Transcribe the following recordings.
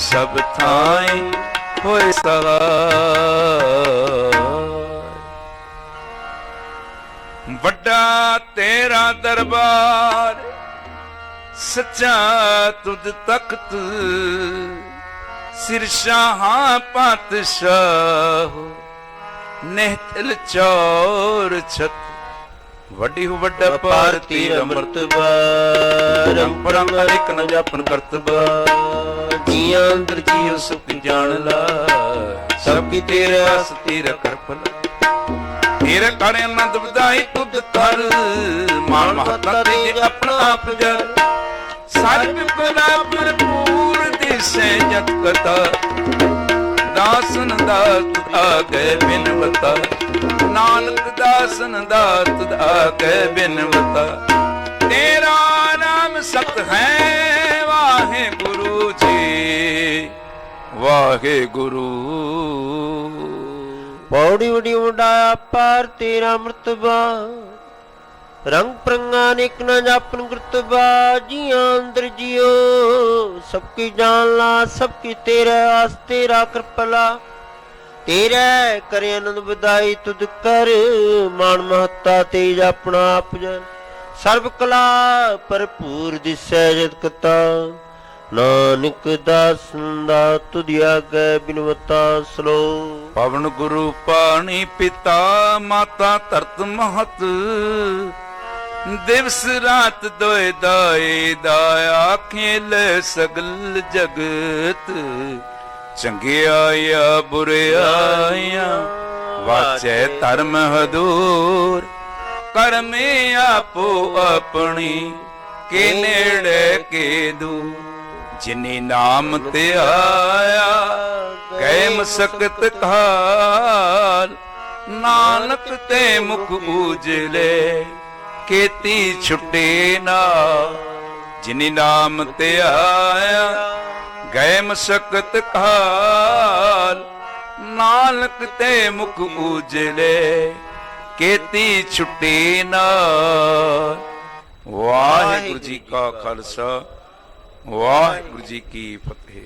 ਸਭ ਥਾਈ ਹੋਏ ਸਹਾਈ। ਵੱਡਾ ਤੇਰਾ ਦਰਬਾਰ ਸੱਚਾ ਤੁਧ ਤਖਤ, ਸਿਰ ਸ਼ਾਹਾਂ ਪਾਤਸ਼ਾਹ ਨਿਹਤਲ ਚੌਰ ਛਤ। ਵੱਡੀ ਹੋ ਵੱਡਾ ਭਾਰਤੀ ਅੰਮ੍ਰਿਤ ਬਾਰ, ਪਰਮ ਅਨੇਕ ਨ ਜਾਪਨ ਕਰਤ ਬਾਰ। ਜੀਆਂ ਅੰਦਰ ਜੀਉ ਸੁਖ ਜਾਣ ਲਾ, ਸਭ ਕੀ ਤੇਰੇ ਆਸ ਤੇਰਾ ਕਰਪਲ। ਤੇਰੇ ਕਰ ਆਨੰਦ ਵਧਾਈ ਤੁਧ ਕਰ, ਮਾਨ ਮਹੱਤਾ ਤੇ ਆਪਣਾ ਆਪ ਜਰ। ਸਾਰੀ ਵਿਪਦਾ ਭਰਪੂਰ ਦਿਸੈ ਜਤ ਕਥਾ, ਦਾਸਨ ਦਾਤ ਆਗੇ ਬਿਨਵਤਾ। ਨਾਨਕ ਦਾਸਨ ਦਾਤ ਆਗੇ ਬਿਨਵਤਾ। ਤੇਰਾ ਨਾਮ ਸਤ ਹੈ ਵਾਹਿਗੁਰੂ ਜੀ, ਵਾਹਿਗੁਰੂ। ਪੌੜੀ ਉਡੀ ਉਡਾਇਆ ਪਾਰ ਤੇਰਾ ਮਰਤਬਾ, ਰੰਗ ਪ੍ਰੰਗਾ ਨਿਕ ਨ ਜਾਪਨ ਗੁਰਤਬਾ। ਜੀਆਂ ਅੰਦਰ ਜੀਓ ਸਭ ਕੀ ਜਾਣ ਲਾ, ਸਭ ਕੀ ਤੇਰਾ ਆਸ ਤੇਰਾ ਕਿਰਪਲਾ। ਤੇਰੇ ਕਰੇ ਆਨੰਦ ਵਧਾਈ ਤੁਧ ਕਰ, ਮਾਨ ਮਹੱਤਾ ਤੇਜ ਆਪਣਾ ਆਪ ਜਨ। ਸਰਬ ਕਲਾ ਭਰਪੂਰ ਦਿਸੈ ਜਤ ਕਥਾ, ਨਾਨਕ ਦਾਸਨ ਦਾ ਤੁਧ ਆਗੇ ਬਿਨਵਤਾ। ਸਲੋਕ। ਪਵਨ ਗੁਰੂ ਪਾਣੀ ਪਿਤਾ, ਮਾਤਾ ਧਰਤ ਮਹਤ। ਦਿਵਸ ਰਾਤ ਦੋਇ ਦਾਏ ਦਾਇਆ, ਖੇਲ ਸਗਲ ਜਗਤ। ਚੰਗਿਆਇਆ ਬੁਰਿਆਇਆ, ਵਾਚੈ ਧਰਮ ਹਦੂਰ। ਕਰਮੇ ਆਪੋ ਆਪਣੀ, ਕੇ ਨੇੜੇ ਕੇ ਦੂਰ। ਜਿਨੀ ਨਾਮ ਤੇ ਆਇਆ, ਗਏ ਮਸਕਤ ਕਾਲ। ਨਾਨਕ ਤੇ ਮੁਖ ਉਜਲੇ, ਕੀਤੀ ਛੁੱਟੇ ਨਾ। ਜਿਨੀ ਨਾਮ ਤੇ ਆਇਆ, ਗਏ ਮਸਕਤ ਕਾਲ। ਨਾਨਕ ਤੇ ਮੁਖ ਉਜਲੇ, ਕੀਤੀ ਛੁੱਟੇ ਨਾ। ਵਾਹਿਗੁਰੂ ਜੀ ਕਾ ਖਾਲਸਾ, ਵਾਹਿਗੁਰੂ ਜੀ ਕੀ ਫਤਿਹ।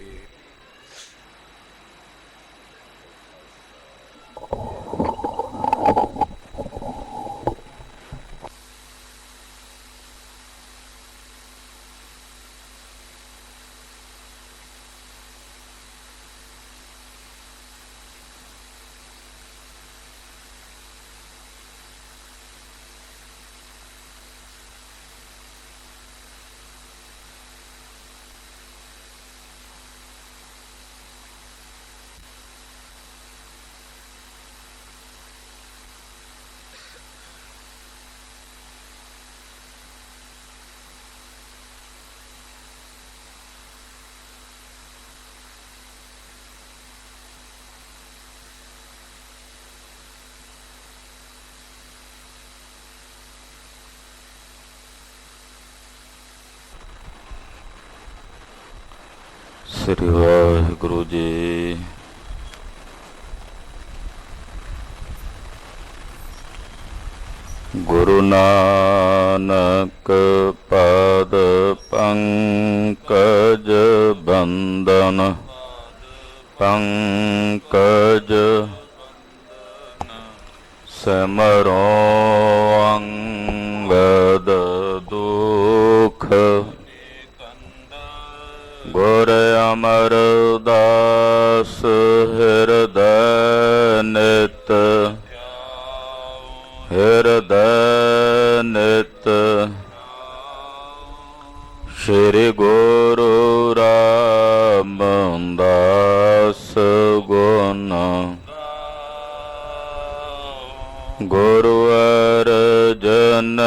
ਸ੍ਰੀ ਵਾਹਿਗੁਰੂ ਜੀ। ਗੁਰੂ ਨਾਨਕ ਪਦ ਪੰਕਜ ਬੰਦਨ, ਪੰਕਜ ਸਿਮਰੋ ਅੰਗਦ ਦੁਖ। ਗੁਰ ਅਮਰਦਾਸ ਹਿਰਦੈ ਨਿਤ, ਹਿਰਦੈ ਨਿਤ। ਸ਼੍ਰੀ ਗੁਰੂ ਰਾਮਦਾਸ ਗੁਣ, ਗੁਰੂ ਅਰਜਨ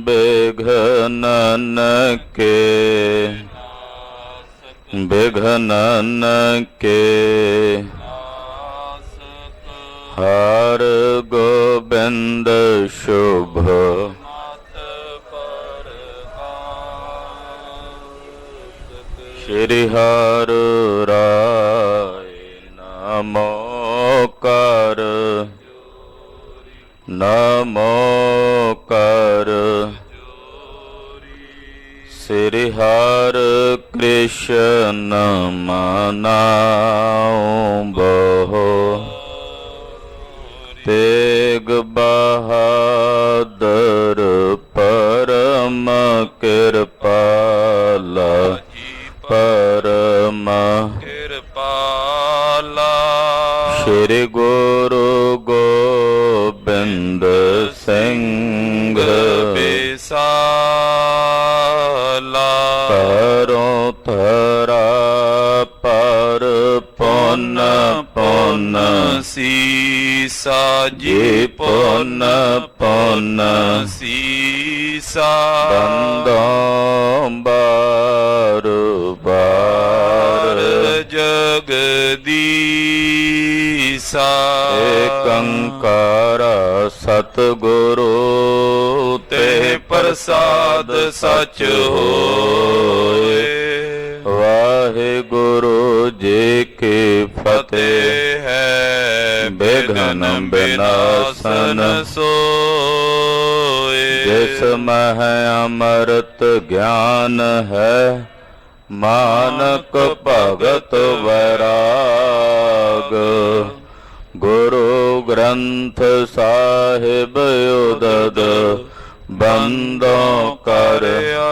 ਬਿਘਨਨ ਕੇ, ਬਿਘਨਨ ਕੇ। ਹਰ ਗੋਬਿੰਦ ਸ਼ੁਭ, ਸ਼੍ਰੀ ਹਰਿ ਰਾਇ ਨਮੋ ਕਰ, ਨਮੋ ਕਰ। ਸ੍ਰੀ ਹਰਿ ਕ੍ਰਿਸ਼ਨ ਨਾਉ ਬਹੁ ਤੇਗ ਬਹਾਦਰ ਪਰਮ ਕਿਰਪਾਲਾ ਪਰਮ ਕਿਰਪਾਲਾ ਸ਼੍ਰੀ ਗੁਰੂ ਗੋਬਿੰਦ ਸਿੰਘ ਬੇਸਾਲਾ ਕਰੋ ਧਰਾ ਪਰ ਪੁੰਨ ਪੁੰਨ ਸੀਸਾ ਜੀ ਪੁੰਨ ਪੁੰਨ ਸੀਸਾ ਬੰਦੋਂ ਬਾਰ ਬਾਰ ਜਗਦੀਸਾ ਏਕੰਕਾਰ ਸਤਿਗੁਰੂ ਤੇ ਪ੍ਰਸਾਦ ਸਚ ਹੋਏ। ਵਾਹਿਗੁਰੂ ਜੀ ਕੀ ਫਤਿਹ। ਫਤਿਹ ਹੈ ਬਿਘਨ ਬਿਨਾਸਨ ਸੋਏ। ਜਿਸ ਮਹਿ ਅੰਮ੍ਰਿਤ ਗਿਆਨ ਹੈ ਮਾਨਕ ਭਗਤ ਵੈਰਾਗ ਗੁਰੂ ਗ੍ਰੰਥ ਸਾਹਿਬ ਉਦਦ ਬੰਦੋਂ ਕਰ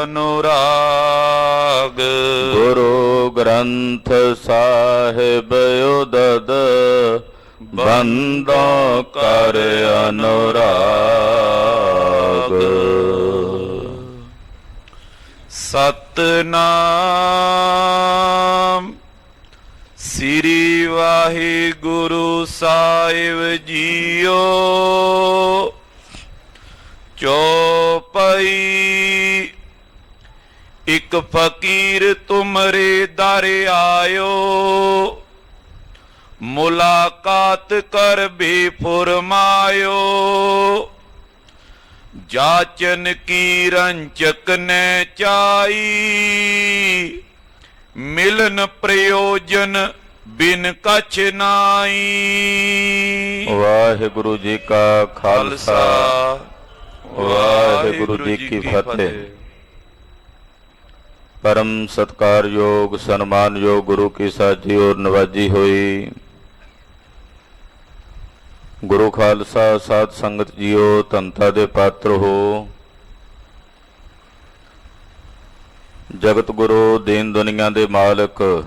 ਅਨੁਰਾਗ ਗੁਰੂ ਗ੍ਰੰਥ ਸਾਹਿਬ ਉਦਦ ਬੰਦੋਂ ਕਰ ਅਨੁਰਾਗ। ਸਤਨਾਮ ਸ੍ਰੀ ਵਾਹਿਗੁਰੂ ਸਾਹਿਬ ਜੀਓ। ਚੌਪਈ ਇੱਕ ਫਕੀਰ ਤੁਮਰੇ ਦਰ ਆਇਓ, ਮੁਲਾਕਾਤ ਕਰ ਬੇ ਫੁਰਮਾਇਓ। ਜਾਚਨ ਕੀ ਰੰਚਕ ਨੇ ਚਾਈ, ਮਿਲਨ ਪ੍ਰਯੋਜਨ ਬਿਨ ਕਛ ਨਾਈ। ਵਾਹਿਗੁਰੂ ਜੀ ਕਾ ਖਾਲਸਾ ਵਾਹਿਗੁਰੂ ਜੀ ਕੀ ਫਤਿਹ। ਪਰਮ ਸਤਿਕਾਰਯੋਗ ਸਨਮਾਨਯੋਗ ਗੁਰੂ ਕੀ ਸਾਜੀ ਔਰ ਨਵਾਜੀ ਹੋਈ ਗੁਰੂ ਖਾਲਸਾ ਸਾਧ ਸੰਗਤ ਜੀਓ, ਧੰਤਾ ਦੇ ਪਾਤਰ ਹੋ। ਜਗਤ ਗੁਰੂ ਦੀਨ ਦੁਨੀਆ ਦੇ ਮਾਲਕ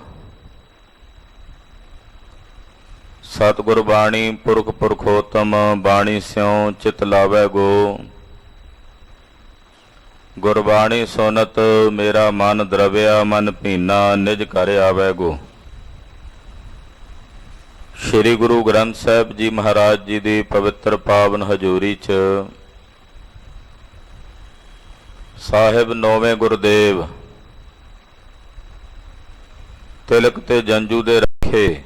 ਸਤਿਗੁਰ ਬਾਣੀ ਪੁਰਖ ਪੁਰਖੋਤਮ ਬਾਣੀ ਸਿਉ ਚਿਤ ਲਾਵੈ ਗੋ। ਗੁਰਬਾਣੀ ਸੁਨਤ ਮੇਰਾ ਮਨ ਦਰਵਿਆ, ਮਨ ਭੀਨਾ ਨਿਜ ਘਰ ਆਵੈ ਗੋ। ਸ਼੍ਰੀ ਗੁਰੂ ਗ੍ਰੰਥ ਸਾਹਿਬ ਜੀ ਮਹਾਰਾਜ ਜੀ ਦੀ ਪਵਿੱਤਰ ਪਾਵਨ ਹਜ਼ੂਰੀ 'ਚ ਸਾਹਿਬ ਨੌਵੇਂ ਗੁਰਦੇਵ ਤਿਲਕ ਤੇ ਜੰਜੂ ਦੇ ਰੱਖੇ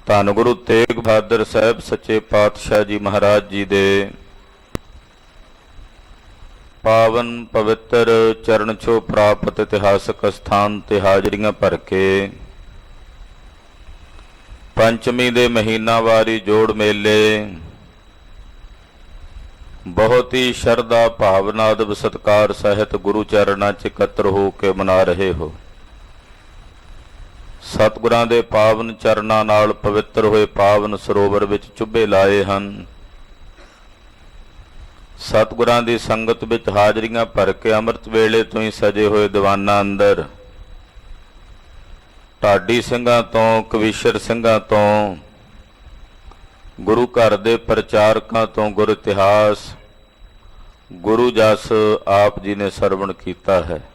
ਧੰਨ ਗੁਰੂ ਤੇਗ ਬਹਾਦਰ ਸਾਹਿਬ ਸੱਚੇ ਪਾਤਸ਼ਾਹ ਜੀ ਮਹਾਰਾਜ ਜੀ ਦੇ ਪਾਵਨ ਪਵਿੱਤਰ ਚਰਨ ਛੋਹ ਪ੍ਰਾਪਤ ਇਤਿਹਾਸਕ ਸਥਾਨ ਤੇ ਹਾਜ਼ਰੀਆਂ ਭਰ ਕੇ ਪੰਚਮੀ ਦੇ ਮਹੀਨਾਵਾਰੀ ਜੋੜ ਮੇਲੇ ਬਹੁਤ ਹੀ ਸ਼ਰਧਾ ਭਾਵਨਾ ਅਦਬ ਸਤਿਕਾਰ ਸਹਿਤ ਗੁਰੂ ਚਰਨਾਂ 'ਚ ਇਕੱਤਰ ਹੋ ਕੇ ਮਨਾ ਰਹੇ ਹੋ। ਸਤਿਗੁਰਾਂ ਦੇ ਪਾਵਨ ਚਰਨਾਂ ਨਾਲ ਪਵਿੱਤਰ ਹੋਏ ਪਾਵਨ ਸਰੋਵਰ ਵਿੱਚ ਚੁੱਭੇ ਲਾਏ ਹਨ। ਸਤਿਗੁਰਾਂ ਦੀ ਸੰਗਤ ਵਿੱਚ ਹਾਜ਼ਰੀਆਂ ਭਰ ਕੇ ਅੰਮ੍ਰਿਤ ਵੇਲੇ ਤੋਂ ਹੀ ਸਜੇ ਹੋਏ ਦੀਵਾਨਾਂ ਅੰਦਰ ਢਾਡੀ ਸਿੰਘਾਂ ਤੋਂ, ਕਵੀਸ਼ਰ ਸਿੰਘਾਂ ਤੋਂ, ਗੁਰੂ ਘਰ ਦੇ ਪ੍ਰਚਾਰਕਾਂ ਤੋਂ ਗੁਰ ਇਤਿਹਾਸ, ਗੁਰੂ ਜਸ ਆਪ ਜੀ ਨੇ ਸਰਵਣ ਕੀਤਾ ਹੈ।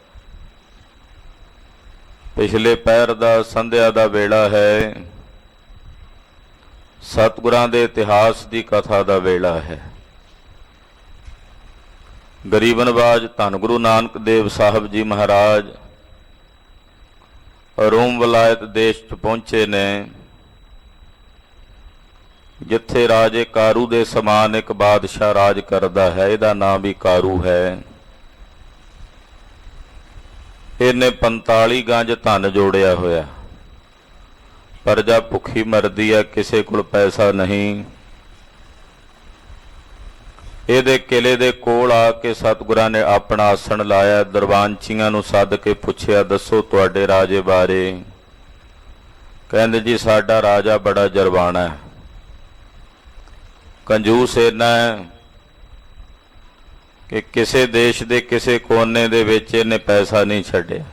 ਪਿਛਲੇ ਪਹਿਰ ਦਾ ਸੰਧਿਆ ਦਾ ਵੇਲਾ ਹੈ, ਸਤਿਗੁਰਾਂ ਦੇ ਇਤਿਹਾਸ ਦੀ ਕਥਾ ਦਾ ਵੇਲਾ ਹੈ। ਗਰੀਬ ਨਵਾਜ ਧੰਨ ਗੁਰੂ ਨਾਨਕ ਦੇਵ ਸਾਹਿਬ ਜੀ ਮਹਾਰਾਜ ਰੋਮ ਵਲਾਇਤ ਦੇਸ਼ 'ਚ ਪਹੁੰਚੇ ਨੇ, ਜਿੱਥੇ ਰਾਜੇ ਕਾਰੂ ਦੇ ਸਮਾਨ ਇੱਕ ਬਾਦਸ਼ਾਹ ਰਾਜ ਕਰਦਾ ਹੈ। ਇਹਦਾ ਨਾਮ ਵੀ ਕਾਰੂ ਹੈ। ਇਹਨੇ 45 ਗੰਜ ਧਨ ਜੋੜਿਆ ਹੋਇਆ। ਪ੍ਰਜਾ ਭੁੱਖੀ ਮਰਦੀ ਹੈ, ਕਿਸੇ ਕੋਲ ਪੈਸਾ ਨਹੀਂ। ਇਹਦੇ ਕਿਲੇ ਦੇ ਕੋਲ ਆ ਕੇ ਸਤਿਗੁਰਾਂ ਨੇ ਆਪਣਾ ਆਸਣ ਲਾਇਆ। ਦਰਬਾਨਚੀਆਂ ਨੂੰ ਸੱਦ ਕੇ ਪੁੱਛਿਆ, ਦੱਸੋ ਤੁਹਾਡੇ ਰਾਜੇ ਬਾਰੇ। ਕਹਿੰਦੇ ਜੀ ਸਾਡਾ ਰਾਜਾ ਬੜਾ ਜਰਵਾਣਾ ਹੈ, ਕੰਜੂਸ ਇੰਨਾ ਹੈ ਕਿ ਕਿਸੇ ਦੇਸ਼ ਦੇ ਕਿਸੇ ਕੋਨੇ ਦੇ ਵਿੱਚ ਇਹਨੇ ਪੈਸਾ ਨਹੀਂ ਛੱਡਿਆ।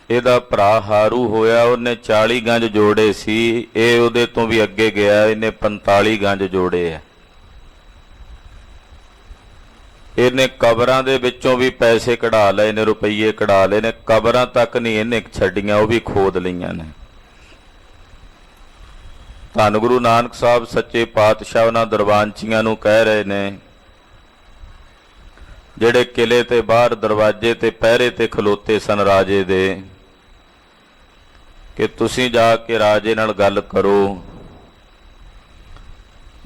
ਇਹਦਾ ਭਰਾ ਹਾਰੂ ਹੋਇਆ, ਉਹਨੇ 40 ਗੰਜ ਜੋੜੇ ਸੀ, ਇਹ ਉਹਦੇ ਤੋਂ ਵੀ ਅੱਗੇ ਗਿਆ, ਇਹਨੇ 45 ਗੰਜ ਜੋੜੇ ਆ। ਇਹਨੇ ਕਬਰਾਂ ਦੇ ਵਿੱਚੋਂ ਵੀ ਪੈਸੇ ਕਢਾ ਲਏ ਨੇ, ਰੁਪਈਏ ਕਢਾ ਲਏ ਨੇ, ਕਬਰਾਂ ਤੱਕ ਨਹੀਂ ਇਹਨੇ ਛੱਡੀਆਂ, ਉਹ ਵੀ ਖੋਦ ਲਈਆਂ ਨੇ। ਧੰਨ ਗੁਰੂ ਨਾਨਕ ਸਾਹਿਬ ਸੱਚੇ ਪਾਤਸ਼ਾਹ ਉਹਨਾਂ ਦਰਬਾਨਚੀਆਂ ਨੂੰ ਕਹਿ ਰਹੇ ਨੇ, ਜਿਹੜੇ ਕਿਲੇ ਤੇ ਬਾਹਰ ਦਰਵਾਜ਼ੇ ਤੇ ਪਹਿਰੇ ਤੇ ਖਲੋਤੇ ਸਨ ਰਾਜੇ ਦੇ, ਕਿ ਤੁਸੀਂ ਜਾ ਕੇ ਰਾਜੇ ਨਾਲ ਗੱਲ ਕਰੋ।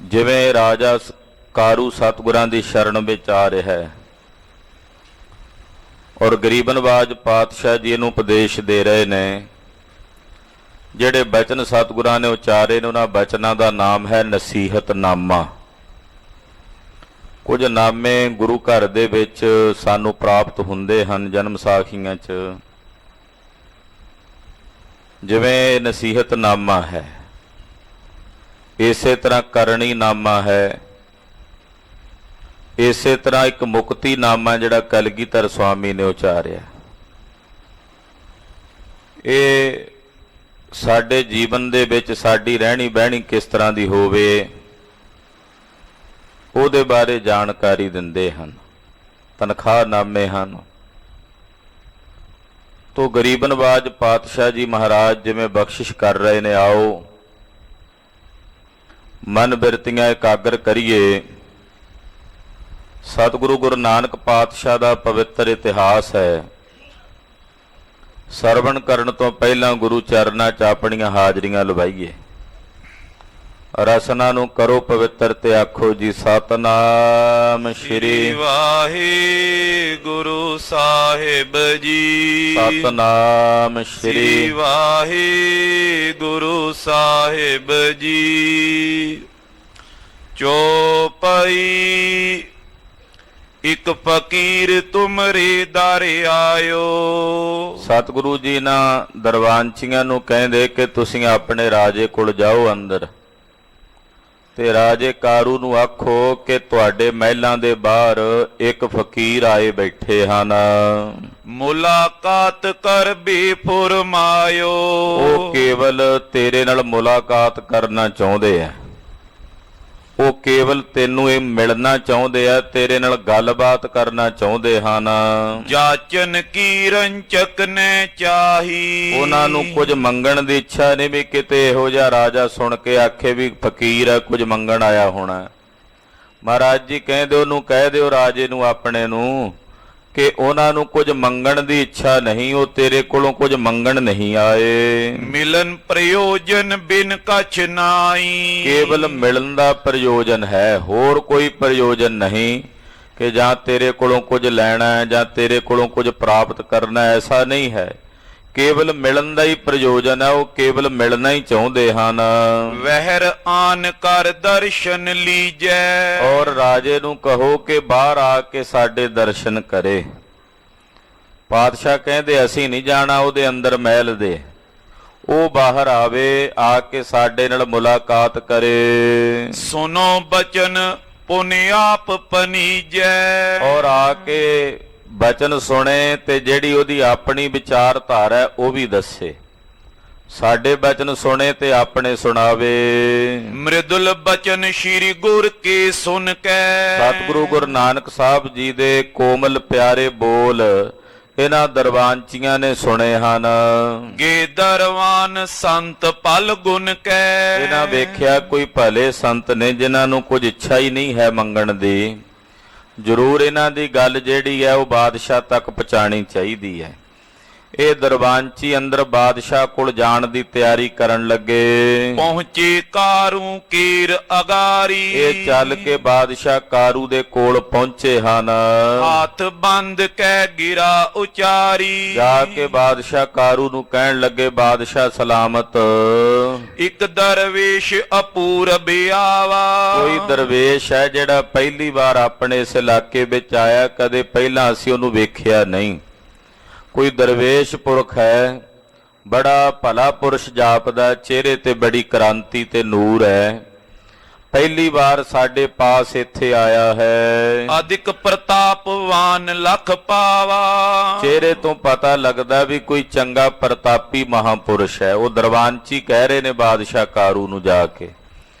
ਜਿਵੇਂ ਰਾਜਾ ਕਾਰੂ ਸਤਿਗੁਰਾਂ ਦੀ ਸ਼ਰਨ ਵਿੱਚ ਆ ਰਿਹਾ ਹੈ ਔਰ ਗਰੀਬ ਨਵਾਜ ਪਾਤਸ਼ਾਹ ਜੀ ਇਹਨੂੰ ਉਪਦੇਸ਼ ਦੇ ਰਹੇ ਨੇ। ਜਿਹੜੇ ਬਚਨ ਸਤਿਗੁਰਾਂ ਨੇ ਉਚਾਰੇ ਨੇ, ਉਹਨਾਂ ਬਚਨਾਂ ਦਾ ਨਾਮ ਹੈ ਨਸੀਹਤਨਾਮਾ। ਕੁਝ ਨਾਮੇ ਗੁਰੂ ਘਰ ਦੇ ਵਿੱਚ ਸਾਨੂੰ ਪ੍ਰਾਪਤ ਹੁੰਦੇ ਹਨ ਜਨਮ ਸਾਖੀਆਂ 'ਚ, ਜਿਵੇਂ ਨਸੀਹਤਨਾਮਾ ਹੈ, ਇਸੇ ਤਰ੍ਹਾਂ ਕਰਨੀ ਨਾਮਾ ਹੈ, ਇਸੇ ਤਰ੍ਹਾਂ ਇੱਕ ਮੁਕਤੀ ਨਾਮਾ ਜਿਹੜਾ ਕਲਗੀਧਰ ਸਵਾਮੀ ਨੇ ਉਚਾਰਿਆ। ਇਹ ਸਾਡੇ ਜੀਵਨ ਦੇ ਵਿੱਚ ਸਾਡੀ ਰਹਿਣੀ ਬਹਿਣੀ ਕਿਸ ਤਰ੍ਹਾਂ ਦੀ ਹੋਵੇ ਉਹਦੇ ਬਾਰੇ ਜਾਣਕਾਰੀ ਦਿੰਦੇ ਹਨ। ਤਨਖਾਹਨਾਮੇ ਹਨ। ਤੋ ਗਰੀਬ ਨਵਾਜ ਪਾਤਸ਼ਾਹ ਜੀ ਮਹਾਰਾਜ ਜਿਵੇਂ ਬਖਸ਼ਿਸ਼ ਕਰ ਰਹੇ ਨੇ, ਆਓ ਮਨ ਬਿਰਤੀਆਂ ਇਕਾਗਰ ਕਰੀਏ। ਸਤਿਗੁਰੂ ਗੁਰੂ ਨਾਨਕ ਪਾਤਸ਼ਾਹ ਦਾ ਪਵਿੱਤਰ ਇਤਿਹਾਸ ਹੈ। ਸਰਵਣ ਕਰਨ ਤੋਂ ਪਹਿਲਾਂ ਗੁਰੂ ਚਰਨਾਂ 'ਚ ਆਪਣੀਆਂ ਹਾਜ਼ਰੀਆਂ ਲਵਾਈਏ। ਰਸਨਾ ਨੂੰ ਕਰੋ ਪਵਿੱਤਰ ਤੇ ਆਖੋ ਜੀ ਸਤਨਾਮ ਸ਼੍ਰੀ ਵਾਹਿਗੁਰੂ ਸਾਹਿਬ ਜੀ। ਸਤਨਾਮ ਸ਼੍ਰੀ ਵਾਹਿਗੁਰੂ ਸਾਹਿਬ ਜੀ। ਚੌਪਈ ਇੱਕ ਫਕੀਰ ਤੁਮਰੇ ਦਰ ਆਇਓ। ਸਤਿਗੁਰੂ ਜੀ ਨਾ ਦਰਬਾਨਚੀਆਂ ਨੂੰ ਕਹਿੰਦੇ ਕਿ ਤੁਸੀਂ ਆਪਣੇ ਰਾਜੇ ਕੋਲ ਜਾਓ ਅੰਦਰ, ਤੇ ਰਾਜੇ ਕਾਰੂ ਨੂੰ ਆਖੋ ਕਿ ਤੁਹਾਡੇ ਮਹਿਲਾਂ ਦੇ ਬਾਹਰ ਇੱਕ ਫਕੀਰ ਆਏ ਬੈਠੇ ਹਨ, ਮੁਲਾਕਾਤ ਕਰ ਵੀ ਫਰਮਾਇਓ। ਉਹ ਕੇਵਲ ਤੇਰੇ ਨਾਲ ਮੁਲਾਕਾਤ ਕਰਨਾ ਚਾਹੁੰਦੇ ਆ, ਉਹ ਕੇਵਲ ਤੈਨੂੰ ਇਹ ਮਿਲਣਾ ਚਾਹੁੰਦੇ ਆ, ਤੇਰੇ ਨਾਲ ਗੱਲਬਾਤ ਕਰਨਾ ਚਾਹੁੰਦੇ ਹਨ। ਜਾਚਨ ਕੀ ਰੰਚਕ ਨੇ ਚਾਹੀ। ਉਹਨਾਂ ਨੂੰ ਕੁਝ ਮੰਗਣ ਦੀ ਇੱਛਾ ਨਹੀਂ ਵੀ ਕਿਤੇ ਇਹੋ ਜਿਹਾ ਰਾਜਾ ਸੁਣ ਕੇ ਆਖੇ ਵੀ ਫਕੀਰ ਆ ਕੁਝ ਮੰਗਣ ਆਇਆ ਹੋਣਾ। ਮਹਾਰਾਜ ਜੀ ਕਹਿੰਦੇ ਉਹਨੂੰ ਕਹਿ ਦਿਓ ਰਾਜੇ ਨੂੰ ਆਪਣੇ ਨੂੰ ਕਿ ਉਹਨਾਂ ਨੂੰ ਕੁਝ ਮੰਗਣ ਦੀ ਇੱਛਾ ਨਹੀਂ, ਉਹ ਤੇਰੇ ਕੋਲੋਂ ਕੁਝ ਮੰਗਣ ਨਹੀਂ ਆਏ। ਮਿਲਨ ਪ੍ਰਯੋਜਨ ਬਿਨ ਕਛ ਨਾਈ। ਕੇਵਲ ਮਿਲਣ ਦਾ ਪ੍ਰਯੋਜਨ ਹੈ, ਹੋਰ ਕੋਈ ਪ੍ਰਯੋਜਨ ਨਹੀਂ ਕਿ ਜਾਂ ਤੇਰੇ ਕੋਲੋਂ ਕੁਝ ਲੈਣਾ ਹੈ ਜਾਂ ਤੇਰੇ ਕੋਲੋਂ ਕੁਝ ਪ੍ਰਾਪਤ ਕਰਨਾ, ਐਸਾ ਨਹੀਂ ਹੈ। ਕੇਵਲ ਮਿਲਣ ਦਾ ਹੀ ਪ੍ਰਯੋਜਨ ਹੈ, ਉਹ ਕੇਵਲ ਮਿਲਣਾ ਹੀ ਚਾਹੁੰਦੇ ਹਨ। ਵਹਿਰ ਆਨ ਕਰ ਦਰਸ਼ਨ ਲੀਜੈ। ਔਰ ਰਾਜੇ ਨੂੰ ਕਹੋ ਕਿ ਬਾਹਰ ਆ ਕੇ ਸਾਡੇ ਦਰਸ਼ਨ ਕਰੇ। ਪਾਤਸ਼ਾਹ ਕਹਿੰਦੇ ਅਸੀਂ ਨਹੀਂ ਜਾਣਾ ਉਹਦੇ ਅੰਦਰ ਮਹਿਲ ਦੇ, ਉਹ ਬਾਹਰ ਆਵੇ, ਆ ਕੇ ਸਾਡੇ ਨਾਲ ਮੁਲਾਕਾਤ ਕਰੇ। ਸੁਨੋ ਬਚਨ ਪੁਨ ਆਪ ਪਨੀਜੈ। ਔਰ ਆ ਕੇ ਬਚਨ ਸੁਣੇ ਤੇ ਜਿਹੜੀ ਉਹਦੀ ਆਪਣੀ ਵਿਚਾਰਧਾਰਾ ਹੈ ਉਹ ਵੀ ਦੱਸੇ। ਸਾਡੇ ਬਚਨ ਸੁਣੇ ਤੇ ਆਪਣੇ ਸੁਣਾਵੇ। ਮ੍ਰਿਦੁਲ ਬਚਨ ਸ਼੍ਰੀ ਗੁਰ ਕੇ ਸੁਨ ਕੈ। ਸਤਿਗੁਰੂ ਗੁਰੂ ਨਾਨਕ ਸਾਹਿਬ ਜੀ ਦੇ ਕੋਮਲ ਪਿਆਰੇ ਬੋਲ ਇਹਨਾਂ ਦਰਬਾਨਚੀਆਂ ਨੇ ਸੁਣੇ ਹਨ। ਗੇ ਦਰਵਾਨ ਸੰਤ ਪਲ ਗੁਣ ਕੈ। ਇਹਨਾਂ ਵੇਖਿਆ ਕੋਈ ਭਲੇ ਸੰਤ ਨੇ ਜਿਨ੍ਹਾਂ ਨੂੰ ਕੁਝ ਇੱਛਾ ਹੀ ਨਹੀਂ ਹੈ ਮੰਗਣ ਦੀ। ਜ਼ਰੂਰ ਇਹਨਾਂ ਦੀ ਗੱਲ ਜਿਹੜੀ ਹੈ ਉਹ ਬਾਦਸ਼ਾਹ ਤੱਕ ਪਹੁੰਚਾਣੀ ਚਾਹੀਦੀ ਹੈ। ਇਹ ਦਰਬਾਨਚੀ ਅੰਦਰ ਬਾਦਸ਼ਾਹ ਕੋਲ ਜਾਣ ਦੀ ਤਿਆਰੀ ਕਰਨ ਲੱਗੇ। ਪਹੁੰਚੇ ਕਾਰੂ ਕੀਰ ਅਗਾਰੀ, ਇਹ ਚੱਲ ਕੇ ਬਾਦਸ਼ਾਹ ਕਾਰੂ ਦੇ ਕੋਲ ਪਹੁੰਚੇ ਹਨ। ਹੱਥ ਬੰਦ ਕਹਿ ਗਿਰਾ ਉਚਾਰੀ, ਜਾ ਕੇ ਬਾਦਸ਼ਾਹ ਕਾਰੂ ਨੂੰ ਕਹਿਣ ਲੱਗੇ, ਬਾਦਸ਼ਾਹ ਸਲਾਮਤ। ਇੱਕ ਦਰਵੇਸ਼ ਅਪੂਰਬ ਆਵਾ, ਕੋਈ ਦਰਵੇਸ਼ ਹੈ ਜਿਹੜਾ ਪਹਿਲੀ ਵਾਰ ਆਪਣੇ ਇਸ ਇਲਾਕੇ ਵਿੱਚ ਆਇਆ, ਕਦੇ ਪਹਿਲਾਂ ਅਸੀਂ ਉਹਨੂੰ ਵੇਖਿਆ ਨਹੀਂ। ਕੋਈ ਦਰਵੇਸ਼ ਪੁਰਖ ਹੈ, ਬੜਾ ਭਲਾ ਪੁਰਸ਼ ਜਾਪਦਾ, ਚਿਹਰੇ ਤੇ ਬੜੀ ਕ੍ਰਾਂਤੀ ਤੇ ਨੂਰ ਹੈ, ਪਹਿਲੀ ਵਾਰ ਸਾਡੇ ਪਾਸ ਇੱਥੇ ਆਇਆ ਹੈ। ਅਧਿਕ ਪ੍ਰਤਾਪਵਾਨ ਲਖ ਪਾਵਾ, ਚਿਹਰੇ ਤੋਂ ਪਤਾ ਲੱਗਦਾ ਵੀ ਕੋਈ ਚੰਗਾ ਪ੍ਰਤਾਪੀ ਮਹਾਪੁਰਸ਼ ਹੈ। ਉਹ ਦਰਬਾਨਚੀ ਕਹਿ ਰਹੇ ਨੇ ਬਾਦਸ਼ਾਹ ਕਾਰੂ ਨੂੰ ਜਾ ਕੇ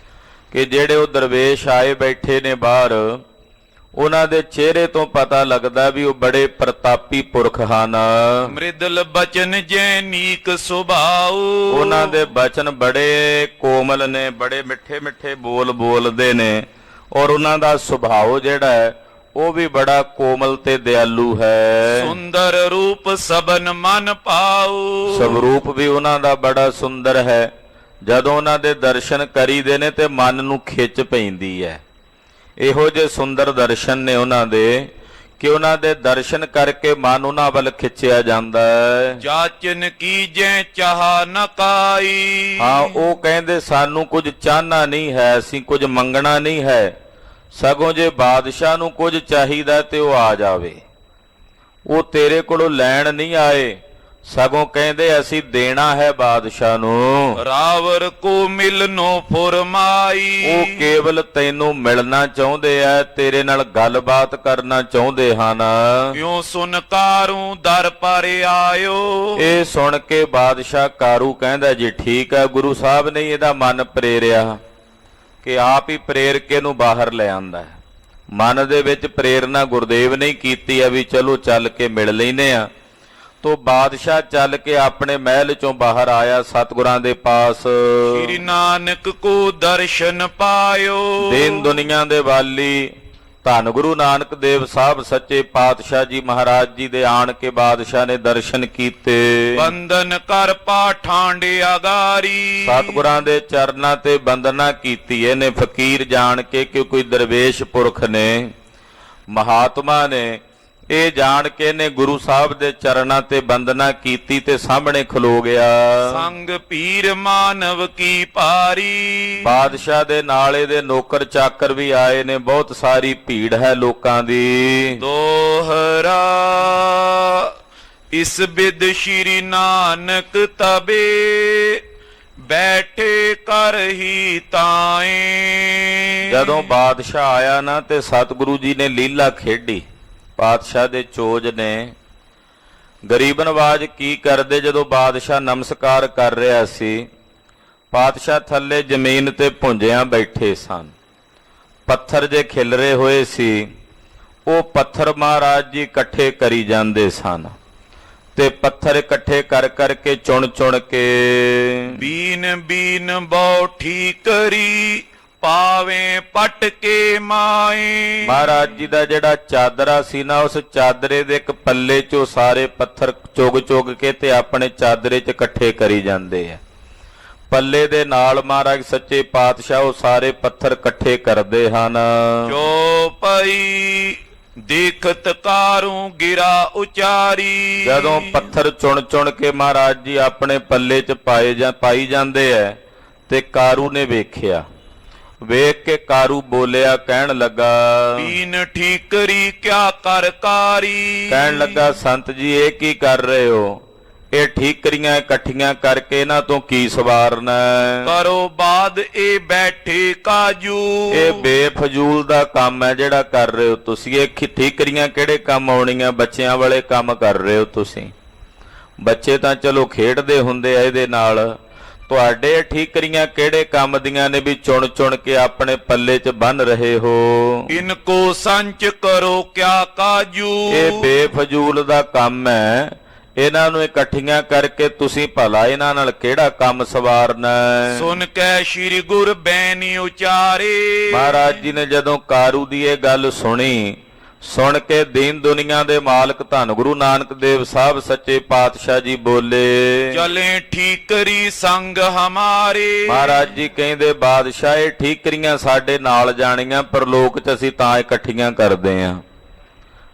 ਕਿ ਜਿਹੜੇ ਉਹ ਦਰਵੇਸ਼ ਆਏ ਬੈਠੇ ਨੇ ਬਾਹਰ, ਉਹਨਾਂ ਦੇ ਚਿਹਰੇ ਤੋਂ ਪਤਾ ਲੱਗਦਾ ਵੀ ਉਹ ਬੜੇ ਪ੍ਰਤਾਪੀ ਪੁਰਖ ਹਨ। ਮ੍ਰਿਦਲ ਬਚਨ ਜੈਨੀਕ ਸੁਭਾਉ, ਉਹਨਾਂ ਦੇ ਬਚਨ ਬੜੇ ਕੋਮਲ ਨੇ, ਬੜੇ ਮਿੱਠੇ ਮਿੱਠੇ ਬੋਲ ਬੋਲਦੇ ਨੇ, ਔਰ ਉਹਨਾਂ ਦਾ ਸੁਭਾਅ ਜਿਹੜਾ ਹੈ ਉਹ ਵੀ ਬੜਾ ਕੋਮਲ ਤੇ ਦਿਆਲੂ ਹੈ। ਸੁੰਦਰ ਰੂਪ ਸਬਨ ਮਨ ਪਾਉ, ਸਵਰੂਪ ਵੀ ਉਹਨਾਂ ਦਾ ਬੜਾ ਸੁੰਦਰ ਹੈ। ਜਦੋਂ ਉਹਨਾਂ ਦੇ ਦਰਸ਼ਨ ਕਰੀਦੇ ਨੇ ਤੇ ਮਨ ਨੂੰ ਖਿੱਚ ਪੈਂਦੀ ਹੈ। ਇਹੋ ਜਿਹੇ ਸੁੰਦਰ ਦਰਸ਼ਨ ਨੇ ਉਹਨਾਂ ਦੇ ਕਿ ਉਹਨਾਂ ਦੇ ਦਰਸ਼ਨ ਕਰਕੇ ਮਨ ਉਹਨਾਂ ਵੱਲ ਖਿੱਚਿਆ ਜਾਂਦਾ ਹੈ। ਜਾਚਨ ਕੀਜੈ ਚਾਹ ਨ ਕਾਈ, ਹਾਂ, ਉਹ ਕਹਿੰਦੇ ਸਾਨੂੰ ਕੁਝ ਚਾਹਨਾ ਨਹੀਂ ਹੈ, ਅਸੀਂ ਕੁਝ ਮੰਗਣਾ ਨਹੀਂ ਹੈ, ਸਗੋਂ ਜੇ ਬਾਦਸ਼ਾਹ ਨੂੰ ਕੁਝ ਚਾਹੀਦਾ ਤੇ ਉਹ ਆ ਜਾਵੇ। ਉਹ ਤੇਰੇ ਕੋਲੋਂ ਲੈਣ ਨਹੀਂ ਆਏ, ਸਗੋਂ ਕਹਿੰਦੇ ਅਸੀਂ ਦੇਣਾ ਹੈ ਬਾਦਸ਼ਾਹ ਨੂੰ। ਰਾਵਰ ਕੋ ਮਿਲਨੋ ਫੁਰਮਾਈ, ਉਹ ਕੇਵਲ ਤੈਨੂੰ ਮਿਲਣਾ ਚਾਹੁੰਦੇ ਆ, ਤੇਰੇ ਨਾਲ ਗੱਲਬਾਤ ਕਰਨਾ ਚਾਹੁੰਦੇ ਹਨ। ਕਿਉਂ ਸੁਨ ਕਾਰੂ ਦਰ ਪਰ ਆਇਓ, ਇਹ ਸੁਣ ਕੇ ਬਾਦਸ਼ਾਹ ਕਾਰੂ ਕਹਿੰਦਾ ਜੀ ਠੀਕ ਹੈ, ਗੁਰੂ ਸਾਹਿਬ ਨੇ ਇਹਦਾ ਮਨ ਪ੍ਰੇਰਿਆ ਕਿ ਆਪ ਹੀ ਪ੍ਰੇਰ ਕੇ ਇਹਨੂੰ ਬਾਹਰ ਲੈ ਆਂਦਾ ਹੈ। ਮਨ ਦੇ ਵਿੱਚ ਪ੍ਰੇਰਨਾ ਗੁਰਦੇਵ ਨੇ ਕੀਤੀ ਆ ਵੀ ਚਲੋ ਚੱਲ ਕੇ ਮਿਲ ਲੈਨੇ ਆ। ਤੋ ਬਾਦਸ਼ਾਹ ਚੱਲ ਕੇ ਆਪਣੇ ਮਹਿਲ ਚੋਂ ਬਾਹਰ ਆਇਆ ਸਤਿਗੁਰਾਂ ਦੇ ਪਾਸ। ਸ੍ਰੀ ਨਾਨਕ ਕੋ ਦਰਸ਼ਨ ਪਾਇਓ, ਦੀਨ ਦੁਨੀਆ ਦੇ ਵਾਲੀ ਧੰਨ ਗੁਰੂ ਨਾਨਕ ਦੇਵ ਸਾਹਿਬ ਸੱਚੇ ਪਾਤਸ਼ਾਹ ਜੀ ਮਹਾਰਾਜ ਜੀ ਦੇ ਆਣ ਕੇ ਬਾਦਸ਼ਾਹ ਨੇ ਦਰਸ਼ਨ ਕੀਤੇ। ਬੰਦਨ ਕਰ ਪਾਠਾਂਡ ਅਗਾਰੀ, ਸਤਿਗੁਰਾਂ ਦੇ ਚਰਨਾਂ ਤੇ ਬੰਦਨਾ ਕੀਤੀ। ਇਹਨੇ ਫਕੀਰ ਜਾਣ ਕੇ ਕਿ ਕੋਈ ਦਰਵੇਸ਼ ਪੁਰਖ ਨੇ, ਮਹਾਤਮਾ ਨੇ, ਇਹ ਜਾਣ ਕੇ ਨੇ ਗੁਰੂ ਸਾਹਿਬ ਦੇ ਚਰਨਾਂ ਤੇ ਬੰਦਨਾ ਕੀਤੀ ਤੇ ਸਾਹਮਣੇ ਖਲੋ ਗਿਆ। ਸੰਗ ਪੀਰ ਮਾਨਵ ਕੀ ਪਾਰੀ, ਬਾਦਸ਼ਾਹ ਦੇ ਨਾਲ ਇਹਦੇ ਨੌਕਰ ਚਾਕਰ ਵੀ ਆਏ ਨੇ, ਬਹੁਤ ਸਾਰੀ ਭੀੜ ਹੈ ਲੋਕਾਂ ਦੀ। ਦੋਹਰਾ ਇਸ ਬਿਦ ਸ਼੍ਰੀ ਨਾਨਕ ਤਬੇ, ਬੈਠੇ ਕਰ ਹੀ ਤਾਏ। ਜਦੋਂ ਬਾਦਸ਼ਾਹ ਆਇਆ ਨਾ ਤੇ ਸਤਿਗੁਰੂ ਜੀ ਨੇ ਲੀਲਾ ਖੇਡੀ। ਪਾਤਸ਼ਾਹ ਦੇ ਚੋਜ ਨੇ ਗਰੀਬ ਨਵਾਜ ਕੀ ਕਰਦੇ, ਜਦੋਂ ਬਾਦਸ਼ਾਹ ਨਮਸਕਾਰ ਕਰ ਰਿਹਾ ਸੀ, ਪਾਤਸ਼ਾਹ ਥੱਲੇ ਜ਼ਮੀਨ ਤੇ ਭੁੰਜਿਆਂ ਬੈਠੇ ਸਨ, ਪੱਥਰ ਜੇ ਖਿਲਰੇ ਹੋਏ ਸੀ, ਉਹ ਪੱਥਰ ਮਹਾਰਾਜ ਜੀ ਇਕੱਠੇ ਕਰੀ ਜਾਂਦੇ ਸਨ ਤੇ ਪੱਥਰ ਇਕੱਠੇ ਕਰ ਕਰਕੇ ਚੁਣ ਚੁਣ ਕੇ ਬੀਨ ਬੀਨ ਬੌਠੀ ਕਰੀ, ਪਾਵੇਂ ਪਟ ਕੇ ਮਾਏ। ਮਹਾਰਾਜ ਜੀ ਦਾ ਜਿਹੜਾ ਚਾਦਰਾ ਸੀ ਨਾ, ਉਸ ਚਾਦਰੇ ਦੇ ਇੱਕ ਪੱਲੇ ਚੋਂ ਸਾਰੇ ਪੱਥਰ ਚੁਗ ਚੁਗ ਕੇ ਤੇ ਆਪਣੇ ਚਾਦਰੇ 'ਚ ਇਕੱਠੇ ਕਰੀ ਜਾਂਦੇ ਆ। ਪੱਲੇ ਦੇ ਨਾਲ ਮਹਾਰਾਜ ਸੱਚੇ ਪਾਤਸ਼ਾਹ ਉਹ ਸਾਰੇ ਪੱਥਰ ਇਕੱਠੇ ਕਰਦੇ ਹਨ। ਜੋ ਪਈ ਦੇਖਤ ਕਾਰੂ ਗਿਰਾ ਉਚਾਰੀ, ਜਦੋਂ ਪੱਥਰ ਚੁਣ ਚੁਣ ਕੇ ਮਹਾਰਾਜ ਜੀ ਆਪਣੇ ਪੱਲੇ 'ਚ ਪਾਈ ਜਾਂਦੇ ਐ ਤੇ ਕਾਰੂ ਨੇ ਵੇਖਿਆ। ਵੇਖ ਕੇ ਕਾਰੂ ਬੋਲਿਆ, ਕਹਿਣ ਲੱਗਾ ਬੀਨ ਠੀਕਰੀ ਕਿਆ ਕਰ ਕਾਰੀ। ਕਹਿਣ ਲੱਗਾ ਸੰਤ ਜੀ ਇਹ ਕੀ ਕਰ ਰਹੇ ਹੋ? ਇਹ ਠੀਕਰੀਆਂ ਇਕੱਠੀਆਂ ਕਰਕੇ ਇਹਨਾਂ ਤੋਂ ਕੀ ਸਵਾਰਨਾ? ਕਰੋ ਬਾਦ ਇਹ ਬੈਠੇ ਕਾਜੂ, ਇਹ ਬੇਫਜ਼ੂਲ ਦਾ ਕੰਮ ਹੈ ਜਿਹੜਾ ਕਰ ਰਹੇ ਹੋ ਤੁਸੀਂ। ਇਹ ਠੀਕਰੀਆਂ ਕਿਹੜੇ ਕੰਮ ਆਉਣੀਆਂ? ਬੱਚਿਆਂ ਵਾਲੇ ਕੰਮ ਕਰ ਰਹੇ ਹੋ ਤੁਸੀਂ। ਬੱਚੇ ਤਾਂ ਚਲੋ ਖੇਡਦੇ ਹੁੰਦੇ ਆ ਇਹਦੇ ਨਾਲ, ਤੁਹਾਡੇ ਠੀਕਰੀਆਂ ਕਿਹੜੇ ਕੰਮ ਦੀਆਂ ਨੇ ਵੀ ਚੁਣ ਚੁਣ ਕੇ ਆਪਣੇ ਪੱਲੇ 'ਚ ਬੰਨ ਰਹੇ ਹੋ? ਇਨਕੋ ਸੰਚ ਕਰੋ ਕਿਆ ਕਾਜੂ, ਇਹ ਬੇਫਜ਼ੂਲ ਦਾ ਕੰਮ ਹੈ। ਇਹਨਾਂ ਨੂੰ ਇਕੱਠੀਆਂ ਕਰਕੇ ਤੁਸੀਂ ਭਲਾ ਇਹਨਾਂ ਨਾਲ ਕਿਹੜਾ ਕੰਮ ਸਵਾਰਨਾ? ਸੁਣ ਕੇ ਸ੍ਰੀ ਗੁਰ ਬੈਣੀ ਉਚਾਰੇ, ਮਹਾਰਾਜ ਜੀ ਨੇ ਜਦੋਂ ਕਾਰੂ ਦੀ ਇਹ ਗੱਲ ਸੁਣੀ, ਸੁਣ ਕੇ ਦੀਨ ਦੁਨੀਆ ਦੇ ਮਾਲਕ ਧੰਨ ਗੁਰੂ ਨਾਨਕ ਦੇਵ ਸਾਹਿਬ ਸੱਚੇ ਪਾਤਸ਼ਾਹ ਜੀ ਬੋਲੇ, ਚਲੇ ਠੀਕਰੀ ਸੰਗ ਹਮਾਰੇ। ਮਹਾਰਾਜ ਜੀ ਕਹਿੰਦੇ ਬਾਦਸ਼ਾਹ ਇਹ ਠੀਕਰੀਆਂ ਸਾਡੇ ਨਾਲ ਜਾਣੀਆਂ, ਪਰ ਲੋਕ ਚ ਅਸੀਂ ਤਾਂ ਇਕੱਠੀਆਂ ਕਰਦੇ ਆਂ।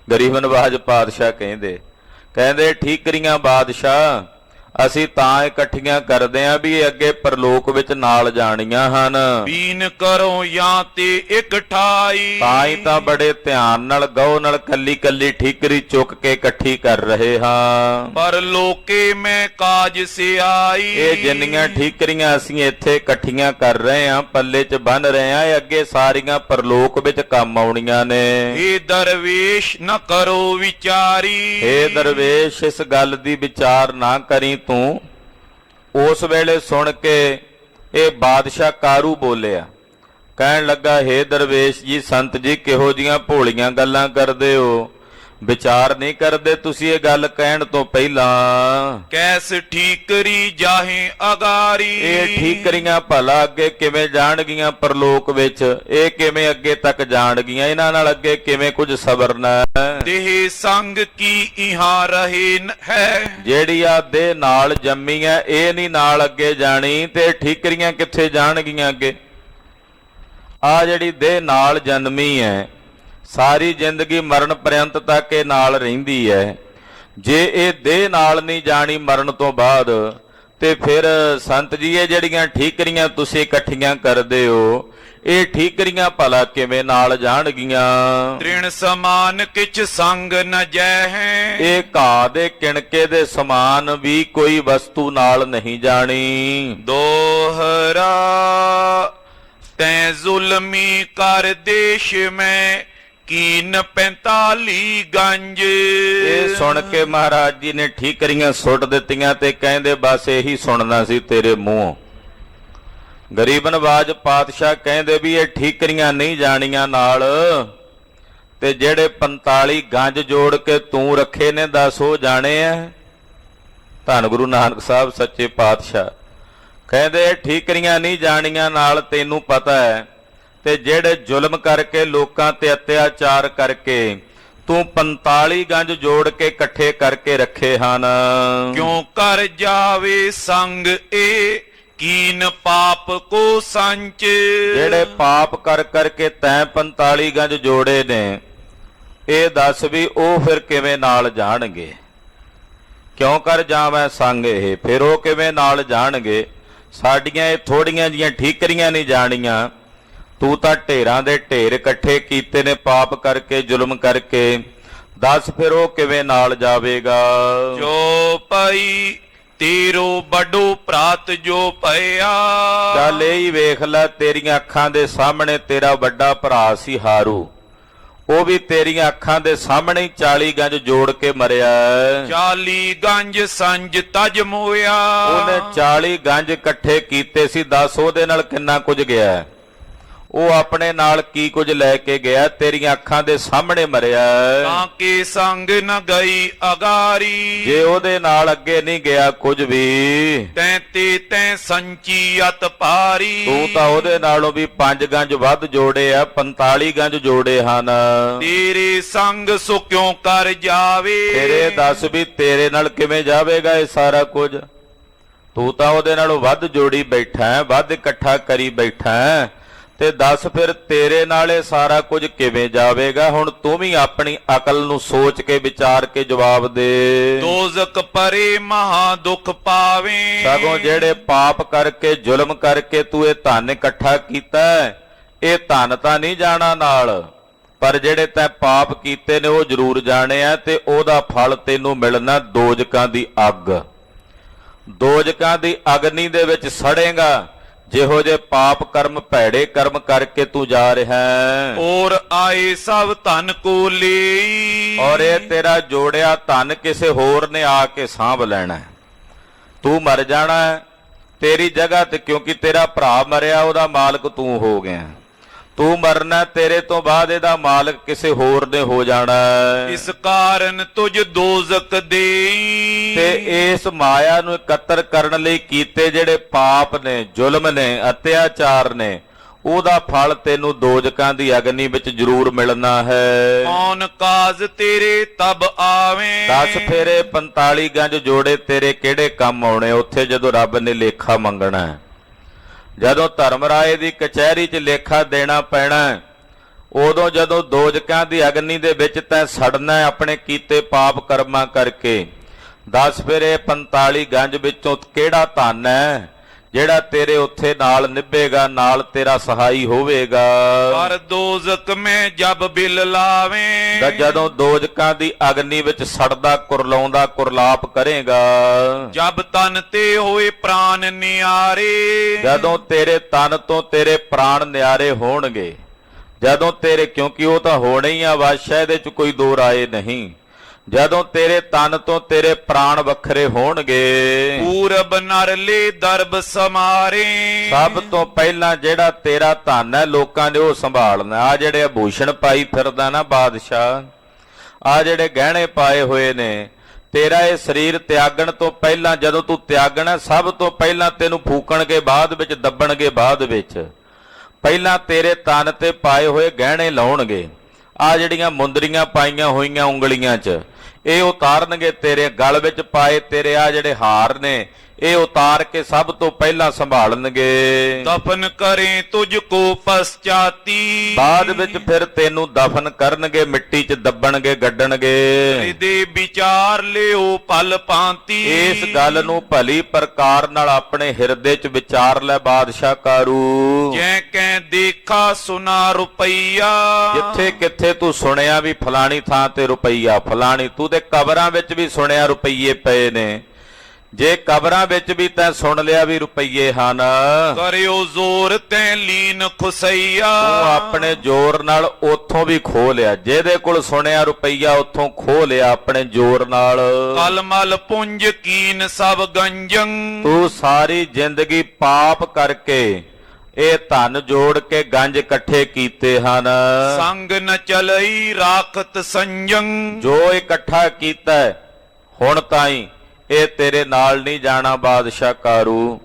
ਗਰੀਬ ਨਵਾਜ ਪਾਤਸ਼ਾਹ ਕਹਿੰਦੇ ਠੀਕਰੀਆਂ ਬਾਦਸ਼ਾਹ ਅਸੀਂ ਤਾਂ ਇਕੱਠੀਆਂ ਕਰਦੇ ਆਂ ਵੀ ਇਹ ਅੱਗੇ ਪਰਲੋਕ ਵਿੱਚ ਨਾਲ ਜਾਣੀਆਂ ਹਨ। ਬੀਨ ਕਰੋ ਜਾਂ ਤੇ ਇੱਕ ਠਾਈ, ਤਾਂ ਹੀ ਤਾਂ ਬੜੇ ਧਿਆਨ ਨਾਲ ਗਹੁ ਨਾਲ ਕੱਲੀ ਕੱਲੀ ਠੀਕਰੀ ਚੁੱਕ ਕੇ ਇਕੱਠੀ ਕਰ ਰਹੇ ਹਾਂ। ਪਰ ਲੋਕੇ ਮੈਂ ਕਾਜ ਸਿਆਈ, ਇਹ ਜਿੰਨੀਆਂ ਠੀਕਰੀਆਂ ਅਸੀਂ ਇੱਥੇ ਇਕੱਠੀਆਂ ਕਰ ਰਹੇ ਹਾਂ, ਪੱਲੇ 'ਚ ਬੰਨ ਰਹੇ ਹਾਂ, ਇਹ ਅੱਗੇ ਸਾਰੀਆਂ ਪਰਲੋਕ ਵਿੱਚ ਕੰਮ ਆਉਣੀਆਂ ਨੇ। ਇਹ ਦਰਵੇਸ਼ ਨਾ ਕਰੋ ਵਿਚਾਰੀ, ਇਹ ਦਰਵੇਸ਼ ਇਸ ਗੱਲ ਦੀ ਵਿਚਾਰ ਨਾ ਕਰੀ ਤੂੰ। ਉਸ ਵੇਲੇ ਸੁਣ ਕੇ ਇਹ ਬਾਦਸ਼ਾਹ ਕਾਰੂ ਬੋਲਿਆ, ਕਹਿਣ ਲੱਗਾ ਹੇ ਦਰਵੇਸ਼ ਜੀ, ਸੰਤ ਜੀ ਕਿਹੋ ਜੀਆਂ ਭੋਲੀਆਂ ਗੱਲਾਂ ਕਰਦੇ ਹੋ, ਵਿਚਾਰ ਨਹੀਂ ਕਰਦੇ ਤੁਸੀਂ ਇਹ ਗੱਲ ਕਹਿਣ ਤੋਂ ਪਹਿਲਾਂ। ਕੈਸ ਠੀਕਰੀ ਜਾਹੇ ਅਗਾਰੀ, ਇਹ ਠੀਕਰੀਆਂ ਭਲਾ ਅੱਗੇ ਕਿਵੇਂ ਜਾਣਗੀਆਂ ਪਰਲੋਕ ਵਿੱਚ, ਇਹ ਕਿਵੇਂ ਅੱਗੇ ਤੱਕ ਜਾਣਗੀਆਂ, ਇਹਨਾਂ ਨਾਲ ਅੱਗੇ ਕਿਵੇਂ ਕੁਝ ਸਬਰਨਾ ਹੈ। ਦੇਹ ਸੰਗ ਕੀ ਇਹਾਂ ਰਹੇ ਹੈ, ਜਿਹੜੀ ਆ ਦੇਹ ਨਾਲ ਜੰਮੀ ਐ ਇਹ ਨਹੀਂ ਨਾਲ ਅੱਗੇ ਜਾਣੀ, ਤੇ ਠੀਕਰੀਆਂ ਕਿੱਥੇ ਜਾਣਗੀਆਂ ਅੱਗੇ। ਆ ਜਿਹੜੀ ਦੇਹ ਨਾਲ ਜਨਮੀ ਐ ਸਾਰੀ ਜ਼ਿੰਦਗੀ ਮਰਨ ਪਰਯੰਤ ਤੱਕ ਇਹ ਨਾਲ ਰਹਿੰਦੀ ਹੈ। ਜੇ ਇਹ ਦੇਹ ਨਾਲ ਨਹੀਂ ਜਾਣੀ ਮਰਨ ਤੋਂ ਬਾਅਦ, ਤੇ ਫਿਰ ਸੰਤ ਜੀ ਇਹ ਜਿਹੜੀਆਂ ਠੀਕਰੀਆਂ ਤੁਸੀਂ ਇਕੱਠੀਆਂ ਕਰਦੇ ਹੋ, ਇਹ ਠੀਕਰੀਆਂ ਭਲਾ ਕਿਵੇਂ ਨਾਲ ਜਾਣਗੀਆਂ। ਤ੍ਰਿਣ ਸਮਾਨ ਕਿਛ ਸੰਗ ਨ ਜੈ ਹੈ, ਇਹ ਘਾਹ ਦੇ ਕਿਣਕੇ ਦੇ ਸਮਾਨ ਵੀ ਕੋਈ ਵਸਤੂ ਨਾਲ ਨਹੀਂ ਜਾਣੀ। ਦੋਹਰਾ ਤੈਂ ਜ਼ੁਲਮੀ ਕਰ ਦੇਸ਼ ਮੈਂ ਕੀਨ 45 ਗੰਜ। ਇਹ ਸੁਣ ਕੇ ਮਹਾਰਾਜ ਜੀ ਨੇ ਠੀਕਰੀਆਂ ਸੁੱਟ ਦਿੱਤੀਆਂ ਤੇ ਕਹਿੰਦੇ ਬਸ ਇਹੀ ਸੁਣਨਾ ਸੀ ਤੇਰੇ ਮੂੰਹੋਂ। ਗਰੀਬ ਨਵਾਜ ਪਾਤਸ਼ਾਹ ਕਹਿੰਦੇ ਵੀ ਇਹ ਠੀਕਰੀਆਂ ਨਹੀਂ ਜਾਣੀਆਂ ਨਾਲ, ਤੇ ਜਿਹੜੇ 45 ਗੰਜ ਜੋੜ ਕੇ ਤੂੰ ਰੱਖੇ ਨੇ ਦੱਸ ਉਹ ਜਾਣੇ ਆ। ਧੰਨ ਗੁਰੂ ਨਾਨਕ ਸਾਹਿਬ ਸੱਚੇ ਪਾਤਸ਼ਾਹ ਕਹਿੰਦੇ ਠੀਕਰੀਆਂ ਨਹੀਂ ਜਾਣੀਆਂ ਨਾਲ, ਤੈਨੂੰ ਪਤਾ ਹੈ, ਤੇ ਜਿਹੜੇ ਜ਼ੁਲਮ ਕਰਕੇ ਲੋਕਾਂ ਤੇ ਅਤਿਆਚਾਰ ਕਰਕੇ ਤੂੰ 45 ਗੰਜ ਜੋੜ ਕੇ ਇਕੱਠੇ ਕਰਕੇ ਰੱਖੇ ਹਨ। ਕਿਉਂ ਕਰ ਜਾਵੇ ਸੰਗ ਇਹ ਕੀਨ ਪਾਪ ਕੋ ਸੰਚ, ਜਿਹੜੇ ਪਾਪ ਕਰ ਕਰਕੇ ਤੈਂ 45 ਗੰਜ ਜੋੜੇ ਨੇ, ਇਹ ਦੱਸ ਵੀ ਉਹ ਫਿਰ ਕਿਵੇਂ ਨਾਲ ਜਾਣਗੇ। ਕਿਉਂ ਕਰ ਜਾਵੇਂ ਸੰਗ ਇਹ, ਫਿਰ ਉਹ ਕਿਵੇਂ ਨਾਲ ਜਾਣਗੇ। ਸਾਡੀਆਂ ਇਹ ਥੋੜੀਆਂ ਜੀਆਂ ਠੀਕਰੀਆਂ ਨਹੀਂ ਜਾਣੀਆਂ, ਤੂੰ ਤਾਂ ਢੇਰਾਂ ਦੇ ਢੇਰ ਇਕੱਠੇ ਕੀਤੇ ਨੇ ਪਾਪ ਕਰਕੇ ਜ਼ੁਲਮ ਕਰਕੇ, ਦੱਸ ਫਿਰ ਉਹ ਕਿਵੇਂ ਨਾਲ ਜਾਵੇਗਾ। ਜੋ ਪਈ ਤੇਰੋ ਵੱਡੋ ਪ੍ਰਾਤ ਜੋ ਪਿਆ, ਚੱਲ ਇਹ ਹੀ ਵੇਖ ਲੈ, ਤੇਰੀਆਂ ਅੱਖਾਂ ਦੇ ਸਾਹਮਣੇ ਤੇਰਾ ਵੱਡਾ ਭਰਾ ਸੀ ਹਾਰੂ, ਉਹ ਵੀ ਤੇਰੀਆਂ ਅੱਖਾਂ ਦੇ ਸਾਹਮਣੇ 40 ਗੰਜ ਜੋੜ ਕੇ ਮਰਿਆ। 40 ਗੰਜ ਸੰਜ ਤਜ ਮੋਇਆ, ਉਹਨੇ 40 ਗੰਜ ਇਕੱਠੇ ਕੀਤੇ ਸੀ, ਦੱਸ ਉਹਦੇ ਨਾਲ ਕਿੰਨਾ ਕੁਝ ਗਿਆ। ਉਹ ਆਪਣੇ ਨਾਲ ਕੀ ਕੁਝ ਲੈ ਕੇ ਗਿਆ, ਤੇਰੀਆਂ ਅੱਖਾਂ ਦੇ ਸਾਹਮਣੇ ਮਰਿਆ। ਤਾਂ ਕਿ ਸੰਗ ਨ ਗਈ ਅਗਾਰੀ, ਜੇ ਉਹਦੇ ਨਾਲ ਅੱਗੇ ਨਹੀਂ ਗਿਆ ਕੁਝ ਵੀ, ਤੈਂ ਤੇ ਤੈਂ ਸੰਚੀ ਅਤ ਭਾਰੀ, ਤੂੰ ਤਾਂ ਉਹਦੇ ਨਾਲੋਂ ਵੀ 5 ਗੰਜ ਵੱਧ ਜੋੜੇ ਆ, 45 ਗੰਜ ਜੋੜੇ ਹਨ। ਤੇਰੇ ਸੰਗ ਸੋ ਕਿਉਂ ਕਰ ਜਾਵੇ, ਤੇਰੇ ਦੱਸ ਵੀ ਤੇਰੇ ਨਾਲ ਕਿਵੇਂ ਜਾਵੇਗਾ ਇਹ ਸਾਰਾ ਕੁਝ। ਤੂੰ ਤਾਂ ਉਹਦੇ ਨਾਲੋਂ ਵੱਧ ਜੋੜੀ ਬੈਠਾ, ਵੱਧ ਇਕੱਠਾ ਕਰੀ ਬੈਠਾ, ਤੇ ਦੱਸ ਫਿਰ ਤੇਰੇ ਨਾਲ ਇਹ ਸਾਰਾ ਕੁਝ ਕਿਵੇਂ ਜਾਵੇਗਾ। ਹੁਣ ਤੂੰ ਵੀ ਆਪਣੀ ਅਕਲ ਨੂੰ ਸੋਚ ਕੇ ਵਿਚਾਰ ਕੇ ਜਵਾਬ ਦੇ। ਦੋਜ਼ਖ ਪਰੇ ਮਹਾ ਦੁੱਖ ਪਾਵੇ, ਸਗੋਂ ਜਿਹੜੇ ਪਾਪ ਕਰਕੇ ਜ਼ੁਲਮ ਕਰਕੇ ਤੂੰ ਇਹ ਧਨ ਇਕੱਠਾ ਕੀਤਾ, ਇਹ ਧਨ ਤਾਂ ਨਹੀਂ ਜਾਣਾ ਨਾਲ, ਪਰ ਜਿਹੜੇ ਤੈਂ ਪਾਪ ਕੀਤੇ ਨੇ ਉਹ ਜ਼ਰੂਰ ਜਾਣੇ ਆ, ਤੇ ਉਹਦਾ ਫਲ ਤੈਨੂੰ ਮਿਲਣਾ ਦੋਜ਼ਕਾਂ ਦੀ ਅੱਗ। ਦੋਜ਼ਕਾਂ ਦੀ ਅਗਨੀ ਦੇ ਵਿੱਚ ਸੜੇਗਾ ਜਿਹੋ ਜੇ ਪਾਪ ਕਰਮ ਭੈੜੇ ਕਰਮ ਕਰਕੇ ਤੂੰ ਜਾ ਰਿਹਾ ਹੈ। ਔਰ ਆਏ ਸਭ ਧਨ ਕੋ ਲਈ, ਔਰ ਇਹ ਤੇਰਾ ਜੋੜਿਆ ਧਨ ਕਿਸੇ ਹੋਰ ਨੇ ਆ ਕੇ ਸਾਂਭ ਲੈਣਾ। ਤੂੰ ਮਰ ਜਾਣਾ ਤੇਰੀ ਜਗ੍ਹਾ ਤੇ, ਕਿਉਂਕਿ ਤੇਰਾ ਭਰਾ ਮਰਿਆ ਉਹਦਾ ਮਾਲਕ ਤੂੰ ਹੋ ਗਿਆ। ਤੂੰ ਮਰਨਾ, ਤੇਰੇ ਤੋਂ ਬਾਅਦ ਇਹਦਾ ਮਾਲਕ ਕਿਸੇ ਹੋਰ ਨੇ ਹੋ ਜਾਣਾ। ਇਸ ਕਾਰਨ ਤੁਝ ਦੋਜ਼ਖ ਦੇਈ, ਤੇ ਇਸ ਮਾਇਆ ਨੂੰ ਇਕੱਤਰ ਕਰਨ ਲਈ ਕੀਤੇ ਜਿਹੜੇ ਪਾਪ ਨੇ, ਜ਼ੁਲਮ ਨੇ, ਅਤਿਆਚਾਰ ਨੇ, ਉਹਦਾ ਫਲ ਤੈਨੂੰ ਦੋਜਕਾਂ ਦੀ ਅਗਨੀ ਵਿੱਚ ਜ਼ਰੂਰ ਮਿਲਣਾ ਹੈ। ਕੌਣ ਕਾਜ ਤੇਰੇ ਤਬ ਆਵੇਂ 10 ਫੇਰੇ 45 ਗੰਜ ਜੋੜੇ ਤੇਰੇ ਕਿਹੜੇ ਕੰਮ ਆਉਣੇ ਉੱਥੇ ਜਦੋਂ ਰੱਬ ਨੇ ਲੇਖਾ ਮੰਗਣਾ ਹੈ। ਜਦੋਂ ਧਰਮਰਾਏ ਦੀ ਕਚਹਿਰੀ 'ਚ ਲੇਖਾ ਦੇਣਾ ਪੈਣਾ ਉਦੋਂ ਜਦੋਂ ਦੋਜਕਾਂ ਦੀ ਅਗਨੀ ਦੇ ਵਿੱਚ ਤੈਂ ਸੜਨਾ ਆਪਣੇ ਕੀਤੇ ਪਾਪ ਕਰਮਾਂ ਕਰਕੇ 10 ਫੇਰੇ 45 ਗੰਜ ਵਿੱਚੋਂ ਕਿਹੜਾ ਧਨ ਹੈ ਜਿਹੜਾ ਤੇਰੇ ਉੱਥੇ ਨਾਲ ਨਿਭੇਗਾ, ਨਾਲ ਤੇਰਾ ਸਹਾਈ ਹੋਵੇਗਾ। ਪਰ ਦੋਜ਼ਕ ਮੈਂ ਜਬ ਬਿਲ ਲਾਵੇਂ ਤਾਂ ਜਦੋਂ ਦੋਜਕਾਂ ਦੀ ਅਗਨੀ ਵਿੱਚ ਸੜਦਾ ਕੁਰਲਾਉਂਦਾ ਕੁਰਲਾਪ ਕਰੇਗਾ, ਜਬ ਤਨ ਤੇ ਹੋਏ ਪ੍ਰਾਨ ਨਿਆਰੇ ਜਦੋਂ ਤੇਰੇ ਤਨ ਤੋਂ ਤੇਰੇ ਪ੍ਰਾਣ ਨਿਆਰੇ ਹੋਣਗੇ, ਜਦੋਂ ਤੇਰੇ ਕਿਉਂਕਿ ਉਹ ਤਾਂ ਹੋਣੇ ਹੀ ਆ ਵਾਸ਼ਾ, ਇਹਦੇ 'ਚ ਕੋਈ ਦੋ ਰਾਏ ਨਹੀਂ। ਜਦੋਂ ਤੇਰੇ ਤਨ ਤੋਂ ਤੇਰੇ ਪ੍ਰਾਣ ਵੱਖਰੇ ਹੋਣਗੇ, ਪੂਰਬ ਨਰਲੇ ਦਰਬ ਸਮਾਰੇ ਸਭ ਤੋਂ ਪਹਿਲਾਂ ਜਿਹੜਾ ਤੇਰਾ ਧਨ ਹੈ ਲੋਕਾਂ ਨੇ ਉਹ ਸੰਭਾਲਣਾ। ਆ ਜਿਹੜੇ ਆਭੂਸ਼ਣ ਪਾਈ ਫਿਰਦਾ ਨਾ ਬਾਦਸ਼ਾਹ, ਆ ਜਿਹੜੇ ਗਹਿਣੇ ਪਾਏ ਹੋਏ ਨੇ, ਤੇਰਾ ਇਹ ਸਰੀਰ ਤਿਆਗਣ ਤੋਂ ਪਹਿਲਾਂ ਜਦੋਂ ਤੂੰ ਤਿਆਗਣਾ ਸਭ ਤੋਂ ਪਹਿਲਾਂ ਤੈਨੂੰ ਫੂਕਣਗੇ, ਬਾਅਦ ਵਿੱਚ ਦੱਬਣਗੇ, ਬਾਅਦ ਵਿੱਚ ਪਹਿਲਾਂ ਤੇਰੇ ਤਨ ਤੇ ਪਾਏ ਹੋਏ ਗਹਿਣੇ ਲਾਉਣਗੇ। ਆ ਜਿਹੜੀਆਂ ਮੁੰਦਰੀਆਂ ਪਾਈਆਂ ਹੋਈਆਂ ਉਂਗਲੀਆਂ 'ਚ ਇਹ ਉਤਾਰਨਗੇ, ਤੇਰੇ ਗਲ ਵਿੱਚ ਪਾਏ ਤੇਰੇ ਆ ਜਿਹੜੇ ਹਾਰ ਨੇ ਇਹ ਉਤਾਰ ਕੇ ਸਭ ਤੋਂ ਪਹਿਲਾਂ ਸੰਭਾਲਣਗੇ। ਦਫਨ ਕਰੇ ਤੁਝ ਕੋ ਪਛਾਤੀ ਬਾਅਦ ਵਿੱਚ ਫਿਰ ਤੈਨੂੰ ਦਫਨ ਕਰਨਗੇ, ਮਿੱਟੀ 'ਚ ਦੱਬਣਗੇ, ਗੱਡਣਗੇ। ਇਹਦੇ ਵਿਚਾਰ ਲਿਓ ਪਲ ਪਾਂਤੀ ਇਸ ਗੱਲ ਨੂੰ ਭਲੀ ਪ੍ਰਕਾਰ ਨਾਲ ਆਪਣੇ ਹਿਰਦੇ 'ਚ ਵਿਚਾਰ ਲੈ ਬਾਦਸ਼ਾਹ ਕਾਰੂ। ਜੈ ਕੈ ਦੇਖਾ ਸੁਨਾ ਰੁਪਈਆ ਜਿੱਥੇ ਕਿੱਥੇ ਤੂੰ ਸੁਣਿਆ ਵੀ ਫਲਾਣੀ ਥਾਂ ਤੇ ਰੁਪਈਆ, ਫਲਾਣੀ ਤੂੰ ਤੇ ਕਬਰਾਂ ਵਿੱਚ ਵੀ ਸੁਣਿਆ ਰੁਪਈਏ ਪਏ ਨੇ, ਜੇ ਕਬਰਾਂ ਵਿੱਚ ਵੀ ਤੈਂ ਸੁਣ ਲਿਆ ਵੀ ਰੁਪਈਏ ਹਨ, ਕਰਿਓ ਜ਼ੋਰ ਤੈ ਲੀਨ ਖੁਸਈਆ ਤੂੰ ਆਪਣੇ ਜ਼ੋਰ ਨਾਲ ਉੱਥੋਂ ਵੀ ਖੋਹ ਲਿਆ। ਜਿਹਦੇ ਕੋਲ ਸੁਣਿਆ ਰੁਪਈਆ ਉੱਥੋਂ ਖੋਹ ਲਿਆ ਆਪਣੇ ਜ਼ੋਰ ਨਾਲ। ਕਲਮਲ ਪੁੰਜ ਕੀਨ ਸਭ ਗੰਜੰ ਤੂੰ ਸਾਰੀ ਜ਼ਿੰਦਗੀ ਪਾਪ ਕਰਕੇ ਇਹ ਧਨ ਜੋੜ ਕੇ ਗੰਜ ਇਕੱਠੇ ਕੀਤੇ ਹਨ। ਸੰਗ ਨ ਚਲਈ ਰਾਖਤ ਸੰਜੰ ਜੋ ਇਕੱਠਾ ਕੀਤਾ ਹੁਣ ਤਾਈਂ ਇਹ ਤੇਰੇ ਨਾਲ ਨਹੀਂ ਜਾਣਾ ਬਾਦਸ਼ਾਹ ਕਾਰੂ।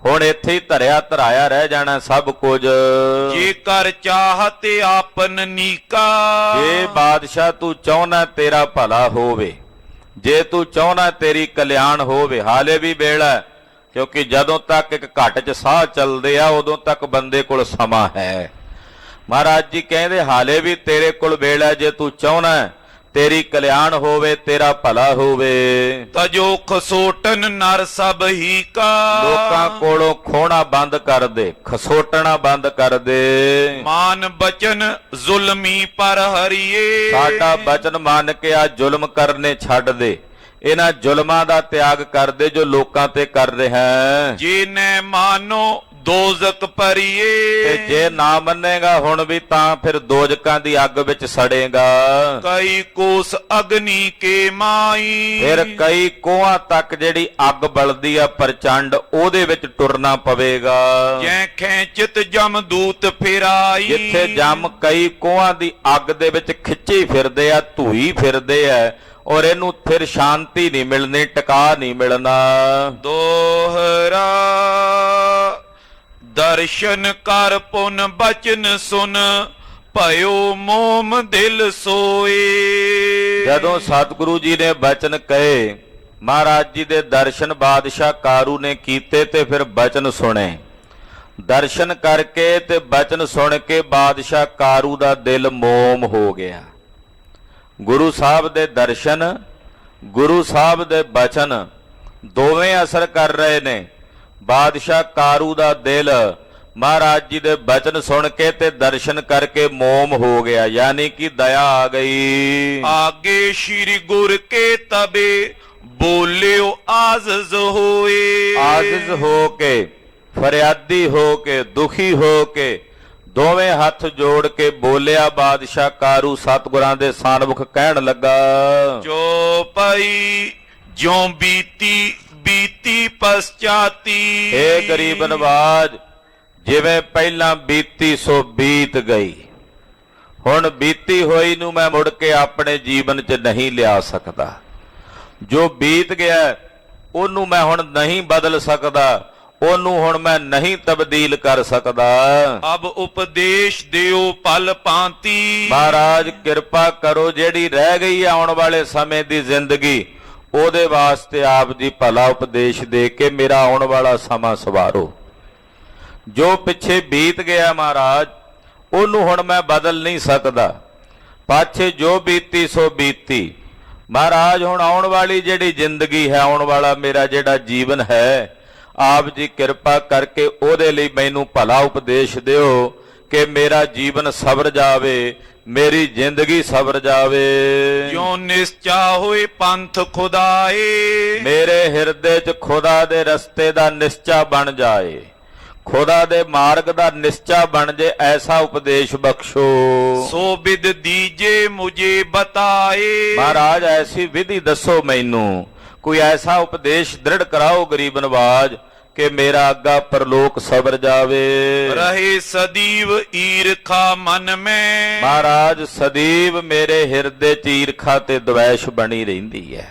ਹੁਣ ਇੱਥੇ ਹੀ ਧਰਿਆ ਧਰਾਇਆ ਰਹਿ ਜਾਣਾ ਸਭ ਕੁਝ। ਜੇ ਕਰ ਚਾਹਤ ਆਪਨ ਨੀਕਾ ਜੇ ਬਾਦਸ਼ਾਹ ਤੂੰ ਚਾਹੁੰਦਾ ਤੇਰਾ ਭਲਾ ਹੋਵੇ, ਜੇ ਤੂੰ ਚਾਹੁੰਦਾ ਤੇਰੀ ਕਲਿਆਣ ਹੋਵੇ, ਹਾਲੇ ਵੀ ਵੇਲਾ, ਕਿਉਂਕਿ ਜਦੋਂ ਤੱਕ ਇੱਕ ਘੱਟ 'ਚ ਸਾਹ ਚੱਲਦੇ ਆ ਉਦੋਂ ਤੱਕ ਬੰਦੇ ਕੋਲ ਸਮਾਂ ਹੈ। ਮਹਾਰਾਜ ਜੀ ਕਹਿੰਦੇ ਹਾਲੇ ਵੀ ਤੇਰੇ ਕੋਲ ਵੇਲਾ, ਜੇ ਤੂੰ ਚਾਹੁੰਦਾ ਤੇਰੀ ਕਲਿਆਣ ਹੋਵੇ, ਤੇਰਾ ਭਲਾ ਹੋਵੇ। ਤਜੋ ਖਸੋਟਨ ਨਰ ਸਭ ਹੀ ਕਾ ਲੋਕਾਂ ਕੋਲੋਂ ਖੋਣਾ ਬੰਦ ਕਰ ਦੇ, ਖਸੋਟਣਾ ਬੰਦ ਕਰ ਦੇ। ਮਾਨ ਬਚਨ ਜ਼ੁਲਮੀ ਪਰ ਹਰੀਏ ਸਾਡਾ ਬਚਨ ਮੰਨ ਕੇ ਆ ਜ਼ੁਲਮ ਕਰਨੇ ਛੱਡ ਦੇ, ਇਹਨਾਂ ਜ਼ੁਲਮਾਂ ਦਾ ਤਿਆਗ ਕਰ ਦੇ ਜੋ ਲੋਕਾਂ ਤੇ ਕਰ ਰਿਹਾ ਹੈ। ਜੇ ਨੈ ਮਾਨੋ ਦੋਜ਼ਕ ਪਰੀਏ ਤੇ ਜੇ ਨਾ ਮੰਨੇਗਾ ਹੁਣ ਵੀ ਤਾਂ ਫਿਰ ਦੋਜਕਾਂ ਦੀ ਅੱਗ ਵਿੱਚ ਸੜੇਗਾ। ਕਈ ਕੋਸ ਅਗਨੀ ਕੇ ਮਾਈ ਫਿਰ ਕਈ ਕੋਹਾਂ ਤੱਕ ਜਿਹੜੀ ਅੱਗ ਬਲਦੀ ਆ ਪ੍ਰਚੰਡ, ਉਹਦੇ ਵਿੱਚ ਟੁਰਨਾ ਪਵੇਗਾ। ਜੈ ਖੈਚਿਤ ਜਮਦੂਤ ਫਿਰਾਈ ਜਿੱਥੇ ਜਮ ਕਈ ਕੋਹਾਂ ਦੀ ਅੱਗ ਦੇ ਵਿੱਚ ਖਿੱਚੀ ਫਿਰਦੇ ਆ, ਧੂਈ ਫਿਰਦੇ ਆ, ਔਰ ਇਹਨੂੰ ਫਿਰ ਸ਼ਾਂਤੀ ਨਹੀਂ ਮਿਲਣੀ, ਟਿਕਾ ਨਹੀਂ ਮਿਲਣਾ। ਦੋਹਰਾ ਦਰਸ਼ਨ ਕਰ ਪੁਨ ਬਚਨ ਸੁਨ ਭਇਓ ਮੋਮ ਦਿਲ ਸੋਏ। ਜਦੋਂ ਸਤਿਗੁਰੂ ਜੀ ਨੇ ਬਚਨ ਕਹੇ, ਮਹਾਰਾਜ ਜੀ ਦੇ ਦਰਸ਼ਨ ਬਾਦਸ਼ਾਹ ਕਾਰੂ ਨੇ ਕੀਤੇ ਤੇ ਫਿਰ ਬਚਨ ਸੁਣੇ। ਦਰਸ਼ਨ ਕਰਕੇ ਤੇ ਬਚਨ ਸੁਣ ਕੇ ਬਾਦਸ਼ਾਹ ਕਾਰੂ ਦਾ ਦਿਲ ਮੋਮ ਹੋ ਗਿਆ। ਗੁਰੂ ਸਾਹਿਬ ਦੇ ਦਰਸ਼ਨ, ਗੁਰੂ ਸਾਹਿਬ ਦੇ ਬਚਨ ਦੋਵੇਂ ਅਸਰ ਕਰ ਰਹੇ ਨੇ। ਬਾਦਸ਼ਾਹ ਕਾਰੂ ਦਾ ਦਿਲ ਮਹਾਰਾਜ ਜੀ ਦੇ ਬਚਨ ਸੁਣ ਕੇ ਤੇ ਦਰਸ਼ਨ ਕਰਕੇ ਮੋਮ ਹੋ ਗਿਆ, ਯਾਨੀ ਕਿ ਦਇਆ ਆ ਗਈ। ਆਗੇ ਸ਼੍ਰੀ ਗੁਰ ਕੇ ਤਬੇ ਬੋਲਿਓ ਆਜ਼ਜ਼ ਹੋਏ। ਆਜ਼ਜ਼ ਹੋ ਕੇ, ਫਰਿਆਦੀ ਹੋ ਕੇ, ਦੁਖੀ ਹੋ ਕੇ ਦੋਵੇਂ ਹੱਥ ਜੋੜ ਕੇ ਬੋਲਿਆ ਬਾਦਸ਼ਾਹ ਕਾਰੂ। ਸਤਿਗੁਰਾਂ ਦੇ ਸਾਨਮੁਖ ਕਹਿਣ ਲੱਗਾ, ਜੋ ਪਈ ਜਿਉ ਬੀਤੀ ਬੀਤੀ ਪਛਾਤੀ। ਏ ਗਰੀਬ ਨਵਾਜ, ਜਿਵੇਂ ਪਹਿਲਾਂ ਬੀਤੀ ਸੋ ਬੀਤ ਗਈ, ਹੁਣ ਬੀਤੀ ਹੋਈ ਨੂੰ ਮੈਂ ਮੁੜ ਕੇ ਆਪਣੇ ਜੀਵਨ 'ਚ ਨਹੀਂ ਲਿਆ ਸਕਦਾ। ਜੋ ਬੀਤ ਗਿਆ ਉਹਨੂੰ ਮੈਂ ਹੁਣ ਨਹੀਂ ਬਦਲ ਸਕਦਾ, ਉਹਨੂੰ ਹੁਣ ਮੈਂ ਨਹੀਂ ਤਬਦੀਲ ਕਰ ਸਕਦਾ। ਅਬ ਉਪਦੇਸ਼ ਦਿਓ ਪਲ ਪਾਂਤੀ। ਮਹਾਰਾਜ ਕਿਰਪਾ ਕਰੋ, ਜਿਹੜੀ ਰਹਿ ਗਈ ਹੈ ਆਉਣ ਵਾਲੇ ਸਮੇਂ ਦੀ ਜ਼ਿੰਦਗੀ, ਉਹਦੇ ਵਾਸਤੇ ਆਪ ਜੀ ਭਲਾ ਉਪਦੇਸ਼ ਦੇ ਕੇ ਮੇਰਾ ਆਉਣ ਵਾਲਾ ਸਮਾਂ ਸਵਾਰੋ। ਜੋ ਪਿੱਛੇ ਬੀਤ ਗਿਆ ਮਹਾਰਾਜ, ਉਹਨੂੰ ਹੁਣ ਮੈਂ ਬਦਲ ਨਹੀਂ ਸਕਦਾ। ਪਾਛੇ ਜੋ ਬੀਤੀ ਸੋ ਬੀਤੀ। ਮਹਾਰਾਜ ਹੁਣ ਆਉਣ ਵਾਲੀ ਜਿਹੜੀ ਜ਼ਿੰਦਗੀ ਹੈ, ਆਉਣ ਵਾਲਾ ਮੇਰਾ ਜਿਹੜਾ ਜੀਵਨ ਹੈ, ਆਪ ਜੀ ਕਿਰਪਾ ਕਰਕੇ ਉਹਦੇ ਲਈ ਮੈਨੂੰ ਭਲਾ ਉਪਦੇਸ਼ ਦਿਓ ਕਿ ਮੇਰਾ ਜੀਵਨ ਸਵਰ ਜਾਵੇ, ਮੇਰੀ ਜ਼ਿੰਦਗੀ ਸਵਰ ਜਾਵੇ। ਜੋ ਨਿਸ਼ਚਾ ਹੋਏ ਪੰਥ ਖੁਦਾਏ। ਮੇਰੇ ਹਿਰਦੇ 'ਚ ਖੁਦਾ ਦੇ ਰਸਤੇ ਦਾ ਨਿਸ਼ਚਾ ਬਣ ਜਾਏ, ਖੁਦਾ ਦੇ ਮਾਰਗ ਦਾ ਨਿਸ਼ਚਾ ਬਣ ਜੇ, ਐਸਾ ਉਪਦੇਸ਼ ਬਖਸ਼ੋ। ਸੋ ਵਿਦ ਦੀਜੇ ਮੁਝੇ ਬਤਾਏ। ਮਹਾਰਾਜ ਐਸੀ ਵਿਧੀ ਦੱਸੋ ਮੈਨੂੰ, ਕੋਈ ਐਸਾ ਉਪਦੇਸ਼ ਦ੍ਰਿੜ ਕਰਾਓ ਗਰੀਬ ਨਵਾਜ ਕਿ ਮੇਰਾ ਅੱਗਾ ਪਰਲੋਕ ਸਬਰ ਜਾਵੇ। ਰਹੇ ਸਦੀਵ ਈਰਖਾ ਮਨ ਮੈਂ। ਮਹਾਰਾਜ ਸਦੀਵ ਮੇਰੇ ਹਿਰਦੇ 'ਚ ਈਰਖਾ ਤੇ ਦਵੈਸ਼ ਬਣੀ ਰਹਿੰਦੀ ਹੈ।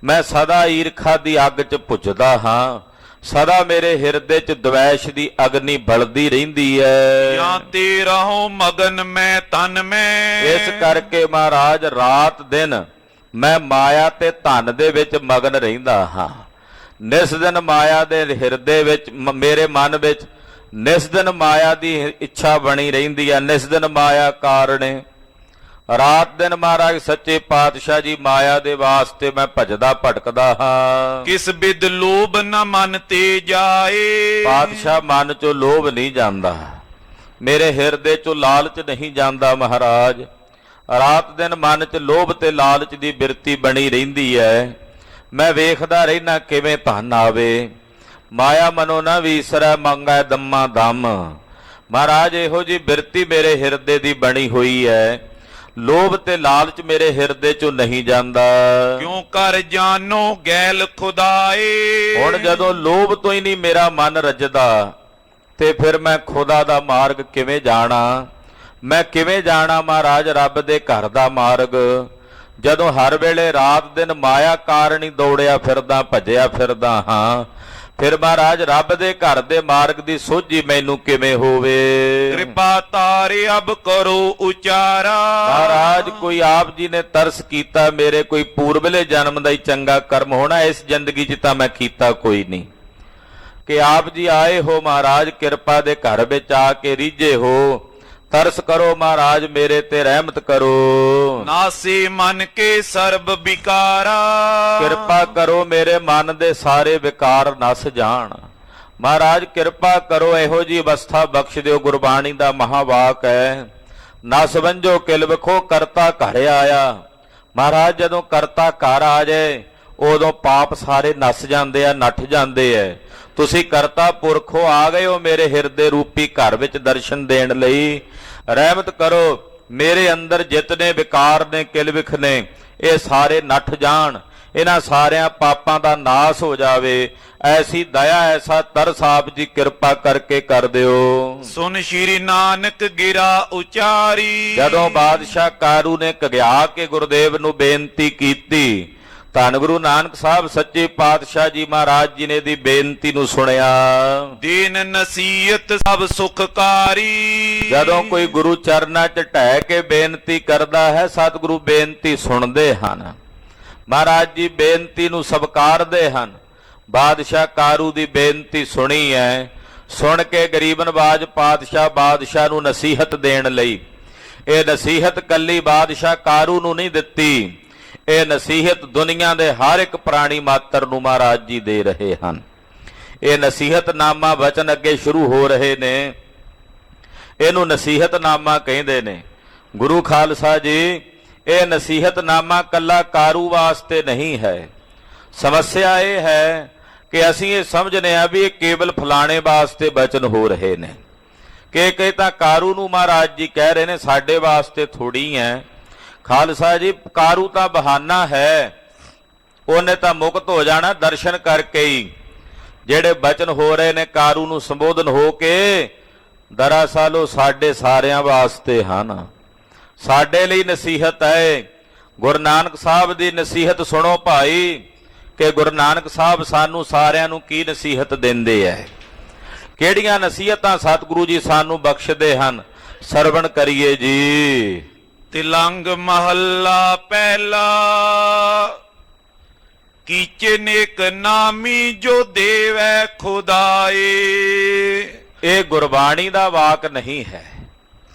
ਮੈਂ ਸਦਾ ਈਰਖਾ ਦੀ ਅੱਗ 'ਚ ਭੁੱਜਦਾ ਹਾਂ, ਸਦਾ ਮੇਰੇ ਹਿਰਦੇ 'ਚ ਦਵੈਸ਼ ਦੀ ਅਗਨੀ ਬਲਦੀ ਰਹਿੰਦੀ ਹੈ। ਜਾਂ ਤੇ ਰਹੋ ਮਗਨ ਮੈਂ ਤਨ ਮੈਂ। ਇਸ ਕਰਕੇ ਮਹਾਰਾਜ ਰਾਤ ਦਿਨ ਮੈਂ ਮਾਇਆ ਤੇ ਧਨ ਦੇ ਵਿੱਚ ਮਗਨ ਰਹਿੰਦਾ ਹਾਂ। ਨਿਸ ਦਿਨ ਮਾਇਆ ਦੇ ਹਿਰਦੇ ਵਿੱਚ, ਮੇਰੇ ਮਨ ਵਿੱਚ ਨਿਸ ਦਿਨ ਮਾਇਆ ਦੀ ਇੱਛਾ ਬਣੀ ਰਹਿੰਦੀ ਹੈ। ਨਿਸ ਦਿਨ ਮਾਇਆ ਕਾਰਣੇ ਰਾਤ ਦਿਨ ਮਹਾਰਾਜ ਸੱਚੇ ਪਾਤਸ਼ਾਹ ਜੀ ਮਾਇਆ ਦੇ ਵਾਸਤੇ ਮੈਂ ਭਜਦਾ ਭਟਕਦਾ ਹਾਂ। ਕਿਸ ਬਿਦ ਲੋਭ ਨ ਮਨ ਤੇ ਜਾਏ। ਪਾਤਸ਼ਾਹ ਮਨ ਚੋਂ ਲੋਭ ਨਹੀਂ ਜਾਂਦਾ, ਮੇਰੇ ਹਿਰਦੇ ਚੋਂ ਲਾਲਚ ਨਹੀਂ ਜਾਂਦਾ। ਮਹਾਰਾਜ ਰਾਤ ਦਿਨ ਮਨ 'ਚ ਲੋਭ ਤੇ ਲਾਲਚ ਦੀ ਬਿਰਤੀ ਬਣੀ ਰਹਿੰਦੀ ਹੈ। ਮੈਂ ਵੇਖਦਾ ਰਹਿਣਾ ਕਿਵੇਂ ਧਨ ਆਵੇ। ਮਾਇਆ ਮਨੋ ਨਾ ਵੀਸਰੈ ਮੰਗੈ ਦਮਾ ਦਮ। ਮਹਾਰਾਜ ਇਹੋ ਜੀ ਬਿਰਤੀ ਮੇਰੇ ਹਿਰਦੇ ਦੀ ਬਣੀ ਹੋਈ ਹੈ। ਲੋਭ ਤੇ ਲਾਲਚ ਮੇਰੇ ਹਿਰਦੇ 'ਚੋਂ ਨਹੀਂ ਜਾਂਦਾ। ਕਿਉਂ ਕਰ ਜਾਨੋ ਗੈਲ ਖੁਦਾਏ। ਹੁਣ ਜਦੋਂ ਲੋਭ ਤੋਂ ਹੀ ਨਹੀਂ ਮੇਰਾ ਮਨ ਰੱਜਦਾ ਤੇ ਫਿਰ ਮੈਂ ਖੁਦਾ ਦਾ ਮਾਰਗ ਕਿਵੇਂ ਜਾਣਾ? ਮੈਂ ਕਿਵੇਂ ਜਾਣਾ ਮਹਾਰਾਜ ਰੱਬ ਦੇ ਘਰ ਦਾ ਮਾਰਗ, ਜਦੋਂ ਹਰ ਵੇਲੇ ਰਾਤ ਦਿਨ ਮਾਇਆ ਕਾਰਣੀ ਦੌੜਿਆ ਫਿਰਦਾ, ਭੱਜਿਆ ਫਿਰਦਾ ਹਾਂ। ਫਿਰ ਮਹਾਰਾਜ ਰੱਬ ਦੇ ਘਰ ਦੇ ਮਾਰਗ ਦੀ ਸੋਝੀ ਮੈਨੂੰ ਕਿਵੇਂ ਹੋਵੇ? ਕਿਰਪਾ ਤਾਰੇ ਅਬ ਕਰੋ ਉਚਾਰਾ। ਮਹਾਰਾਜ ਕੋਈ ਆਪ ਜੀ ਨੇ ਤਰਸ ਕੀਤਾ, ਮੇਰੇ ਕੋਈ ਪੂਰਬਲੇ ਜਨਮ ਦਾ ਹੀ ਚੰਗਾ ਕਰਮ ਹੋਣਾ, ਇਸ ਜ਼ਿੰਦਗੀ 'ਚ ਤਾਂ ਮੈਂ ਕੀਤਾ ਕੋਈ ਨਹੀਂ। ਕਿ ਆਪ ਜੀ ਆਏ ਹੋ ਮਹਾਰਾਜ, ਕਿਰਪਾ ਦੇ ਘਰ ਵਿੱਚ ਆ ਕੇ ਰੀਝੇ ਹੋ, ਤਰਸ ਕਰੋ ਮਹਾਰਾਜ, ਮੇਰੇ ਤੇ ਰਹਿਮਤ ਕਰੋ। ਨਾਸੇ ਮਨ ਕੇ ਸਰਬ ਵਿਕਾਰਾ। ਕਿਰਪਾ ਕਰੋ ਮੇਰੇ ਮਨ ਦੇ ਸਾਰੇ ਵਿਕਾਰ ਨਸ ਜਾਣ। ਮਹਾਰਾਜ ਕਿਰਪਾ ਕਰੋ, ਇਹੋ ਜੀ ਅਵਸਥਾ ਬਖਸ਼ ਦਿਓ। ਗੁਰਬਾਣੀ ਦਾ ਮਹਾਵਾਕ ਹੈ, ਨਸ ਵੰਜੋ ਕਿਲ ਵਿਖੋ ਕਰਤਾ ਘਰ ਆਇਆ। ਮਹਾਰਾਜ ਜਦੋਂ ਕਰਤਾ ਘਰ ਆ ਜਾਏ ਉਦੋਂ ਪਾਪ ਸਾਰੇ ਨਸ ਜਾਂਦੇ ਆ, ਨੱਠ ਜਾਂਦੇ ਐ। ਤੁਸੀਂ ਕਰਤਾ ਪੁਰਖੋ ਆ ਗਏ ਹੋ ਮੇਰੇ ਹਿਰਦੇ ਰੂਪੀ ਘਰ ਵਿੱਚ ਦਰਸ਼ਨ ਦੇਣ ਲਈ। ਰਹਿਮਤ ਕਰੋ, ਮੇਰੇ ਅੰਦਰ ਜਿਤਨੇ ਵਿਕਾਰ ਨੇ, ਕਿਲ ਵਿਖ ਨੇ, ਇਹ ਸਾਰੇ ਨੱਠ ਜਾਣ, ਇਹਨਾਂ ਸਾਰਿਆਂ ਪਾਪਾਂ ਦਾ ਨਾਸ ਹੋ ਜਾਵੇ। ਐਸੀ ਦਇਆ, ਐਸਾ ਤਰਸ ਆਪ ਜੀ ਕਿਰਪਾ ਕਰਕੇ ਕਰ ਦਿਓ। ਸੁਨ ਸ਼੍ਰੀ ਨਾਨਕ ਗਿਰਾ ਉਚਾਰੀ। ਜਦੋਂ ਬਾਦਸ਼ਾਹ ਕਾਰੂ ਨੇ ਕਗਿਆ ਕੇ ਗੁਰਦੇਵ ਨੂੰ ਬੇਨਤੀ ਕੀਤੀ, ਧੰਨ ਗੁਰੂ ਨਾਨਕ ਸਾਹਿਬ ਸੱਚੇ ਪਾਤਸ਼ਾਹ ਜੀ ਮਹਾਰਾਜ ਜੀ ਨੇ ਦੀ ਬੇਨਤੀ ਨੂੰ ਸੁਣਿਆ। ਦੀਨ ਨਸੀਹਤ ਸਭ ਸੁਖਕਾਰੀ। ਜਦੋਂ ਕੋਈ ਗੁਰੂ ਚਰਨਾਂ 'ਚ ਢਹਿ ਕੇ ਬੇਨਤੀ ਕਰਦਾ ਹੈ, ਸਤਿਗੁਰੂ ਬੇਨਤੀ ਸੁਣਦੇ ਹਨ। ਮਹਾਰਾਜ ਜੀ ਬੇਨਤੀ ਨੂੰ ਸਵਕਾਰਦੇ ਹਨ। ਬਾਦਸ਼ਾਹ ਕਾਰੂ ਦੀ ਬੇਨਤੀ ਸੁਣੀ ਹੈ। ਸੁਣ ਕੇ ਗਰੀਬ ਨਵਾਜ ਪਾਤਸ਼ਾਹ ਬਾਦਸ਼ਾਹ ਨੂੰ ਨਸੀਹਤ ਦੇਣ ਲਈ, ਇਹ ਨਸੀਹਤ ਕੱਲੀ ਬਾਦਸ਼ਾਹ ਕਾਰੂ ਨੂੰ ਨਹੀਂ ਦਿੱਤੀ, ਇਹ ਨਸੀਹਤ ਦੁਨੀਆ ਦੇ ਹਰ ਇੱਕ ਪ੍ਰਾਣੀ ਮਾਤਰ ਨੂੰ ਮਹਾਰਾਜ ਜੀ ਦੇ ਰਹੇ ਹਨ। ਇਹ ਨਸੀਹਤਨਾਮਾ ਵਚਨ ਅੱਗੇ ਸ਼ੁਰੂ ਹੋ ਰਹੇ ਨੇ, ਇਹਨੂੰ ਨਸੀਹਤਨਾਮਾ ਕਹਿੰਦੇ ਨੇ। ਗੁਰੂ ਖਾਲਸਾ ਜੀ, ਇਹ ਨਸੀਹਤਨਾਮਾ ਕੱਲਾ ਕਾਰੂ ਵਾਸਤੇ ਨਹੀਂ ਹੈ। ਸਮੱਸਿਆ ਇਹ ਹੈ ਕਿ ਅਸੀਂ ਇਹ ਸਮਝਨੇ ਆ ਵੀ ਇਹ ਕੇਵਲ ਫਲਾਣੇ ਵਾਸਤੇ ਬਚਨ ਹੋ ਰਹੇ ਨੇ, ਕਿ ਕਈ ਤਾਂ ਕਾਰੂ ਨੂੰ ਮਹਾਰਾਜ ਜੀ ਕਹਿ ਰਹੇ ਨੇ, ਸਾਡੇ ਵਾਸਤੇ ਥੋੜੀ ਹੈ। ਖਾਲਸਾ ਜੀ, ਕਾਰੂ ਤਾਂ ਬਹਾਨਾ ਹੈ, ਉਹਨੇ ਤਾਂ ਮੁਕਤ ਹੋ ਜਾਣਾ ਦਰਸ਼ਨ ਕਰਕੇ ਹੀ। ਜਿਹੜੇ ਬਚਨ ਹੋ ਰਹੇ ਨੇ ਕਾਰੂ ਨੂੰ ਸੰਬੋਧਨ ਹੋ ਕੇ, ਦਰਅਸਲ ਉਹ ਸਾਡੇ ਸਾਰਿਆਂ ਵਾਸਤੇ ਹਨ, ਸਾਡੇ ਲਈ ਨਸੀਹਤ ਹੈ। ਗੁਰੂ ਨਾਨਕ ਸਾਹਿਬ ਦੀ ਨਸੀਹਤ ਸੁਣੋ ਭਾਈ। ਕਿ ਗੁਰੂ ਨਾਨਕ ਸਾਹਿਬ ਸਾਨੂੰ ਸਾਰਿਆਂ ਨੂੰ ਕੀ ਨਸੀਹਤ ਦਿੰਦੇ ਐ, ਕਿਹੜੀਆਂ ਨਸੀਹਤਾਂ ਸਤਿਗੁਰੂ ਜੀ ਸਾਨੂੰ ਬਖਸ਼ਦੇ ਹਨ। ਸਰਵਣ ਕਰੀਏ ਜੀ। ਤਿਲੰਗ ਮਹੱਲਾ ਪਹਿਲਾ। ਕੀਚੇ ਨੇਕ ਨਾਮੀ ਜੋ ਦੇਵੈ ਖੁਦਾਏ। ਇਹ ਗੁਰਬਾਣੀ ਦਾ ਵਾਕ ਨਹੀਂ ਹੈ,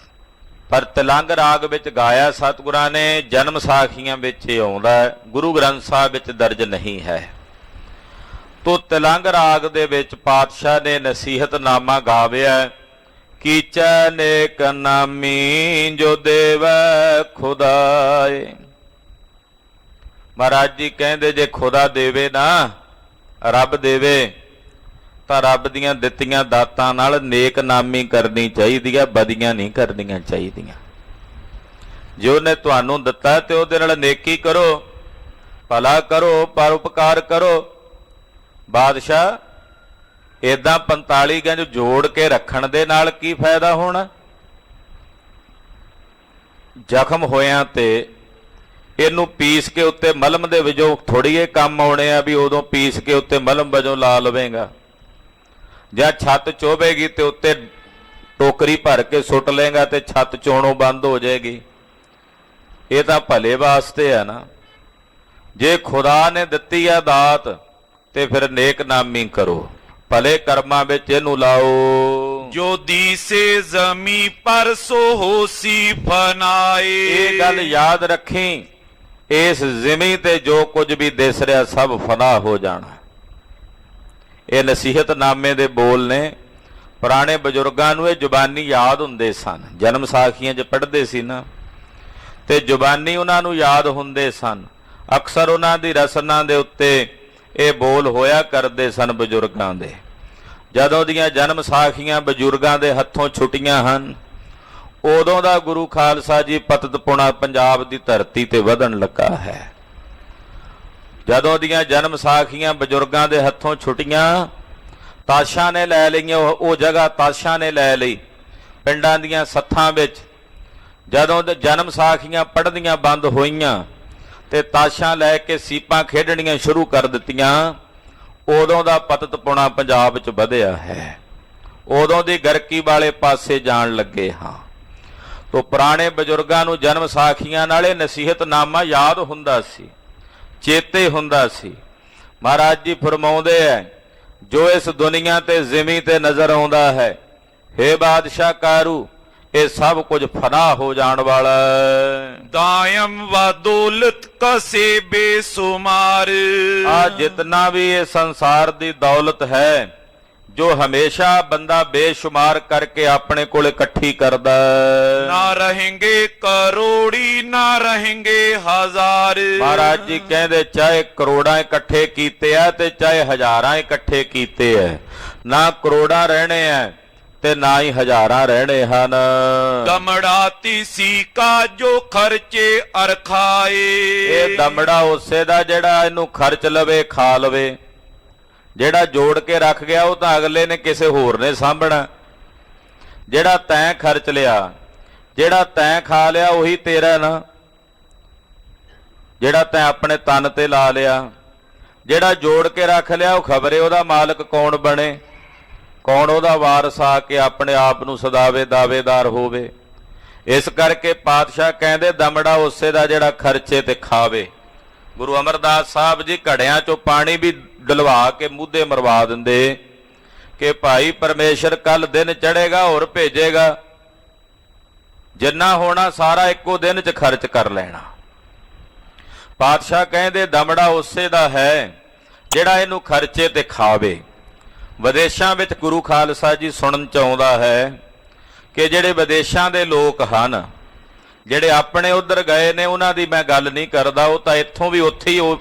ਪਰ ਤਿਲੰਗ ਰਾਗ ਵਿੱਚ ਗਾਇਆ ਸਤਿਗੁਰਾਂ ਨੇ। ਜਨਮ ਸਾਖੀਆਂ ਵਿੱਚ ਇਹ ਆਉਂਦਾ ਹੈ, ਗੁਰੂ ਗ੍ਰੰਥ ਸਾਹਿਬ ਵਿੱਚ ਦਰਜ ਨਹੀਂ ਹੈ। ਤੋ ਤਿਲੰਗ ਰਾਗ ਦੇ ਵਿੱਚ ਪਾਤਸ਼ਾਹ ਨੇ ਨਸੀਹਤਨਾਮਾ ਗਾਵਿਆ। ਕੀਚੈ ਨੇਕ ਨਾਮੀ ਜੋ ਦੇਵੈ ਖੁਦਾਏ। ਮਹਾਰਾਜ ਜੀ ਕਹਿੰਦੇ ਜੇ ਖੁਦਾ ਦੇਵੇ ਨਾ, ਰੱਬ ਦੇਵੇ, ਤਾਂ ਰੱਬ ਦੀਆਂ ਦਿੱਤੀਆਂ ਦਾਤਾਂ ਨਾਲ ਨੇਕ ਨਾਮੀ ਕਰਨੀ ਚਾਹੀਦੀ ਹੈ, ਬਦੀਆਂ ਨਹੀਂ ਕਰਨੀਆਂ ਚਾਹੀਦੀਆਂ। ਜੇ ਉਹਨੇ ਤੁਹਾਨੂੰ ਦਿੱਤਾ ਤੇ ਉਹਦੇ ਨਾਲ ਨੇਕੀ ਕਰੋ, ਭਲਾ ਕਰੋ, ਪਰਉਪਕਾਰ ਕਰੋ। ਬਾਦਸ਼ਾਹ ਏਦਾਂ 45 ਗੰਜ ਜੋੜ ਕੇ ਰੱਖਣ ਦੇ ਨਾਲ ਕੀ ਫਾਇਦਾ ਹੋਣਾ? ਜ਼ਖਮ ਹੋਇਆਂ ਤੇ ਇਹਨੂੰ ਪੀਸ ਕੇ ਉੱਤੇ ਮਲਮ ਦੇ ਵਜੋਂ ਥੋੜੀ ਇਹ ਕੰਮ ਆਉਣੇ ਆ ਵੀ ਉਦੋਂ ਪੀਸ ਕੇ ਉੱਤੇ ਮਲਮ ਵਜੋਂ ਲਾ ਲਵੇਂਗਾ, ਜਾਂ ਛੱਤ ਚੋਵੇਗੀ ਤੇ ਉੱਤੇ ਟੋਕਰੀ ਭਰ ਕੇ ਸੁੱਟ ਲੇਗਾ ਤੇ ਛੱਤ ਚੋਣੋਂ ਬੰਦ ਹੋ ਜਾਏਗੀ। ਇਹ ਤਾਂ ਭਲੇ ਵਾਸਤੇ ਆ ਨਾ। ਜੇ ਖੁਦਾ ਨੇ ਦਿੱਤੀ ਆ ਦਾਤ ਤੇ ਫਿਰ ਨੇਕ ਨਾਮੀ ਕਰੋ, ਭਲੇ ਕਰਮਾਂ ਵਿੱਚ ਇਹਨੂੰ ਲਾਓ। ਜੋ ਦੀਸੇ ਜ਼ਮੀ ਪਰ ਸੋ ਹੋਸੀ ਫਨਾਏ। ਇਹ ਗੱਲ ਯਾਦ ਰੱਖੀ, ਇਸ ਜ਼ਮੀਨ ਤੇ ਜੋ ਕੁਝ ਵੀ ਦਿਸ ਰਿਹਾ ਸਭ ਫਨਾ ਹੋ ਜਾਣਾ। ਇਹ ਨਸੀਹਤਨਾਮੇ ਦੇ ਬੋਲ ਨੇ। ਪੁਰਾਣੇ ਬਜ਼ੁਰਗਾਂ ਨੂੰ ਇਹ ਜ਼ੁਬਾਨੀ ਯਾਦ ਹੁੰਦੇ ਸਨ। ਜਨਮ ਸਾਖੀਆਂ 'ਚ ਪੜ੍ਹਦੇ ਸੀ ਨਾ, ਤੇ ਜ਼ੁਬਾਨੀ ਉਹਨਾਂ ਨੂੰ ਯਾਦ ਹੁੰਦੇ ਸਨ। ਅਕਸਰ ਉਹਨਾਂ ਦੀ ਰਸਨਾ ਦੇ ਉੱਤੇ ਇਹ ਬੋਲ ਹੋਇਆ ਕਰਦੇ ਸਨ ਬਜ਼ੁਰਗਾਂ ਦੇ। ਜਦੋਂ ਦੀਆਂ ਜਨਮ ਸਾਖੀਆਂ ਬਜ਼ੁਰਗਾਂ ਦੇ ਹੱਥੋਂ ਛੁੱਟੀਆਂ ਹਨ, ਉਦੋਂ ਦਾ ਗੁਰੂ ਖਾਲਸਾ ਜੀ ਪਤਤ ਪੁਣਾ ਪੰਜਾਬ ਦੀ ਧਰਤੀ ਤੇ ਵਧਣ ਲੱਗਾ ਹੈ। ਜਦੋਂ ਦੀਆਂ ਜਨਮ ਸਾਖੀਆਂ ਬਜ਼ੁਰਗਾਂ ਦੇ ਹੱਥੋਂ ਛੁੱਟੀਆਂ, ਤਾਸ਼ਾਂ ਨੇ ਲੈ ਲਈਆਂ, ਉਹ ਜਗ੍ਹਾ ਤਾਸ਼ਾਂ ਨੇ ਲੈ ਲਈ ਪਿੰਡਾਂ ਦੀਆਂ ਸੱਥਾਂ ਵਿੱਚ। ਜਦੋਂ ਜਨਮ ਸਾਖੀਆਂ ਪੜ੍ਹਦੀਆਂ ਬੰਦ ਹੋਈਆਂ ਤੇ ਤਾਸ਼ਾਂ ਲੈ ਕੇ ਸੀਪਾਂ ਖੇਡਣੀਆਂ ਸ਼ੁਰੂ ਕਰ ਦਿੱਤੀਆਂ, ਉਦੋਂ ਦਾ ਪਤਤ ਪੁਣਾ ਪੰਜਾਬ 'ਚ ਵਧਿਆ ਹੈ। ਉਦੋਂ ਦੀ ਗਰਕੀ ਵਾਲੇ ਪਾਸੇ ਜਾਣ ਲੱਗੇ ਹਾਂ। ਤੋ ਪੁਰਾਣੇ ਬਜ਼ੁਰਗਾਂ ਨੂੰ ਜਨਮ ਸਾਖੀਆਂ ਨਾਲੇ ਨਸੀਹਤਨਾਮਾ ਯਾਦ ਹੁੰਦਾ ਸੀ, ਚੇਤੇ ਹੁੰਦਾ ਸੀ। ਮਹਾਰਾਜ ਜੀ ਫਰਮਾਉਂਦੇ ਐ, ਜੋ ਇਸ ਦੁਨੀਆ ਤੇ ਜ਼ਿਮੀ ਤੇ ਨਜ਼ਰ ਆਉਂਦਾ ਹੈ, ਹੇ ਬਾਦਸ਼ਾਹ ਕਾਰੂ, ਇਹ ਸਭ ਕੁਝ ਫਨਾ ਹੋ ਜਾਣ ਵਾਲਾ। ਦਾਇਮ व दौलत कसे बेसुमार। ਆ ਜਿਤਨਾ ਵੀ ਇਹ ਸੰਸਾਰ ਦੀ ਦੌਲਤ ਹੈ, ਜੋ ਹਮੇਸ਼ਾ ਬੰਦਾ ਬੇਸ਼ੁਮਾਰ ਕਰਕੇ ਆਪਣੇ ਕੋਲ ਇਕੱਠੀ ਕਰਦਾ। ਨਾ रहेंगे ਕਰੋੜੀ ਨਾ रहेंगे ਹਜ਼ਾਰ। ਮਹਾਰਾਜ ਜੀ ਕਹਿੰਦੇ ਚਾਹੇ ਕਰੋੜਾਂ ਇਕੱਠੇ ਕੀਤੇ ਆ ਤੇ ਚਾਹੇ ਹਜ਼ਾਰਾਂ ਇਕੱਠੇ ਕੀਤੇ ਆ, ਨਾ ਕਰੋੜਾਂ ਰਹਿਣੇ ਆ ਤੇ ਨਾ ਹੀ ਹਜ਼ਾਰਾਂ ਰਹਿਣੇ ਹਨ। ਦਮੜਾਤੀ ਸੀ ਕਾ ਜੋ ਖਰਚੇ ਅਰਖਾਏ। ਇਹ ਦਮੜਾ ਉਸੇ ਦਾ ਜਿਹੜਾ ਇਹਨੂੰ ਖਰਚ ਲਵੇ, ਖਾ ਲਵੇ। ਜਿਹੜਾ ਜੋੜ ਕੇ ਰੱਖ ਗਿਆ ਉਹ ਤਾਂ ਅਗਲੇ ਨੇ ਕਿਸੇ ਹੋਰ ਨੇ ਸਾਂਭਣਾ। ਜਿਹੜਾ ਤੈਂ ਖਰਚ ਲਿਆ, ਜਿਹੜਾ ਤੈਂ ਖਾ ਲਿਆ ਉਹੀ ਤੇਰਾ ਨਾ। ਜਿਹੜਾ ਤੈਂ ਆਪਣੇ ਤਨ ਤੇ ਲਾ ਲਿਆ, ਜਿਹੜਾ ਜੋੜ ਕੇ ਰੱਖ ਲਿਆ, ਉਹ ਖਬਰੇ ਉਹਦਾ ਮਾਲਕ ਕੌਣ ਬਣੇ, ਕੌਣ ਉਹਦਾ ਵਾਰਸ ਆ ਕੇ ਆਪਣੇ ਆਪ ਨੂੰ ਸਦਾਵੇ ਦਾਵੇਦਾਰ ਹੋਵੇ। ਇਸ ਕਰਕੇ ਪਾਤਸ਼ਾਹ ਕਹਿੰਦੇ ਦਮੜਾ ਉਸੇ ਦਾ ਜਿਹੜਾ ਖਰਚੇ ਤੇ ਖਾਵੇ। ਗੁਰੂ ਅਮਰਦਾਸ ਸਾਹਿਬ ਜੀ ਘੜਿਆਂ ਚੋਂ ਪਾਣੀ ਵੀ ਡਲਵਾ ਕੇ ਮੂਧੇ ਮਰਵਾ ਦਿੰਦੇ ਕਿ ਭਾਈ ਪਰਮੇਸ਼ਰ ਕੱਲ ਦਿਨ ਚੜ੍ਹੇਗਾ ਹੋਰ ਭੇਜੇਗਾ, ਜਿੰਨਾ ਹੋਣਾ ਸਾਰਾ ਇੱਕੋ ਦਿਨ 'ਚ ਖਰਚ ਕਰ ਲੈਣਾ। ਪਾਤਸ਼ਾਹ ਕਹਿੰਦੇ ਦਮੜਾ ਉਸੇ ਦਾ ਹੈ ਜਿਹੜਾ ਇਹਨੂੰ ਖਰਚੇ ਤੇ ਖਾਵੇ। ਵਿਦੇਸ਼ਾਂ ਵਿੱਚ ਗੁਰੂ ਖਾਲਸਾ ਜੀ ਸੁਣਨ 'ਚ ਆਉਂਦਾ ਹੈ ਕਿ ਜਿਹੜੇ ਵਿਦੇਸ਼ਾਂ ਦੇ ਲੋਕ ਹਨ, ਜਿਹੜੇ ਆਪਣੇ ਉਧਰ ਗਏ ਨੇ, ਉਹਨਾਂ ਦੀ ਮੈਂ ਗੱਲ ਨਹੀਂ ਕਰਦਾ, ਉਹ ਤਾਂ ਇੱਥੋਂ ਵੀ ਉੱਥੇ ਹੀ,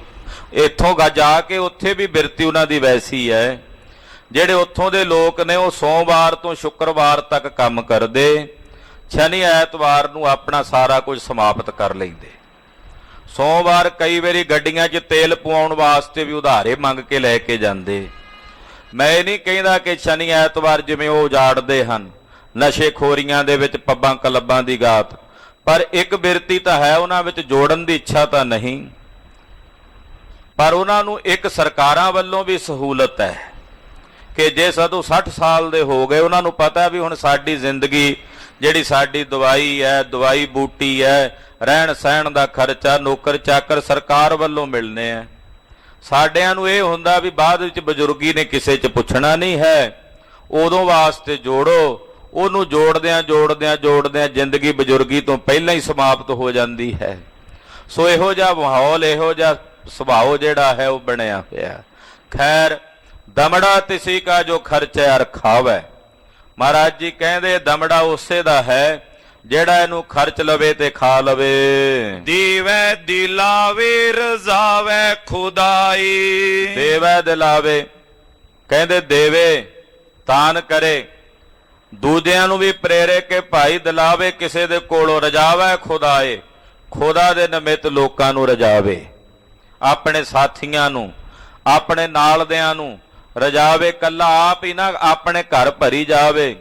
ਇੱਥੋਂ ਜਾ ਕੇ ਉੱਥੇ ਵੀ ਬਿਰਤੀ ਉਹਨਾਂ ਦੀ ਵੈਸੀ ਹੈ। ਜਿਹੜੇ ਉੱਥੋਂ ਦੇ ਲੋਕ ਨੇ ਉਹ ਸੋਮਵਾਰ ਤੋਂ ਸ਼ੁੱਕਰਵਾਰ ਤੱਕ ਕੰਮ ਕਰਦੇ, ਸ਼ਨੀ ਐਤਵਾਰ ਨੂੰ ਆਪਣਾ ਸਾਰਾ ਕੁਝ ਸਮਾਪਤ ਕਰ ਲੈਂਦੇ। ਸੋਮਵਾਰ ਕਈ ਵਾਰੀ ਗੱਡੀਆਂ 'ਚ ਤੇਲ ਪਵਾਉਣ ਵਾਸਤੇ ਵੀ ਉਧਾਰੇ ਮੰਗ ਕੇ ਲੈ ਕੇ ਜਾਂਦੇ। ਮੈਂ ਇਹ ਨਹੀਂ ਕਹਿੰਦਾ ਕਿ ਸ਼ਨੀ ਐਤਵਾਰ ਜਿਵੇਂ ਉਹ ਉਜਾੜਦੇ ਹਨ ਨਸ਼ੇ ਖੋਰੀਆਂ ਦੇ ਵਿੱਚ, ਪੱਬਾਂ ਕਲੱਬਾਂ ਦੀ ਗਾਤ, ਪਰ ਇੱਕ ਬਿਰਤੀ ਤਾਂ ਹੈ ਉਹਨਾਂ ਵਿੱਚ, ਜੋੜਨ ਦੀ ਇੱਛਾ ਤਾਂ ਨਹੀਂ। ਪਰ ਉਹਨਾਂ ਨੂੰ ਇੱਕ ਸਰਕਾਰਾਂ ਵੱਲੋਂ ਵੀ ਸਹੂਲਤ ਹੈ ਕਿ ਜੇ ਜਦੋਂ 60 ਸਾਲ ਦੇ ਹੋ ਗਏ, ਉਹਨਾਂ ਨੂੰ ਪਤਾ ਵੀ ਹੁਣ ਸਾਡੀ ਜ਼ਿੰਦਗੀ ਜਿਹੜੀ ਸਾਡੀ ਦਵਾਈ ਹੈ, ਦਵਾਈ ਬੂਟੀ ਹੈ, ਰਹਿਣ ਸਹਿਣ ਦਾ ਖਰਚਾ, ਨੌਕਰ ਚਾਕਰ ਸਰਕਾਰ ਵੱਲੋਂ ਮਿਲਨੇ ਆ। ਸਾਡਿਆਂ ਨੂੰ ਇਹ ਹੁੰਦਾ ਵੀ ਬਾਅਦ ਵਿੱਚ ਬਜ਼ੁਰਗੀ ਨੇ ਕਿਸੇ 'ਚ ਪੁੱਛਣਾ ਨਹੀਂ ਹੈ, ਉਦੋਂ ਵਾਸਤੇ ਜੋੜੋ। ਉਹਨੂੰ ਜੋੜਦਿਆਂ ਜ਼ਿੰਦਗੀ ਬਜ਼ੁਰਗੀ ਤੋਂ ਪਹਿਲਾਂ ਹੀ ਸਮਾਪਤ ਹੋ ਜਾਂਦੀ ਹੈ। ਸੋ ਇਹੋ ਜਿਹਾ ਮਾਹੌਲ, ਇਹੋ ਜਿਹਾ ਸੁਭਾਅ ਜਿਹੜਾ ਹੈ ਉਹ ਬਣਿਆ ਹੋਇਆ। ਖੈਰ, ਦਮੜਾ ਤਿਸੀ ਕਾ ਜੋ ਖਰਚਾ ਰਖਾਵੈ। ਮਹਾਰਾਜ ਜੀ ਕਹਿੰਦੇ ਦਮੜਾ ਉਸੇ ਦਾ ਹੈ ਜਿਹੜਾ ਇਹਨੂੰ ਖਰਚ ਲਵੇ ਤੇ ਖਾ ਲਵੇ। ਦੇਵੈ ਦਿਲਾਵੇ ਰਜ਼ਾਵੈ ਖੁਦਾਈ। ਦੇਵੈ ਦਿਲਾਵੇ, ਕਹਿੰਦੇ ਦੇਵੇ, ਤਾਨ ਕਰੇ, ਦੂਜਿਆਂ ਨੂੰ ਵੀ ਪ੍ਰੇਰੇ ਕਿ ਭਾਈ ਦਿਲਾਵੇ ਕਿਸੇ ਦੇ ਕੋਲੋਂ, ਰਜਾਵੈ ਖੁਦਾਏ, ਖੁਦਾ ਦੇ ਨਿਮਿਤ ਲੋਕਾਂ ਨੂੰ ਰਜਾਵੇ, ਆਪਣੇ ਸਾਥੀਆਂ ਨੂੰ, ਆਪਣੇ ਨਾਲਦਿਆਂ ਨੂੰ ਰਜਾਵੇ। ਕੱਲਾ ਆਪ ਹੀ ਨਾ ਆਪਣੇ ਘਰ ਭਰੀ ਜਾਵੇ,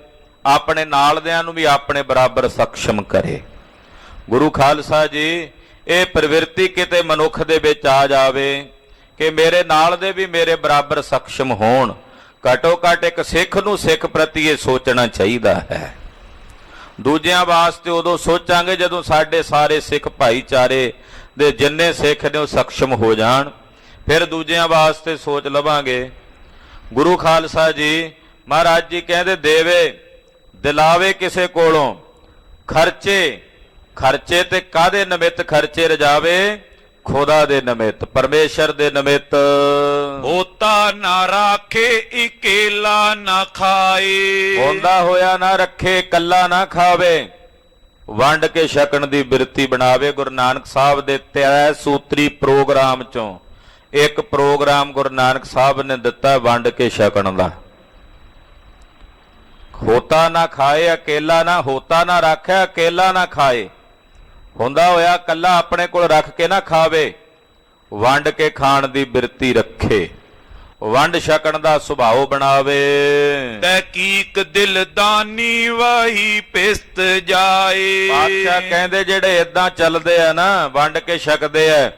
ਆਪਣੇ ਨਾਲਦਿਆਂ ਨੂੰ ਵੀ ਆਪਣੇ ਬਰਾਬਰ ਸક્ષਮ ਕਰੇ। ਗੁਰੂ ਖਾਲਸਾ ਜੀ, ਇਹ ਪ੍ਰਵਿਰਤੀ ਕਿਤੇ ਮਨੁੱਖ ਦੇ ਵਿੱਚ ਆ ਜਾਵੇ ਕਿ ਮੇਰੇ ਨਾਲ ਦੇ ਵੀ ਮੇਰੇ ਬਰਾਬਰ ਸક્ષਮ ਹੋਣ। ਘੱਟੋ ਘੱਟ ਇੱਕ ਸਿੱਖ ਨੂੰ ਸਿੱਖ ਪ੍ਰਤੀ ਇਹ ਸੋਚਣਾ ਚਾਹੀਦਾ ਹੈ। ਦੂਜਿਆਂ ਵਾਸਤੇ ਉਦੋਂ ਸੋਚਾਂਗੇ ਜਦੋਂ ਸਾਡੇ ਸਾਰੇ ਸਿੱਖ ਭਾਈਚਾਰੇ ਦੇ ਜਿੰਨੇ ਸਿੱਖ ਨੇ ਉਹ ਸક્ષਮ ਹੋ ਜਾਣ, ਫਿਰ ਦੂਜਿਆਂ ਵਾਸਤੇ ਸੋਚ ਲਵਾਂਗੇ। ਗੁਰੂ ਖਾਲਸਾ ਜੀ ਮਹਾਰਾਜ ਜੀ ਕਹਿੰਦੇ ਦੇਵੇ ਦਿਲਾਵੇ ਕਿਸੇ ਕੋਲੋਂ, ਖਰਚੇ ਤੇ ਕਾਹਦੇ ਨਿਮਿਤ ਖਰਚੇ ਰਜਾਵੇ? ਖੁਦਾ ਦੇ ਨਿਮਿਤ, ਪਰਮੇਸ਼ਰ ਦੇ ਨਿਮਿਤ। ਹੋਤਾ ਨਾ ਰਾਖੇ ਇਕੇਲਾ ਨਾ ਖਾਏ। ਹੁੰਦਾ ਹੋਇਆ ਨਾ ਰੱਖੇ, ਕੱਲਾ ਨਾ ਖਾਵੇ, ਵੰਡ ਕੇ ਛਕਣ ਦੀ ਬਿਰਤੀ ਬਣਾਵੇ। ਗੁਰੂ ਨਾਨਕ ਸਾਹਿਬ ਦੇ 3 ਸੂਤਰੀ ਪ੍ਰੋਗਰਾਮ ਚੋਂ ਇੱਕ ਪ੍ਰੋਗਰਾਮ ਗੁਰੂ ਨਾਨਕ ਸਾਹਿਬ ਨੇ ਦਿੱਤਾ ਵੰਡ ਕੇ ਛਕਣ ਦਾ। ਹੋਤਾ ਨਾ ਖਾਏ ਅਕੇਲਾ ਨਾ, ਹੋਤਾ ਨਾ ਰੱਖੇ ਅਕੇਲਾ ਨਾ ਖਾਏ। ਹੁੰਦਾ ਹੋਇਆ ਕੱਲਾ ਆਪਣੇ ਕੋਲ ਰੱਖ ਕੇ ਨਾ ਖਾਵੇ, ਵੰਡ ਕੇ ਖਾਣ ਦੀ ਬਿਰਤੀ ਰੱਖੇ, ਵੰਡ ਛਕਣ ਦਾ ਸੁਭਾਅ ਬਣਾਵੇ। ਤਹਿਕੀਕ ਦਿਲਦਾਨੀ ਵਾਹੀ ਪਿਸਤ ਜਾਏ। ਬਾਦਸ਼ਾਹ ਕਹਿੰਦੇ ਜਿਹੜੇ ਏਦਾਂ ਚੱਲਦੇ ਆ ਨਾ, ਵੰਡ ਕੇ ਛਕਦੇ ਆ,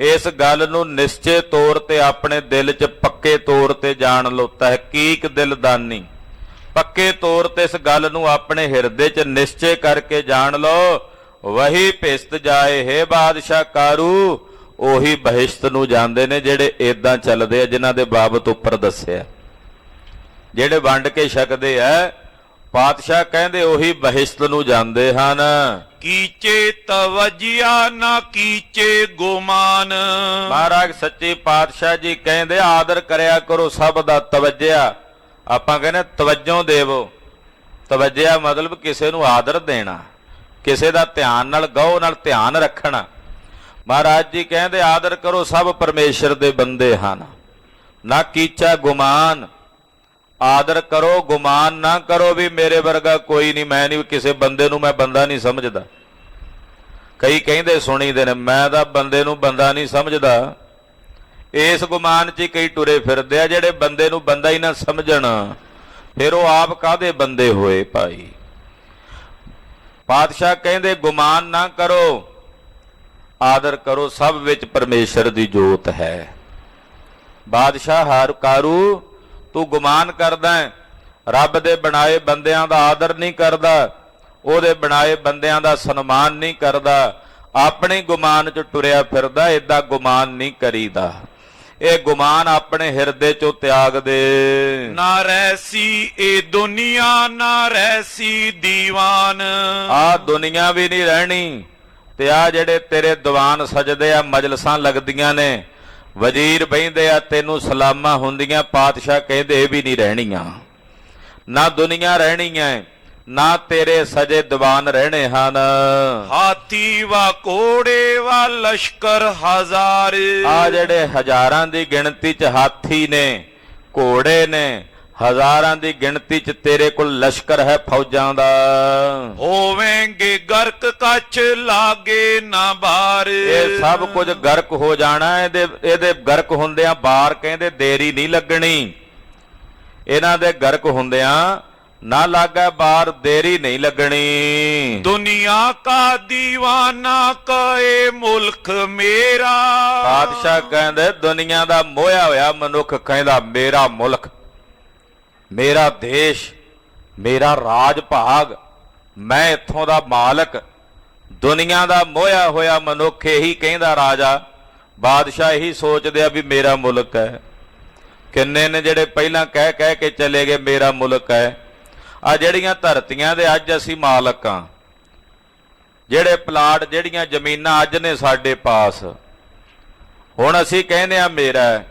ਇਸ ਗੱਲ ਨੂੰ ਨਿਸ਼ਚੇ ਤੌਰ ਤੇ ਆਪਣੇ ਦਿਲ 'ਚ ਪੱਕੇ ਤੌਰ ਤੇ ਜਾਣ ਲਓ। ਤਹਿਕੀਕ ਦਿਲਦਾਨੀ, ਪੱਕੇ ਤੌਰ ਤੇ ਇਸ ਗੱਲ ਨੂੰ ਆਪਣੇ ਹਿਰਦੇ 'ਚ ਨਿਸ਼ਚੇ ਕਰਕੇ ਜਾਣ ਲਓ। ਵਹੀ ਭਿਸਤ ਜਾਏ। ਹੈ ਬਾਦਸ਼ਾਹ ਕਾਰੂ, ਉਹੀ ਬਹਿਸ਼ਤ ਨੂੰ ਜਾਂਦੇ ਨੇ ਜਿਹੜੇ ਏਦਾਂ ਚੱਲਦੇ ਆ, ਜਿਨ੍ਹਾਂ ਦੇ ਬਾਬਤ ਉੱਪਰ ਦੱਸਿਆ। ਜਿਹੜੇ ਵੰਡ ਕੇ ਛਕਦੇ ਆ, ਪਾਤਸ਼ਾਹ ਕਹਿੰਦੇ ਉਹੀ ਬਹਿਸ਼ਤ ਨੂੰ ਜਾਂਦੇ ਹਨ। ਕੀਚੇ ਤਵਜਿਆ ਨਾ ਕੀਚੇ ਗੁਮਾਨ। ਮਹਾਰਾਜ ਸੱਚੇ ਪਾਤਸ਼ਾਹ ਜੀ ਕਹਿੰਦੇ ਆਦਰ ਕਰਿਆ ਕਰੋ ਸਭ ਦਾ। ਤਵੱਜਿਆ ਆਪਾਂ ਕਹਿੰਦੇ ਤਵੱਜੋਂ ਦੇਵੋ। ਤਵੱਜਿਆ ਮਤਲਬ ਕਿਸੇ ਨੂੰ ਆਦਰ ਦੇਣਾ, ਕਿਸੇ ਦਾ ਧਿਆਨ ਨਾਲ, ਗਹੁ ਨਾਲ ਧਿਆਨ ਰੱਖਣਾ। ਮਹਾਰਾਜ ਜੀ ਕਹਿੰਦੇ ਆਦਰ ਕਰੋ, ਸਭ ਪਰਮੇਸ਼ਰ ਦੇ ਬੰਦੇ ਹਨ। ਨਾ ਕੀਚਾ ਗੁਮਾਨ, ਆਦਰ ਕਰੋ, ਗੁਮਾਨ ਨਾ ਕਰੋ ਵੀ ਮੇਰੇ ਵਰਗਾ ਕੋਈ ਨਹੀਂ, ਮੈਂ ਨਹੀਂ, ਕਿਸੇ ਬੰਦੇ ਨੂੰ ਮੈਂ ਬੰਦਾ ਨਹੀਂ ਸਮਝਦਾ। ਕਈ ਕਹਿੰਦੇ ਸੁਣੀਦੇ ਨੇ, ਮੈਂ ਤਾਂ ਬੰਦੇ ਨੂੰ ਬੰਦਾ ਨਹੀਂ ਸਮਝਦਾ। ਇਸ ਗੁਮਾਨ 'ਚ ਹੀ ਕਈ ਟੁਰੇ ਫਿਰਦੇ ਆ ਜਿਹੜੇ ਬੰਦੇ ਨੂੰ ਬੰਦਾ ਹੀ ਨਾ ਸਮਝਣ, ਫਿਰ ਉਹ ਆਪ ਕਾਹਦੇ ਬੰਦੇ ਹੋਏ ਭਾਈ। ਪਾਤਸ਼ਾਹ ਕਹਿੰਦੇ ਗੁਮਾਨ ਨਾ ਕਰੋ, ਆਦਰ ਕਰੋ, ਸਭ ਵਿੱਚ ਪਰਮੇਸ਼ਰ ਦੀ ਜੋਤ ਹੈ। ਬਾਦਸ਼ਾਹ ਹਾਰ ਕਾਰੂ, ਤੂੰ ਗੁਮਾਨ ਕਰਦਾ, ਰੱਬ ਦੇ ਬਣਾਏ ਬੰਦਿਆਂ ਦਾ ਆਦਰ ਨਹੀਂ ਕਰਦਾ, ਉਹਦੇ ਬਣਾਏ ਬੰਦਿਆਂ ਦਾ ਸਨਮਾਨ ਨਹੀਂ ਕਰਦਾ, ਆਪਣੇ ਗੁਮਾਨ 'ਚ ਟੁਰਿਆ ਫਿਰਦਾ। ਏਦਾਂ ਗੁਮਾਨ ਨਹੀਂ ਕਰੀਦਾ। ਇਹ ਗੁਮਾਨ ਆਪਣੇ ਹਿਰਦੇ 'ਚੋਂ ਤਿਆਗ ਦੇ। ਨਾ ਰਹਿਸੀ ਇਹ ਦੁਨੀਆ, ਨਾ ਰਹਿਸੀ ਦੀਵਾਨ। ਆ ਦੁਨੀਆ ਵੀ ਨਹੀਂ ਰਹਿਣੀ, ਤੇ ਆ ਜਿਹੜੇ ਤੇਰੇ ਦੀਵਾਨ ਸਜਦੇ ਆ, ਮਜਲਸਾਂ ਲੱਗਦੀਆਂ ਨੇ, ਵਜ਼ੀਰ ਬਹਿੰਦੇ ਆ, ਤੈਨੂੰ ਸਲਾਮਾਂ ਹੁੰਦੀਆਂ, ਪਾਤਸ਼ਾਹ ਕਹਿੰਦੇ ਇਹ ਵੀ ਨਹੀਂ ਰਹਿਣੀਆਂ। ਨਾ ਦੁਨੀਆ ਰਹਿਣੀ ਹੈ, ਨਾ ਤੇਰੇ ਸਜੇ ਦੀਵਾਨ ਰਹਿਣੇ ਹਨ। ਹਾਥੀ ਵਾ ਕੋੜੇ ਵਾ ਲਸ਼ਕਰ ਹਜ਼ਾਰ। ਆ ਜਿਹੜੇ ਹਜ਼ਾਰਾਂ ਦੀ ਗਿਣਤੀ 'ਚ ਹਾਥੀ ਨੇ, ਘੋੜੇ ਨੇ, ਹਜ਼ਾਰਾਂ ਦੀ ਗਿਣਤੀ 'ਚ ਤੇਰੇ ਕੋਲ ਲਸ਼ਕਰ ਹੈ ਫੌਜਾਂ ਦਾ। ਹੋਵੇਂਗੇ ਗਰਕ ਕੱਛ ਲਾਗੇ ਨਾ ਬਾਰ। ਇਹ ਸਭ ਕੁਝ ਗਰਕ ਹੋ ਜਾਣਾ। ਇਹਦੇ ਗਰਕ ਹੁੰਦਿਆਂ ਬਾਰ ਕਹਿੰਦੇ ਦੇਰੀ ਨਹੀਂ ਲੱਗਣੀ। ਇਹਨਾਂ ਦੇ ਗਰਕ ਹੁੰਦਿਆਂ ना लागे बार देरी नहीं लगनी। दुनिया का दीवाना कहे मुल्क मेरा। बादशाह कहंदे दुनिया दा मोया होया मनुख कहंदा मेरा मुल्क, मेरा देश, मेरा राज भाग, मैं इत्थों दा मालक। दुनिया दा मोया होया मनुख यही कहंदा राजा, बादशाह यही सोचदे आ भी मेरा मुल्क है। किन्ने ने ਜਿਹੜੇ ਪਹਿਲਾਂ ਕਹਿ ਕਹਿ ਕੇ ਚਲੇ ਗਏ ਮੇਰਾ ਮੁਲਕ ਹੈ। ਆ ਜਿਹੜੀਆਂ ਧਰਤੀਆਂ ਦੇ ਅੱਜ ਅਸੀਂ ਮਾਲਕ ਆ, ਜਿਹੜੇ ਪਲਾਟ ਜਿਹੜੀਆਂ ਜ਼ਮੀਨਾਂ ਅੱਜ ਨੇ ਸਾਡੇ ਪਾਸ, ਹੁਣ ਅਸੀਂ ਕਹਿੰਦੇ ਆ ਮੇਰਾ ਹੈ।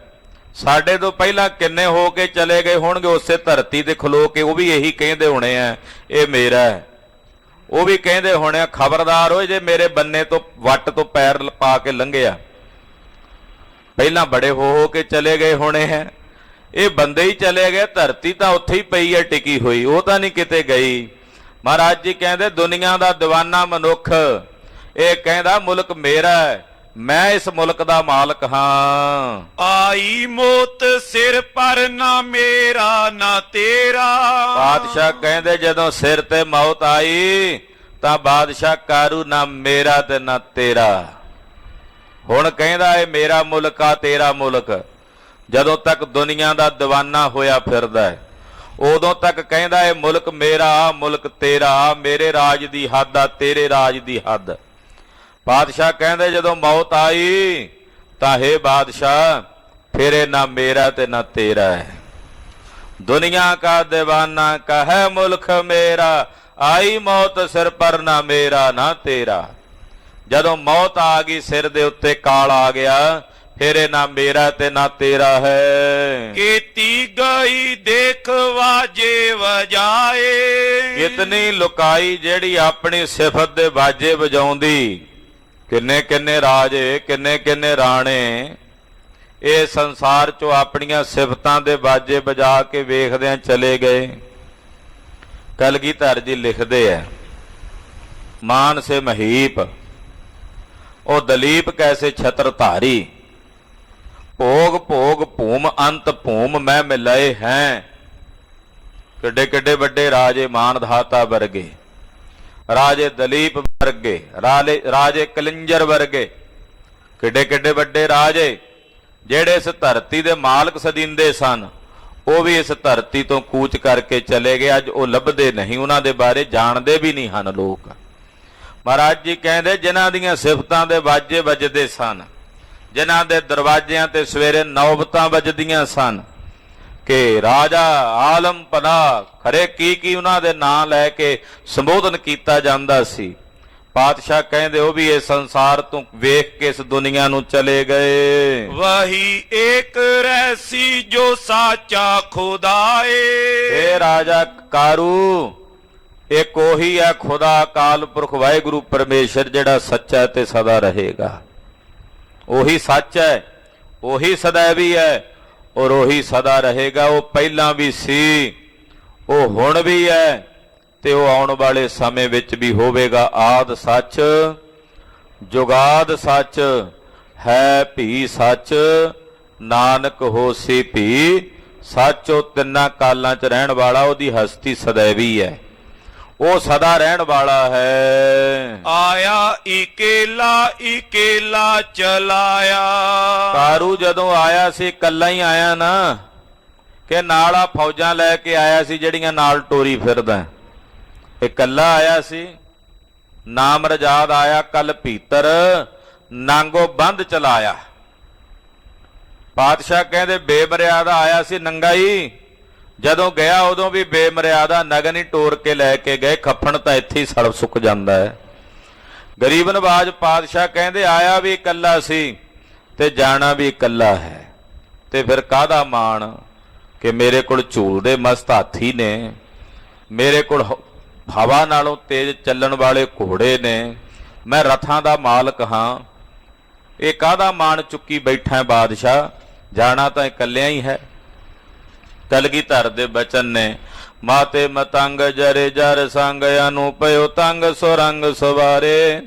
ਸਾਡੇ ਤੋਂ ਪਹਿਲਾਂ ਕਿੰਨੇ ਹੋ ਕੇ ਚਲੇ ਗਏ ਹੋਣਗੇ ਉਸੇ ਧਰਤੀ ਤੇ ਖਲੋ ਕੇ, ਉਹ ਵੀ ਇਹੀ ਕਹਿੰਦੇ ਹੋਣੇ ਆ ਇਹ ਮੇਰਾ ਹੈ। ਉਹ ਵੀ ਕਹਿੰਦੇ ਹੋਣੇ ਆ ਖਬਰਦਾਰ ਹੋਏ ਜੇ ਮੇਰੇ ਬੰਨੇ ਤੋਂ ਵੱਟ ਤੋਂ ਪੈਰ ਪਾ ਕੇ ਲੰਘਿਆ। ਪਹਿਲਾਂ ਬੜੇ ਹੋ ਕੇ ਚਲੇ ਗਏ ਹੋਣੇ ਹੈ, ਇਹ ਬੰਦੇ ਹੀ ਚਲੇ ਗਏ, ਧਰਤੀ ਤਾਂ ਉੱਥੇ ਹੀ ਪਈ ਹੈ ਟਿਕੀ ਹੋਈ, ਉਹ ਤਾਂ ਨਹੀਂ ਕਿਤੇ ਗਈ। ਮਹਾਰਾਜ ਜੀ ਕਹਿੰਦੇ ਦੁਨੀਆ ਦਾ ਦੀਵਾਨਾ ਮਨੁੱਖ ਇਹ ਕਹਿੰਦਾ ਮੁਲਕ ਮੇਰਾ ਹੈ, ਮੈਂ ਇਸ ਮੁਲਕ ਦਾ ਮਾਲਕ ਹਾਂ। ਆਈ ਮੌਤ ਸਿਰ ਪਰ ਨਾ ਮੇਰਾ ਨਾ ਤੇਰਾ। ਬਾਦਸ਼ਾਹ ਕਹਿੰਦੇ ਜਦੋਂ ਸਿਰ ਤੇ ਮੌਤ ਆਈ ਤਾਂ ਬਾਦਸ਼ਾਹ ਕਾਰੂ ਨਾ ਮੇਰਾ ਤੇ ਨਾ ਤੇਰਾ। ਹੁਣ ਕਹਿੰਦਾ ਇਹ ਮੇਰਾ ਮੁਲਕ ਆ ਤੇਰਾ ਮੁਲਕ। ਜਦੋਂ ਤੱਕ ਦੁਨੀਆ ਦਾ ਦੀਵਾਨਾ ਹੋਇਆ ਫਿਰਦਾ ਹੈ ਉਦੋਂ ਤੱਕ ਕਹਿੰਦਾ ਇਹ ਮੁਲਕ ਮੇਰਾ ਮੁਲਕ ਤੇਰਾ, ਮੇਰੇ ਰਾਜ ਦੀ ਹੱਦ ਆ ਤੇਰੇ ਰਾਜ ਦੀ ਹੱਦ। ਬਾਦਸ਼ਾਹ ਕਹਿੰਦੇ ਜਦੋਂ ਮੌਤ ਆਈ ਤਾਂ ਹੇ ਬਾਦਸ਼ਾਹ ਫਿਰ ਇਹ ਨਾ ਮੇਰਾ ਤੇ ਨਾ ਤੇਰਾ ਹੈ। ਦੁਨੀਆ ਕਾ ਦੀਵਾਨਾ ਕਹੈ ਮੁਲਕ ਮੇਰਾ, ਆਈ ਮੌਤ ਸਿਰ ਪਰ ਨਾ ਮੇਰਾ ਨਾ ਤੇਰਾ। ਜਦੋਂ ਮੌਤ ਆ ਗਈ ਸਿਰ ਦੇ ਉੱਤੇ ਕਾਲ ਆ ਗਿਆ, ਫਿਰ ਇਹ ਨਾ ਮੇਰਾ ਤੇ ਨਾ ਤੇਰਾ ਹੈ। ਕੀਤੀ ਗਈ ਦੇਖ ਵਾਜੇ ਵਜਾਏ। ਕਿਤਨੀ ਲੁਕਾਈ ਜਿਹੜੀ ਆਪਣੀ ਸਿਫਤ ਦੇ ਵਾਜੇ ਵਜਾਉਂਦੀ। ਕਿੰਨੇ ਕਿੰਨੇ ਰਾਜੇ ਕਿੰਨੇ ਕਿੰਨੇ ਰਾਣੇ ਇਹ ਸੰਸਾਰ ਚੋਂ ਆਪਣੀਆਂ ਸਿਫਤਾਂ ਦੇ ਵਾਜੇ ਵਜਾ ਕੇ ਵੇਖਦਿਆਂ ਚਲੇ ਗਏ। ਕਲਗੀਧਰ ਜੀ ਲਿਖਦੇ ਐ ਮਾਨ ਸੇ ਮਹੀਪ ਉਹ ਦਲੀਪ ਕੈਸੇ ਛਤਰ ਧਾਰੀ, ਭੋਗ ਭੋਗ ਭੂਮ ਅੰਤ ਭੂਮ ਮੈਂ ਮਿਲਾਏ ਹੈ। ਕਿੱਡੇ ਕਿੱਡੇ ਵੱਡੇ ਰਾਜੇ ਮਾਨਧਾਤਾ ਵਰਗੇ, ਰਾਜੇ ਦਲੀਪ ਵਰਗੇ, ਰਾਜੇ ਕਲਿੰਜਰ ਵਰਗੇ, ਕਿੱਡੇ ਕਿੱਡੇ ਵੱਡੇ ਰਾਜੇ ਜਿਹੜੇ ਇਸ ਧਰਤੀ ਦੇ ਮਾਲਕ ਸਦੀਂਦੇ ਸਨ, ਉਹ ਵੀ ਇਸ ਧਰਤੀ ਤੋਂ ਕੂਚ ਕਰਕੇ ਚਲੇ ਗਏ। ਅੱਜ ਉਹ ਲੱਭਦੇ ਨਹੀਂ, ਉਹਨਾਂ ਦੇ ਬਾਰੇ ਜਾਣਦੇ ਵੀ ਨਹੀਂ ਹਨ ਲੋਕ। ਮਹਾਰਾਜ ਜੀ ਕਹਿੰਦੇ ਜਿਨ੍ਹਾਂ ਦੀਆਂ ਸਿਫਤਾਂ ਦੇ ਵਾਜੇ ਵੱਜਦੇ ਸਨ, ਜਿਨ੍ਹਾਂ ਦੇ ਦਰਵਾਜ਼ਿਆਂ ਤੇ ਸਵੇਰੇ ਨੌਬਤਾਂ ਵੱਜਦੀਆਂ ਸਨ ਕਿ ਰਾਜਾ ਆਲਮ ਪਨਾ, ਖਰੇ ਕੀ ਉਹਨਾਂ ਦੇ ਨਾਂ ਲੈ ਕੇ ਸੰਬੋਧਨ ਕੀਤਾ ਜਾਂਦਾ ਸੀ। ਪਾਤਸ਼ਾਹ ਕਹਿੰਦੇ ਉਹ ਵੀ ਇਸ ਸੰਸਾਰ ਤੋਂ ਵੇਖ ਕੇ ਇਸ ਦੁਨੀਆ ਨੂੰ ਚਲੇ ਗਏ। ਵਹੀ ਏਕ ਰਹਿਸੀ ਜੋ ਸਾਚਾ ਖੁਦਾਏ। ਇਹ ਰਾਜਾ ਕਾਰੂ ਇੱਕ ਉਹੀ ਹੈ ਖੁਦਾ ਅਕਾਲ ਪੁਰਖ ਵਾਹਿਗੁਰੂ ਪਰਮੇਸ਼ਰ ਜਿਹੜਾ ਸੱਚਾ ਤੇ ਸਦਾ ਰਹੇਗਾ। ਉਹੀ ਸੱਚ ਹੈ, ਉਹੀ ਸदैवी ਹੈ ਔਰ ਉਹੀ ਸਦਾ ਰਹੇਗਾ। ਉਹ ਪਹਿਲਾਂ ਵੀ ਸੀ, ਉਹ ਹੁਣ ਵੀ ਹੈ ਤੇ ਉਹ ਆਉਣ ਵਾਲੇ ਸਮੇਂ ਵਿੱਚ ਵੀ ਹੋਵੇਗਾ। ਆਦ ਸੱਚ ਜੁਗਾਦ ਸੱਚ ਹੈ ਭੀ ਸੱਚ, ਨਾਨਕ ਹੋਸੀ ਭੀ ਸੱਚ। ਉਹ ਤਿੰਨਾਂ ਕਾਲਾਂ 'ਚ ਰਹਿਣ ਵਾਲਾ, ਉਹਦੀ ਹਸਤੀ ਸदैवी ਹੈ, ਉਹ ਸਦਾ ਰਹਿਣ ਵਾਲਾ ਹੈ। ਆਇਆ ਇਕੇਲਾ ਇਕੇਲਾ ਚਲਾਇਆ। ਕਾਰੂ ਜਦੋਂ ਆਇਆ ਸੀ ਇਕੱਲਾ ਹੀ ਆਇਆ ਨਾ, ਕਿ ਨਾਲ ਆ ਫੌਜਾਂ ਲੈ ਕੇ ਆਇਆ ਸੀ ਜਿਹੜੀਆਂ ਨਾਲ ਟੋਰੀ ਫਿਰਦਾ, ਇਕੱਲਾ ਆਇਆ ਸੀ। ਨਾਮ ਰਜਾਦ ਆਇਆ ਕਲ ਭੀਤਰ, ਨਾਂਗੋ ਬੰਦ ਚਲਾਇਆ। ਪਾਤਸ਼ਾਹ ਕਹਿੰਦੇ ਬੇਮਰਿਆਦਾ ਆਇਆ ਸੀ ਨੰਗਾ ਹੀ, ਜਦੋਂ ਗਿਆ ਉਦੋਂ ਵੀ ਬੇਮਰਿਆਦਾ ਨਗਨ ਹੀ ਟੋਰ ਕੇ ਲੈ ਕੇ ਗਏ। ਖੱਫਣ ਤਾਂ ਇੱਥੇ ਹੀ ਸੜ ਸੁੱਕ ਜਾਂਦਾ ਹੈ। ਗਰੀਬ ਨਵਾਜ ਪਾਤਸ਼ਾਹ ਕਹਿੰਦੇ ਆਇਆ ਵੀ ਇਕੱਲਾ ਸੀ ਤੇ ਜਾਣਾ ਵੀ ਇਕੱਲਾ ਹੈ, ਤੇ ਫਿਰ ਕਾਹਦਾ ਮਾਣ ਕਿ ਮੇਰੇ ਕੋਲ ਝੂਲਦੇ ਮਸਤ ਹਾਥੀ ਨੇ, ਮੇਰੇ ਕੋਲ ਹਵਾ ਨਾਲੋਂ ਤੇਜ਼ ਚੱਲਣ ਵਾਲੇ ਘੋੜੇ ਨੇ, ਮੈਂ ਰਥਾਂ ਦਾ ਮਾਲਕ ਹਾਂ। ਇਹ ਕਾਹਦਾ ਮਾਣ ਚੁੱਕੀ ਬੈਠਾ ਬਾਦਸ਼ਾਹ, ਜਾਣਾ ਤਾਂ ਇਕੱਲਿਆਂ ਹੀ ਹੈ। ਕਲਗੀਧਰ ਦੇ ਬਚਨ ਨੇ ਮਾਤੇ ਮਤੰਗ ਜਰੇ ਜਰ ਸੰਗ ਅਨੂਪਯੋ ਤੰਗ ਸੁਰੰਗ ਸਵਾਰੇ,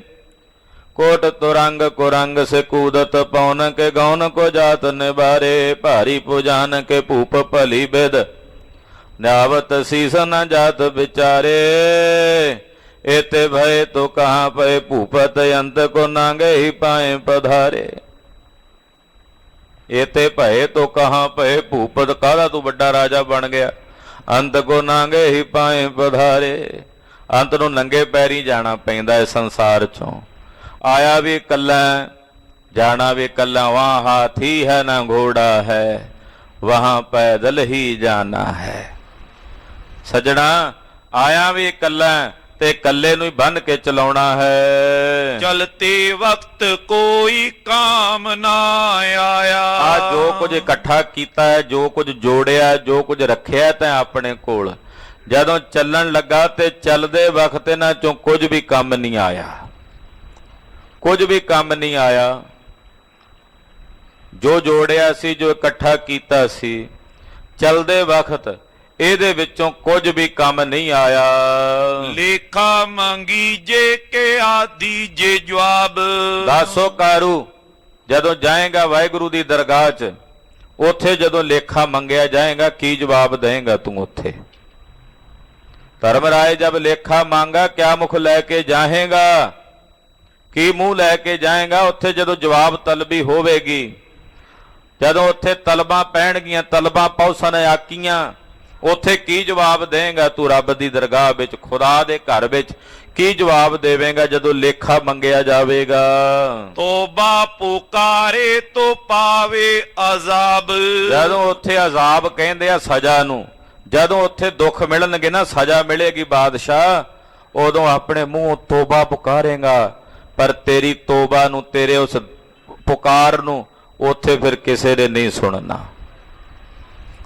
ਕੋਟ ਤੁਰੰਗ ਕੁਰੰਗ ਸੇ ਕੂਦਤ ਪੌਨ ਕੇ ਗੌਨ ਕੋ ਜਾਤ ਨਿਬਾਰੇ, ਭਾਰੀ ਪੁਜਾਨ ਕੇ ਭੂਪ ਭਲੀ ਬਿਦ ਨਿਆਵਤ ਸੀਸ ਨ ਜਾਤ ਵਿਚਾਰੇ। एते भय तो कहाँ पे भूपत अंत को नांगे ही पाए पधारे। एते भय तो कहाँ पे भूपत, काला तू बड़ा राजा बन गया, अंत को नांगे ही पाए पधारे। अंत नूं नंगे पैरी जाना पैंदा है संसार चों। आया भी कल्ला जाना भी कल्ला, वहां हाथी है ना घोड़ा है, वहां पैदल ही जाना है। सजना आया भी कल्ला ते कल्ले नूं ही बन के चलाउणा है। चलते वक्त कोई काम ना आया। आ जो कुछ इकट्ठा कीता है, जो कुछ जोड़िया, जो कुछ रखिया तैं अपने कोल, जदों चलन लगा ते चलदे वक्त इन्हां चों कुछ भी काम नहीं आया, कुछ भी काम नहीं आया। जो जोड़िया सी, जो इकट्ठा कीता सी, चलदे वक्त ਇਹਦੇ ਵਿੱਚੋਂ ਕੁਝ ਵੀ ਕੰਮ ਨਹੀਂ ਆਇਆ। ਲੇਖਾ ਮੰਗੀ ਜੇ ਕੇ ਆਦੀ ਜੇ ਜਵਾਬ। ਦੱਸੋ ਕਾਰੂ, ਜਦੋਂ ਜਾਏਗਾ ਵਾਹਿਗੁਰੂ ਦੀ ਦਰਗਾਹ 'ਚ, ਉੱਥੇ ਜਦੋਂ ਲੇਖਾ ਮੰਗਿਆ ਜਾਏਗਾ, ਕੀ ਜਵਾਬ ਦੇਂਗਾ ਤੂੰ ਉੱਥੇ? ਧਰਮਰਾਏ ਜਬ ਲੇਖਾ ਮੰਗਾ, ਕਿਆ ਮੁਖ ਲੈ ਕੇ ਜਾਏਗਾ, ਕੀ ਮੂੰਹ ਲੈ ਕੇ ਜਾਏਗਾ? ਉੱਥੇ ਜਦੋਂ ਜਵਾਬ ਤਲਬੀ ਹੋਵੇਗੀ, ਜਦੋਂ ਉੱਥੇ ਤਲਬਾਂ ਪੈਣਗੀਆਂ, ਤਲਬਾਂ ਪੌਸਨ ਆਕੀਆਂ, ਉੱਥੇ ਕੀ ਜਵਾਬ ਦੇਂਗਾ ਤੂੰ? ਰੱਬ ਦੀ ਦਰਗਾਹ ਵਿੱਚ, ਖੁਦਾ ਦੇ ਘਰ ਵਿੱਚ ਕੀ ਜਵਾਬ ਦੇਵੇਂਗਾ ਜਦੋਂ ਲੇਖਾ ਮੰਗਿਆ ਜਾਵੇਗਾ? ਤੋਬਾ ਪੁਕਾਰੇ ਤੋ ਪਾਵੇ ਅਜ਼ਾਬ। ਜਦੋਂ ਉੱਥੇ ਅਜ਼ਾਬ ਕਹਿੰਦੇ ਆ ਸਜ਼ਾ ਨੂੰ, ਜਦੋਂ ਉੱਥੇ ਦੁੱਖ ਮਿਲਣਗੇ ਨਾ, ਸਜ਼ਾ ਮਿਲੇਗੀ ਬਾਦਸ਼ਾਹ, ਉਦੋਂ ਆਪਣੇ ਮੂੰਹ ਤੋਬਾ ਪੁਕਾਰੇਗਾ, ਪਰ ਤੇਰੀ ਤੋਬਾ ਨੂੰ, ਤੇਰੇ ਉਸ ਪੁਕਾਰ ਨੂੰ ਉੱਥੇ ਫਿਰ ਕਿਸੇ ਨੇ ਨਹੀਂ ਸੁਣਨਾ।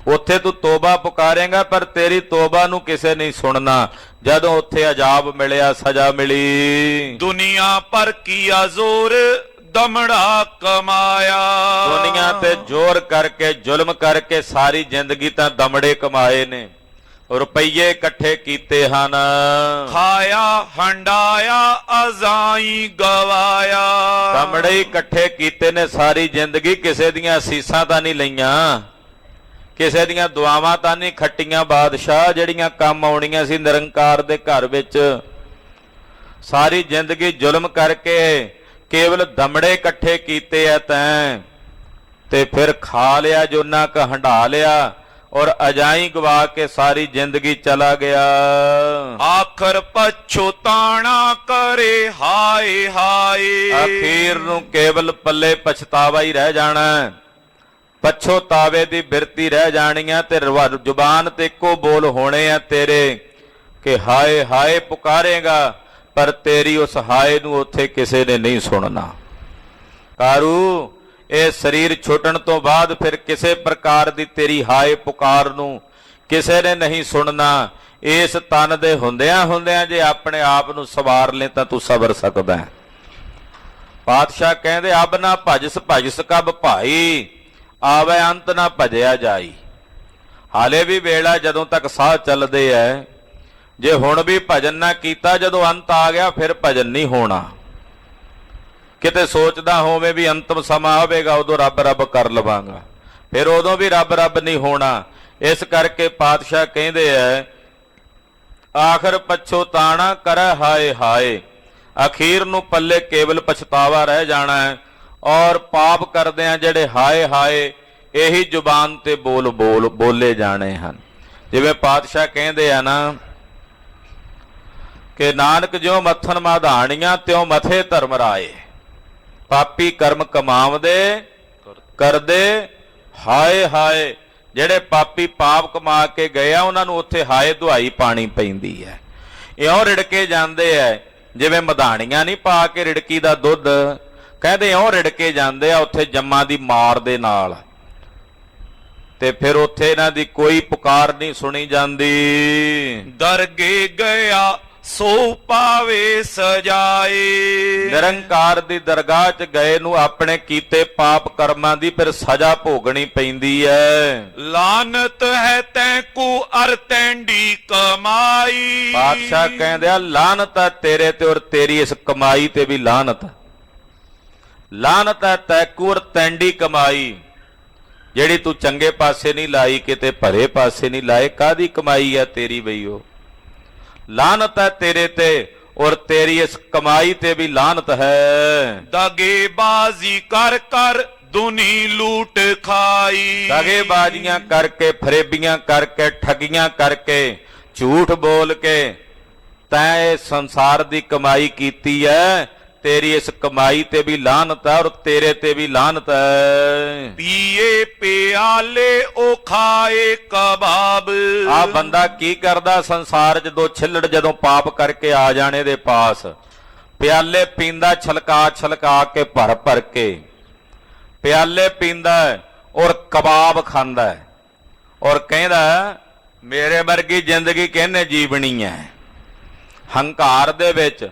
ਉੱਥੇ ਤੂੰ ਤੋਬਾ ਪੁਕਾਰੇਗਾ, ਪਰ ਤੇਰੀ ਤੋਬਾ ਨੂੰ ਕਿਸੇ ਨਹੀਂ ਸੁਣਨਾ। ਜਦੋਂ ਉੱਥੇ ਅਜ਼ਾਬ ਮਿਲਿਆ, ਸਜ਼ਾ ਮਿਲੀ। ਦੁਨੀਆ ਪਰ ਕੀਆ ਜ਼ੋਰ ਦਮੜਾ ਕਮਾਇਆ। ਦੁਨੀਆ ਤੇ ਜ਼ੋਰ ਕਰਕੇ, ਜ਼ੁਲਮ ਕਰਕੇ ਸਾਰੀ ਜ਼ਿੰਦਗੀ ਤਾਂ ਦਮੜੇ ਕਮਾਏ ਨੇ, ਰੁਪਈਏ ਇਕੱਠੇ ਕੀਤੇ ਹਨ, ਖਾਇਆ ਹੰਡਾਇਆ ਅਜ਼ਾਈ ਗਵਾਇਆ। ਦਮੜੇ ਇਕੱਠੇ ਕੀਤੇ ਨੇ ਸਾਰੀ ਜ਼ਿੰਦਗੀ, ਕਿਸੇ ਦੀਆਂ ਅਸੀਸਾਂ ਤਾਂ ਨਹੀਂ ਲਈਆਂ, ਕਿਸੇ ਦੀਆਂ ਦੁਆਵਾਂ ਤਾਂ ਨਹੀਂ ਖੱਟੀਆਂ ਬਾਦਸ਼ਾਹ, ਜਿਹੜੀਆਂ ਕੰਮ ਆਉਣੀਆਂ ਸੀ ਨਿਰੰਕਾਰ ਦੇ ਘਰ ਵਿੱਚ। ਸਾਰੀ ਜ਼ਿੰਦਗੀ ਜ਼ੁਲਮ ਕਰਕੇ ਕੇਵਲ ਦਮੜੇ ਇਕੱਠੇ ਕੀਤੇ ਆ ਤੈਂ, ਤੇ ਫਿਰ ਖਾ ਲਿਆ, ਜੋਨਾ ਕ ਹੰਢਾ ਲਿਆ, ਔਰ ਅਜਾਈ ਗਵਾ ਕੇ ਸਾਰੀ ਜ਼ਿੰਦਗੀ ਚਲਾ ਗਿਆ। ਆਖਰ ਪਛਤਾਣਾ ਕਰੇ ਹਾਏ ਹਾਏ। ਅਖੀਰ ਨੂੰ ਕੇਵਲ ਪੱਲੇ ਪਛਤਾਵਾ ਹੀ ਰਹਿ ਜਾਣਾ, ਪਛਤਾਵੇ ਦੀ ਬਿਰਤੀ ਰਹਿ ਜਾਣੀ ਆ, ਤੇ ਜ਼ੁਬਾਨ ਤੇ ਇੱਕੋ ਬੋਲ ਹੋਣੇ ਆ ਤੇਰੇ ਕਿ ਹਾਏ ਹਾਏ ਪੁਕਾਰੇਗਾ, ਪਰ ਤੇਰੀ ਉਸ ਹਾਏ ਨੂੰ ਉੱਥੇ ਕਿਸੇ ਨੇ ਨਹੀਂ ਸੁਣਨਾ। ਕਾਰੂ, ਇਹ ਸਰੀਰ ਛੁੱਟਣ ਤੋਂ ਬਾਅਦ ਫਿਰ ਕਿਸੇ ਪ੍ਰਕਾਰ ਦੀ ਤੇਰੀ ਹਾਏ ਪੁਕਾਰ ਨੂੰ ਕਿਸੇ ਨੇ ਨਹੀਂ ਸੁਣਨਾ। ਇਸ ਤਨ ਦੇ ਹੁੰਦਿਆਂ ਹੁੰਦਿਆਂ ਜੇ ਆਪਣੇ ਆਪ ਨੂੰ ਸਵਾਰ ਲੈ ਤਾਂ ਤੂੰ ਸਬਰ ਸਕਦਾ ਹੈ। ਪਾਤਸ਼ਾਹ ਕਹਿੰਦੇ, ਅਬ ਨਾ ਭਜਸ ਭਜਸ ਕਬ ਭਾਈ, ਆਵੇ ਅੰਤ ਨਾ ਭਜਿਆ ਜਾਈ। ਹਾਲੇ ਵੀ ਵੇਲਾ ਜਦੋਂ ਤੱਕ ਸਾਹ ਚੱਲਦੇ ਐ, ਜੇ ਹੁਣ ਵੀ ਭਜਨ ਨਾ ਕੀਤਾ, ਜਦੋਂ ਅੰਤ ਆ ਗਿਆ ਫਿਰ ਭਜਨ ਨਹੀਂ ਹੋਣਾ। ਕਿਤੇ ਸੋਚਦਾ ਹੋਵੇ ਵੀ ਅੰਤਮ ਸਮਾਂ ਆਵੇਗਾ, ਉਦੋਂ ਰੱਬ ਰੱਬ ਕਰ ਲਵਾਂਗਾ, ਫਿਰ ਉਦੋਂ ਵੀ ਰੱਬ ਰੱਬ ਨਹੀਂ ਹੋਣਾ। ਇਸ ਕਰਕੇ ਪਾਤਸ਼ਾਹ ਕਹਿੰਦੇ ਐ, ਆਖਰ ਪਛਤਾਣਾ ਕਰੈ ਹਾਏ ਹਾਏ। ਅਖੀਰ ਨੂੰ ਪੱਲੇ ਕੇਵਲ ਪਛਤਾਵਾ ਰਹਿ ਜਾਣਾ ਹੈ, ਔਰ ਪਾਪ ਕਰਦਿਆਂ ਜਿਹੜੇ ਹਾਏ ਹਾਏ ਇਹੀ ਜ਼ੁਬਾਨ ਤੇ ਬੋਲੇ ਜਾਣੇ ਹਨ। ਜਿਵੇਂ ਪਾਤਸ਼ਾਹ ਕਹਿੰਦੇ ਆ ਨਾ ਕਿ ਨਾਨਕ ਜਿਉ ਮੱਥਨ ਮਾਧਾਣੀਆਂ ਤਿਉ ਮਥੇ ਧਰਮ ਰਾਏ। ਪਾਪੀ ਕਰਮ ਕਮਾਵਦੇ ਕਰਦੇ ਹਾਏ ਹਾਏ। ਜਿਹੜੇ ਪਾਪੀ ਪਾਪ ਕਮਾ ਕੇ ਗਏ ਆ, ਉਹਨਾਂ ਨੂੰ ਉੱਥੇ ਹਾਏ ਦੁਹਾਈ ਪਾਣੀ ਪੈਂਦੀ ਹੈ। ਇਉਂ ਰਿੜਕੇ ਜਾਂਦੇ ਐ, ਜਿਵੇਂ ਮਧਾਣੀਆਂ ਨਹੀਂ ਪਾ ਕੇ ਰਿੜਕੀ ਦਾ ਦੁੱਧ, ਕਹਿੰਦੇ ਇਉਂ ਰਿੜਕੇ ਜਾਂਦੇ ਆ ਉੱਥੇ ਜੰਮਾਂ ਦੀ ਮਾਰ ਦੇ ਨਾਲ, ਤੇ ਫਿਰ ਉੱਥੇ ਇਹਨਾਂ ਦੀ ਕੋਈ ਪੁਕਾਰ ਨਹੀਂ ਸੁਣੀ ਜਾਂਦੀ। ਦਰਗੇ ਗਿਆ ਸੋ ਪਾਵੇ ਸਜਾਏ। ਨਿਰੰਕਾਰ ਦੀ ਦਰਗਾਹ 'ਚ ਗਏ ਨੂੰ ਆਪਣੇ ਕੀਤੇ ਪਾਪ ਕਰਮਾਂ ਦੀ ਫਿਰ ਸਜ਼ਾ ਭੋਗਣੀ ਪੈਂਦੀ ਹੈ। ਲਾਨਤ ਹੈ ਤੈਂਕੂ ਅਰ ਤੈਂਡੀ ਕਮਾਈ। ਪਾਤਸ਼ਾਹ ਕਹਿੰਦੇ ਆ, ਲਾਨਤ ਹੈ ਤੇਰੇ ਤੇ ਔਰ ਤੇਰੀ ਇਸ ਕਮਾਈ ਤੇ ਵੀ ਲਾਨਤ। ਲਾਨਤ ਹੈ ਤੈਂਕੂ ਅਰ ਤੈਂਡੀ ਕਮਾਈ। ਜਿਹੜੀ ਤੂੰ ਚੰਗੇ ਪਾਸੇ ਨਹੀਂ ਲਾਈ, ਕਿਤੇ ਭਲੇ ਪਾਸੇ ਨਹੀਂ ਲਾਏ, ਕਾਦੀ ਕਮਾਈ ਆ ਤੇਰੀ ਬਈ? ਉਹ ਲਾਨਤ ਹੈ ਤੇਰੇ ਤੇ, ਔਰ ਤੇਰੀ ਇਸ ਕਮਾਈ ਤੇ ਵੀ ਲਾਨਤ ਹੈ। ਦਗੇਬਾਜ਼ੀ ਕਰ ਕਰ ਦੁਨੀ ਲੂਟ ਖਾਈ, ਦਗੇਬਾਜ਼ੀਆਂ ਕਰਕੇ, ਫਰੇਬੀਆਂ ਕਰਕੇ, ਠੱਗੀਆਂ ਕਰਕੇ, ਝੂਠ ਬੋਲ ਕੇ ਤੈਂ ਇਹ ਸੰਸਾਰ ਦੀ ਕਮਾਈ ਕੀਤੀ ਹੈ। ਤੇਰੀ ਇਸ ਕਮਾਈ ਤੇ ਵੀ ਲਾਨਤ ਹੈ, ਔਰ ਤੇਰੇ ਤੇ ਵੀ ਲਾਨਤ ਹੈ। ਪੀਏ ਪਿਆਲੇ ਉਹ ਖਾਏ ਕਬਾਬ। ਆ ਬੰਦਾ ਕੀ ਕਰਦਾ ਸੰਸਾਰ ਜਦੋਂ ਪਾਪ ਕਰਕੇ ਆ ਜਾਣੇ ਦੇ ਪਾਸ, ਪਿਆਲੇ ਪੀਂਦਾ ਛਲਕਾ ਛਲਕਾ ਕੇ, ਭਰ ਭਰ ਕੇ ਪਿਆਲੇ ਪੀਂਦਾ ਔਰ ਕਬਾਬ ਖਾਂਦਾ, ਔਰ ਕਹਿੰਦਾ ਮੇਰੇ ਵਰਗੀ ਜ਼ਿੰਦਗੀ ਕਿਹਨੇ ਜੀਵਣੀ ਹੈ। ਹੰਕਾਰ ਦੇ ਵਿੱਚ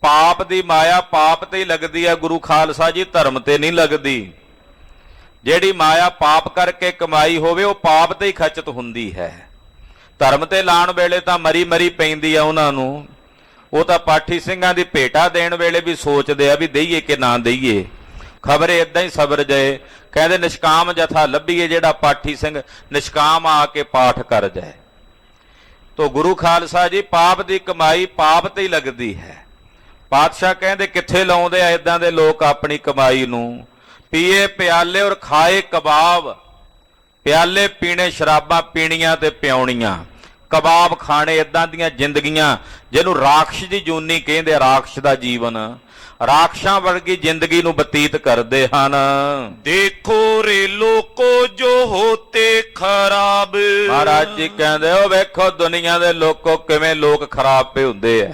ਪਾਪ ਦੀ ਮਾਇਆ ਪਾਪ ਤੇ ਹੀ ਲੱਗਦੀ ਹੈ ਗੁਰੂ ਖਾਲਸਾ ਜੀ, ਧਰਮ ਤੇ ਨਹੀਂ ਲੱਗਦੀ। ਜਿਹੜੀ ਮਾਇਆ ਪਾਪ ਕਰਕੇ ਕਮਾਈ ਹੋਵੇ ਉਹ ਪਾਪ ਤੇ ਹੀ ਖਚਤ ਹੁੰਦੀ ਹੈ। ਧਰਮ ਤੇ ਲਾਣ ਵੇਲੇ ਤਾਂ ਮਰੀ ਮਰੀ ਪੈਂਦੀ ਆ ਉਹਨਾਂ ਨੂੰ। ਉਹ ਤਾਂ ਪਾਠੀ ਸਿੰਘਾਂ ਦੀ ਭੇਟਾ ਦੇਣ ਵੇਲੇ ਵੀ ਸੋਚਦੇ ਆ ਵੀ ਦਈਏ ਕਿ ਨਾ ਦਈਏ, ਖਬਰੇ ਇਦਾਂ ਹੀ ਸਬਰ ਜਾਏ। ਕਹਿੰਦੇ ਨਿਸ਼ਕਾਮ ਜਥਾ ਲੱਭੀਏ, ਜਿਹੜਾ ਪਾਠੀ ਸਿੰਘ ਨਿਸ਼ਕਾਮ ਆ ਕੇ ਪਾਠ ਕਰ ਜਾਏ। ਤੋ ਗੁਰੂ ਖਾਲਸਾ ਜੀ ਪਾਪ ਦੀ ਕਮਾਈ ਪਾਪ ਤੇ ਹੀ ਲੱਗਦੀ ਹੈ। ਪਾਤਸ਼ਾਹ ਕਹਿੰਦੇ ਕਿੱਥੇ ਲਾਉਂਦੇ ਆ ਇਦਾਂ ਦੇ ਲੋਕ ਆਪਣੀ ਕਮਾਈ ਨੂੰ? ਪੀਏ ਪਿਆਲੇ ਔਰ ਖਾਏ ਕਬਾਬ। ਪਿਆਲੇ ਪੀਣੇ, ਸ਼ਰਾਬਾਂ ਪੀਣੀਆਂ ਤੇ ਪਿਆਉਣੀਆਂ, ਕਬਾਬ ਖਾਣੇ, ਇਦਾਂ ਦੀਆਂ ਜ਼ਿੰਦਗੀਆਂ ਜਿਹਨੂੰ ਰਾਖਸ਼ ਦੀ ਜੂਨੀ ਕਹਿੰਦੇ। ਰਾਖਸ਼ ਦਾ ਜੀਵਨ, ਰਾਖਸ਼ਾਂ ਵਰਗੀ ਜ਼ਿੰਦਗੀ ਨੂੰ ਬਤੀਤ ਕਰਦੇ ਹਨ। ਦੇਖੋ ਰੇ ਲੋਕੋ ਜੋ ਹੋਤੇ ਖਰਾਬ। ਮਹਾਰਾਜ ਜੀ ਕਹਿੰਦੇ ਉਹ ਵੇਖੋ ਦੁਨੀਆ ਦੇ ਲੋਕੋ ਕਿਵੇਂ ਲੋਕ ਖਰਾਬ ਪਏ ਹੁੰਦੇ ਆ।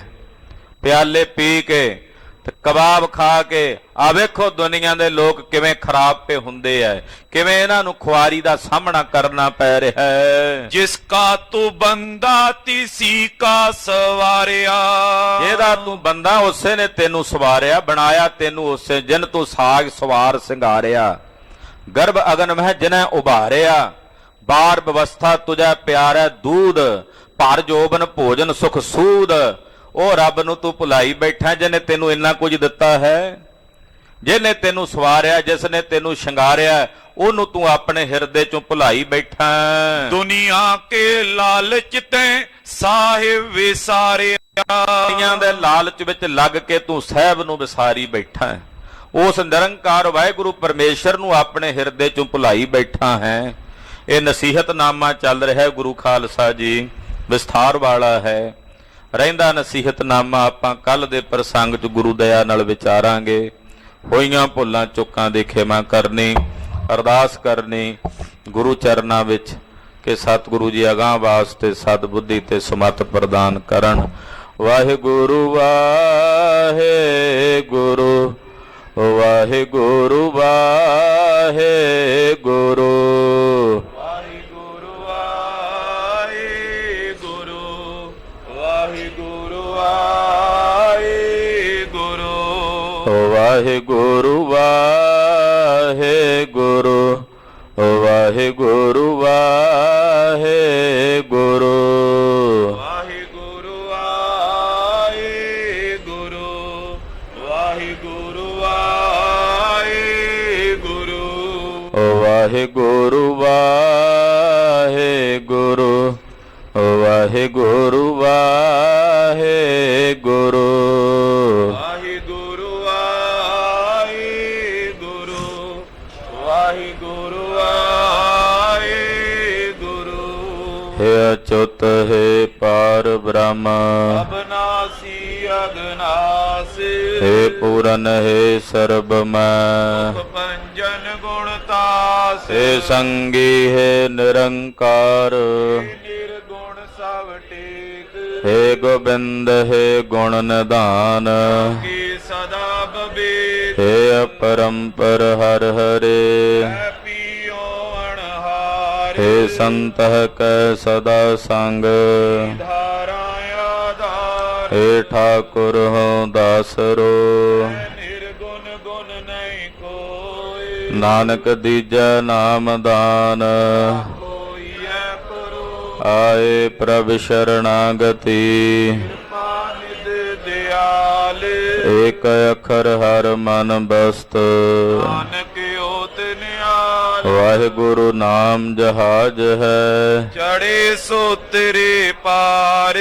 ਪਿਆਲੇ ਪੀ ਕੇ ਤੇ ਕਬਾਬ ਖਾ ਕੇ, ਆ ਵੇਖੋ ਦੁਨੀਆ ਦੇ ਲੋਕ ਕਿਵੇਂ ਖਰਾਬ ਪਏ ਹੁੰਦੇ ਆ, ਕਿਵੇਂ ਇਹਨਾਂ ਨੂੰ ਖੁਆਰੀ ਦਾ ਸਾਹਮਣਾ ਕਰਨਾ ਪੈ ਰਿਹਾ ਹੈ। ਜਿਸ ਕਾ ਤੂੰ ਬੰਦਾ ਤਿਸੀ ਕਾ ਸਵਾਰਿਆ। ਜਿਹਦਾ ਤੂੰ ਬੰਦਾ ਉਸੇ ਨੇ ਤੈਨੂੰ ਸਵਾਰਿਆ, ਬਣਾਇਆ ਤੈਨੂੰ ਉਸੇ। ਜਿਨ ਤੂੰ ਸਾਗ ਸਵਾਰ ਸਿੰਗਾਰਿਆ, ਗਰਭ ਅਗਨ ਮਹਿ ਜਿਨੈ ਉਭਾਰਿਆ। ਬਾਰ ਵਿਵਸਥਾ ਤੁਝੈ ਪਿਆਰੈ ਦੂਧ, ਭਰ ਜੋਬਨ ਭੋਜਨ ਸੁਖ ਸੂਦ। ਉਹ ਰੱਬ ਨੂੰ ਤੂੰ ਭੁਲਾਈ ਬੈਠਾ ਜਿਹਨੇ ਤੈਨੂੰ ਇੰਨਾ ਕੁਝ ਦਿੱਤਾ ਹੈ। ਜਿਹਨੇ ਤੈਨੂੰ ਸਵਾਰਿਆ, ਜਿਸ ਨੇ ਤੈਨੂੰ ਸ਼ਿੰਗਾਰਿਆ, ਉਹਨੂੰ ਤੂੰ ਆਪਣੇ ਹਿਰਦੇ ਚੋਂ ਭੁਲਾਈ ਬੈਠਾ। ਦੁਨੀਆ ਕੇ ਲਾਲਚ ਤੈਂ ਸਾਹਿਬ ਵਿਸਾਰਿਆ। ਦੁਨੀਆਂ ਦੇ ਲਾਲਚ ਵਿੱਚ ਲੱਗ ਕੇ ਤੂੰ ਸਾਹਿਬ ਨੂੰ ਵਿਸਾਰੀ ਬੈਠਾ। ਉਸ ਨਿਰੰਕਾਰ ਵਾਹਿਗੁਰੂ ਪਰਮੇਸ਼ਰ ਨੂੰ ਆਪਣੇ ਹਿਰਦੇ ਚੋਂ ਭੁਲਾਈ ਬੈਠਾ ਹੈ। ਇਹ ਨਸੀਹਤਨਾਮਾ ਚੱਲ ਰਿਹਾ ਗੁਰੂ ਖਾਲਸਾ ਜੀ, ਵਿਸਥਾਰ ਵਾਲਾ ਹੈ। ਰਹਿੰਦਾ ਨਸੀਹਤਨਾਮਾ ਆਪਾਂ ਕੱਲ ਦੇ ਪ੍ਰਸੰਗ 'ਚ ਗੁਰੂ ਦਇਆ ਨਾਲ ਵਿਚਾਰਾਂਗੇ। ਹੋਈਆਂ ਭੁੱਲਾਂ ਚੁੱਕਾਂ ਦੀ ਖਿਮਾ ਕਰਨੀ, ਅਰਦਾਸ ਕਰਨੀ ਗੁਰੂ ਚਰਨਾਂ ਵਿੱਚ ਕਿ ਸਤਿਗੁਰੂ ਜੀ ਅਗਾਂਹ ਵਾਸਤੇ ਸਤਿਬੁੱਧੀ ਤੇ ਸਮੱਤ ਪ੍ਰਦਾਨ ਕਰਨ। ਵਾਹਿਗੁਰੂ ਵਾਹਿਗੁਰੂ ਵਾਹਿਗੁਰੂ ਵਾਹਿਗੁਰੂ। ਵਾਹਿਗੁਰੂ ਵਾਹਿਗੁਰੂ ਵਾਹਿਗੁਰੂ ਵਾਹਿਗੁਰੂ। ਵਾਹਿਗੁਰੂ ਵਾਹਿਗੁਰੂ ਵਾਹਿਗੁਰੂ ਵਾਹਿਗੁਰੂ। ਵਾਹਿਗੁਰੂ ਵਾਹਿਗੁਰੂ ਵਾਹਿਗੁਰੂ ਵਾਹਿਗੁਰੂ। हे अच्युत हे पार ब्रह्म अबनासी अगनास। हे पूरन हे सर्वमय पंजन गुणतास। हे संगी हे निरंकार निर्गुण सब टेक। हे गोविंद हे गुण निधान सदा बबेत। हे अपरंपर हर हरे हे संतः कै सदा संग। हे ठाकुर हो दासरो निर्गुण गुण नहीं कोई। नानक दीजै नाम दान कोई है पुरु। आए प्रभ शरणागति निध दयाल। एक अखर हर मन बस्त नानक ओत न्याय। ਵਾਹਿਗੁਰੂ ਨਾਮ ਜਹਾਜ ਹੈ, ਚੜੇ ਸੋ ਤੇਰੇ ਪਾਰ,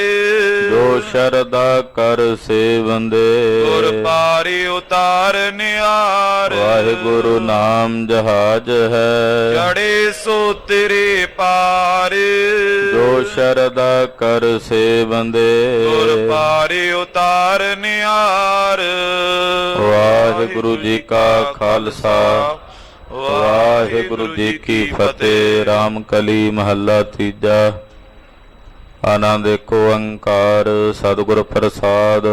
ਜੋ ਸ਼ਰਧਾ ਕਰ ਸੇਵੰਦੇ, ਗੁਰ ਪਾਰੇ ਉਤਾਰ ਨਿਆਰ। ਵਾਹਿਗੁਰੂ ਨਾਮ ਜਹਾਜ ਹੈ, ਚੜੇ ਸੋ ਤੇਰੇ ਪਾਰ, ਜੋ ਸ਼ਰਧਾ ਕਰ ਸੇਵੰਦੇ, ਗੁਰ ਪਾਰੇ ਉਤਾਰ ਨਿਆਰ। ਵਾਹਿਗੁਰੂ ਜੀ ਕਾ ਖਾਲਸਾ, ਵਾਹਿਗੁਰੂ ਜੀ ਕੀ ਫਤਿਹ। ਰਾਮ ਕਲੀ ਮਹੱਲਾ ਤੀਜਾ। ਆਨੰਦ ਏਕ ਓੰਕਾਰ ਸਤਿਗੁਰ ਪ੍ਰਸਾਦ।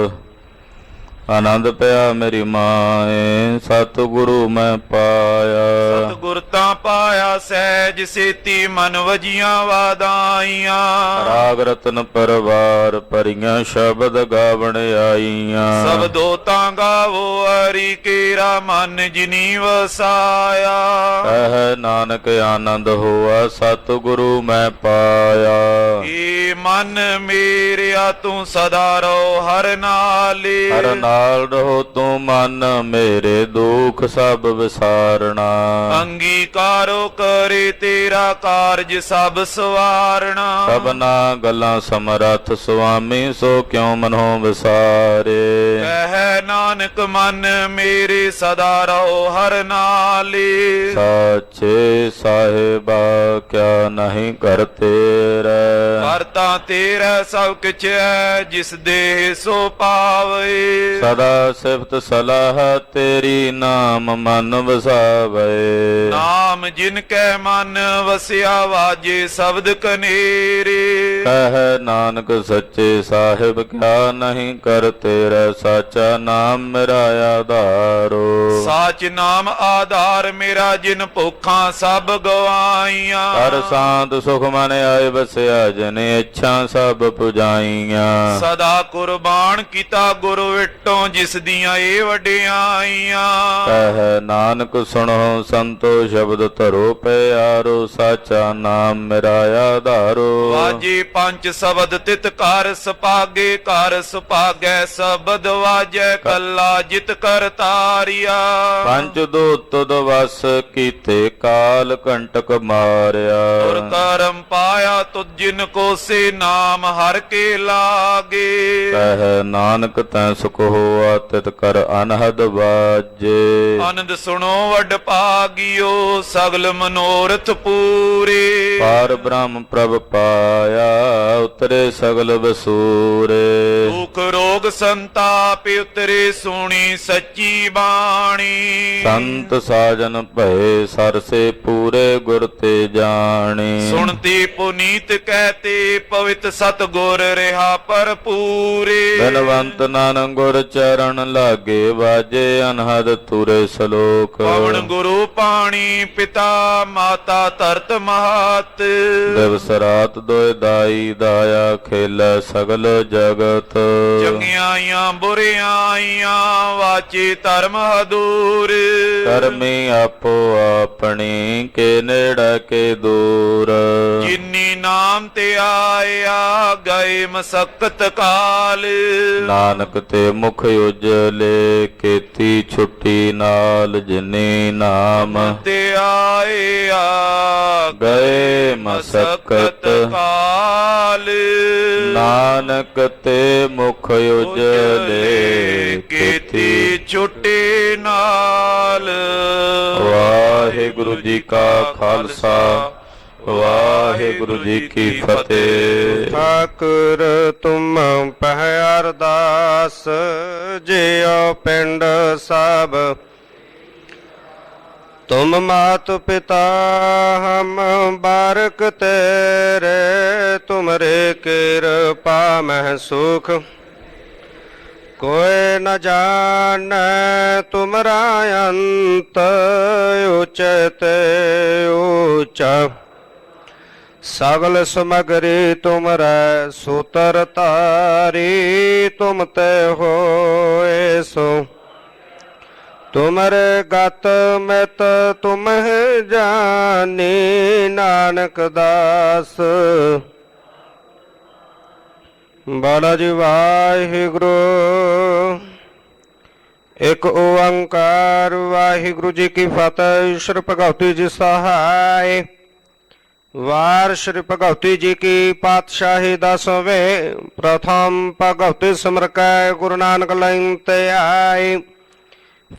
ਆਨੰਦ ਪਿਆ ਮੇਰੀ ਮਾਏ, ਸਤਿਗੁਰੂ ਮੈਂ ਪਾਇਆ। ਸਤਿਗੁਰ ਤਾਂ ਪਾਇਆ ਸਹਿਜ ਸੇਤੀ, ਮਨ ਵਜੀਆਂ ਵਾਦਾਈਆਂ। ਰਾਗ ਰਤਨ ਪਰਵਾਰ ਭਰੀਆਂ, ਸ਼ਬਦ ਗਾਵਣ ਆਈਆਂ। ਸਬਦੋ ਤਾਂ ਗਾਵੋ ਹਰੀ ਕੇਰਾ, ਮਨ ਜਿਨੀ ਵਸਾਇਆ। ਕਹਿ ਨਾਨਕ ਆਨੰਦ ਹੋਆ, ਸਤਿਗੁਰੂ ਮੈਂ ਪਾਇਆ। ਏ ਮਨ ਮੇਰਿਆ ਤੂੰ ਸਦਾ ਰਹੁ ਹਰ ਨਾਲੇ। ਹਰ ਨਾਲ ਰਹੋ ਤੂੰ ਮਨ ਮੇਰੇ, ਦੁਖ ਸਭ ਵਿਸਾਰਣਾ। ਅੰਗੀਕਾਰੋ ਕਰੇ ਤੇਰਾ ਕਾਰਜ ਸਭ ਸਵਾਰਣਾ। ਸਭਨਾ ਗੱਲਾਂ ਸਮਰੱਥ ਸੁਆਮੀ, ਸੋ ਕਿਉ ਮਨੋ ਵਿਸਾਰੇ। ਕਹਿ ਨਾਨਕ ਮਨ ਮੇਰੇ ਸਦਾ ਰਹੁ ਹਰ ਨਾਲੇ। ਸਾਚੇ ਸਾਹਿਬਾ ਕਿਆ ਨਹੀਂ ਕਰ ਤੇਰਾ, ਕਰਤਾ ਤੇਰਾ ਸਭ ਕਿਛ ਹੈ, ਜਿਸ ਦੇਹ ਸੋ ਪਾਵੇ। ਸਦਾ ਸਿਫਤ ਸਲਾਹ ਤੇਰੀ, ਨਾਮ ਮਨ ਵਸਾਵੇ। ਨਾਮ ਜਿਨ ਕੈ ਮਨ ਵਸਿਆ, ਵਾਜੇ ਸ਼ਬਦ ਕਨੇਰੇ। ਕਹਿ ਨਾਨਕ ਸੱਚੇ ਸਾਹਿਬ ਕਿਆ ਨਹੀਂ ਕਰ ਤੇਰਾ, ਸਾਚਾ ਨਾਮ ਮੇਰਾ ਆਧਾਰੋ। ਸਾਚ ਨਾਮ ਆਧਾਰ ਮੇਰਾ, ਜਿਨ ਭੁੱਖਾਂ ਸਭ ਗਵਾਈਆਂ। ਹਰ ਸਾਧ ਸੁਖ ਮਨ ਆਏ ਵਸਿਆ, ਜਿਨ ਇੱਛਾ ਸਭ ਪੁਜਾਈਆਂ। ਸਦਾ ਕੁਰਬਾਨ ਕੀਤਾ ਗੁਰ ਵਿਟੋਂ, ਜਿਸ ਦੀਆਂ ਇਹ ਵਡਿਆਈਆਂ। ਕਹਿ ਨਾਨਕ ਸੁਣੋ ਸੰਤੋ ਸ਼ਬਦ ਧਰੋ ਪਿਆਰੋ, ਸਾਚਾ ਨਾਮ ਮੇਰਾ ਆਧਾਰੋ। ਵਾਜੇ ਪੰਜ ਸ਼ਬਦ ਤਿਤ ਘਰ ਸੁਭਾਗੇ, ਘਰ ਸੁਭਾਗੈ ਸ਼ਬਦ ਵਾਜੈ, ਕੱਲਾ ਜਿਤ ਕਰਤਾਰਿਆ। ਪੰਜ ਦੂਤ ਦਵਸ ਕੀਤੇ, ਕਾਲ ਕੰਟਕ ਮਾਰਿਆ। ਤੁਰ ਕਰਮ ਪਾਇਆ ਤੁਧ ਜਿਨ ਕੋ, ਸੇ ਨਾਮ ਹਰ ਕੇ ਲਾਗੇ। ਕਹਿ ਨਾਨਕ ਤੈ ਸੁਖ ਹੋਆ, ਤਿਤ ਕਰ ਅਨਹਦ ਬਾਜੇ। ਆਨੰਦ ਸੁਣੋ ਵਡ ਭਾਗਿਓ, ਸਗਲ ਮਨੋਰਥ ਪੂਰੇ। ਪਾਰ ਬ੍ਰਹਮ ਪ੍ਰਭ ਪਾਇਆ, ਉਤਰੇ ਸਗਲ ਵਸੂਰੇ। ਦੁਖ ਰੋਗ ਸੰਤਾਪ ਉਤਰੇ, ਸੁਣੀ ਸੱਚੀ ਬਾਣੀ। ਸੰਤ ਸਾਜਨ ਭਏ, ਸਰਸੇ ਪੂਰੇ ਗੁਰ ਤੇ ਜਾਣੀ। ਸੁਣਤੀ ਪੁਨੀਤ ਕਹਤੇ, ਪਵਿੱਤ ਸਤ ਗੁਰ ਰਿਹਾ ਭਰਪੂਰੇ। ਬਲਵੰਤ ਨਾਨਕ ਗੁਰ ਚਰਨ ਲਾਗੇ, ਵਾਜੇ ਅਨਹਦ ਤੁਰੇ ਸਲੋਕ। ਪਵਨ ਗੁਰੂ ਪਾਣੀ, ਪਿਤਾ ਮਾਤਾ ਧਰਤ ਮਹਤ। ਦਿਵਸ ਰਾਤ ਦੋਇ ਦਾਈ, ਦਾਇਆ ਖੇਲੈ ਸਗਲ ਜਗਤ। ਚੰਗਿਆਈਆਂ ਬੁਰਿਆਈਆਂ, ਵਾਚੇ ਧਰਮ ਹਦੂਰ। ਕਰਮੀ ਆਪੋ ਆਪਣੀ, ਕੇ ਨੇੜੇ ਕੇ ਦੂਰ। ਜਿਨੀ ਨਾਮ ਤੇ ਆਇਆ, ਗਏ ਮਸਕਤ ਕਾਲ। ਨਾਨਕ ਤੇ ਮੁਖ ਉਜਲੇ, ਕੀਤੀ ਛੁੱਟੀ ਨਾਲ। ਜਿਨੀ ਨਾਮ ਤੇ ਆਇਆ, ਗਏ ਮਸਕਤ ਕਾਲ। ਨਾਨਕ ਤੇ ਮੁਖ ਉਜਲੇ, ਕੀਤੀ ਛੁੱਟੇ ਨਾਲ। ਵਾਹਿਗੁਰੂ ਜੀ ਕਾ ਖਾਲਸਾ, ਵਾਹਿਗੁਰੂ ਜੀ ਕੀ ਫਤਿਹ। ਠਾਕੁਰ ਤੁਮ ਪਹਿ ਅਰਦਾਸ, ਜਿਉ ਪਿੰਡ ਸਭ ਤੁਮ ਮਾਤ ਪਿਤਾ, ਹਮ ਬਾਰਕ ਤੇਰੇ। ਤੁਮਰੇ ਕਿਰਪਾ ਮਹਿ ਸੁਖ, ਕੋਇ ਨ ਜਾਣੈ ਤੁਮਰਾ ਅੰਤ। ਉਚਤ ਊਚਾ ਸਗਲ ਸਮਗਰੀ ਤੁਮਰੈ, ਸੂਤਰ ਤਾਰੀ ਤੁਮ ਤੇ ਹੋਏ ਸੋ। ਤੁਮਰੇ ਗਤ ਮਿਤ ਤੁਮਹਿ ਜਾਨੀ, ਨਾਨਕ ਦਾਸ। ਬੜਾ ਜੀ ਵਾਹਿਗੁਰੂ। ਇੱਕ ਓੰਕਾਰ ਵਾਹਿਗੁਰੂ ਜੀ ਕੀ ਫਤਿਹ। ਸ਼੍ਰੀ ਭਗਵਤੀ ਜੀ ਸਹਾਇ। ਵਾਰ ਸ਼੍ਰੀ ਭਗਵਤੀ ਜੀ ਕੀ ਪਾਤਸ਼ਾਹੀ ਦਸਵੇਂ। ਪ੍ਰਥਮ ਭਗਵਤੀ ਸਿਮਰ ਕੈ ਗੁਰੂ ਨਾਨਕ ਲੈਨ ਤੇ ਆਏ।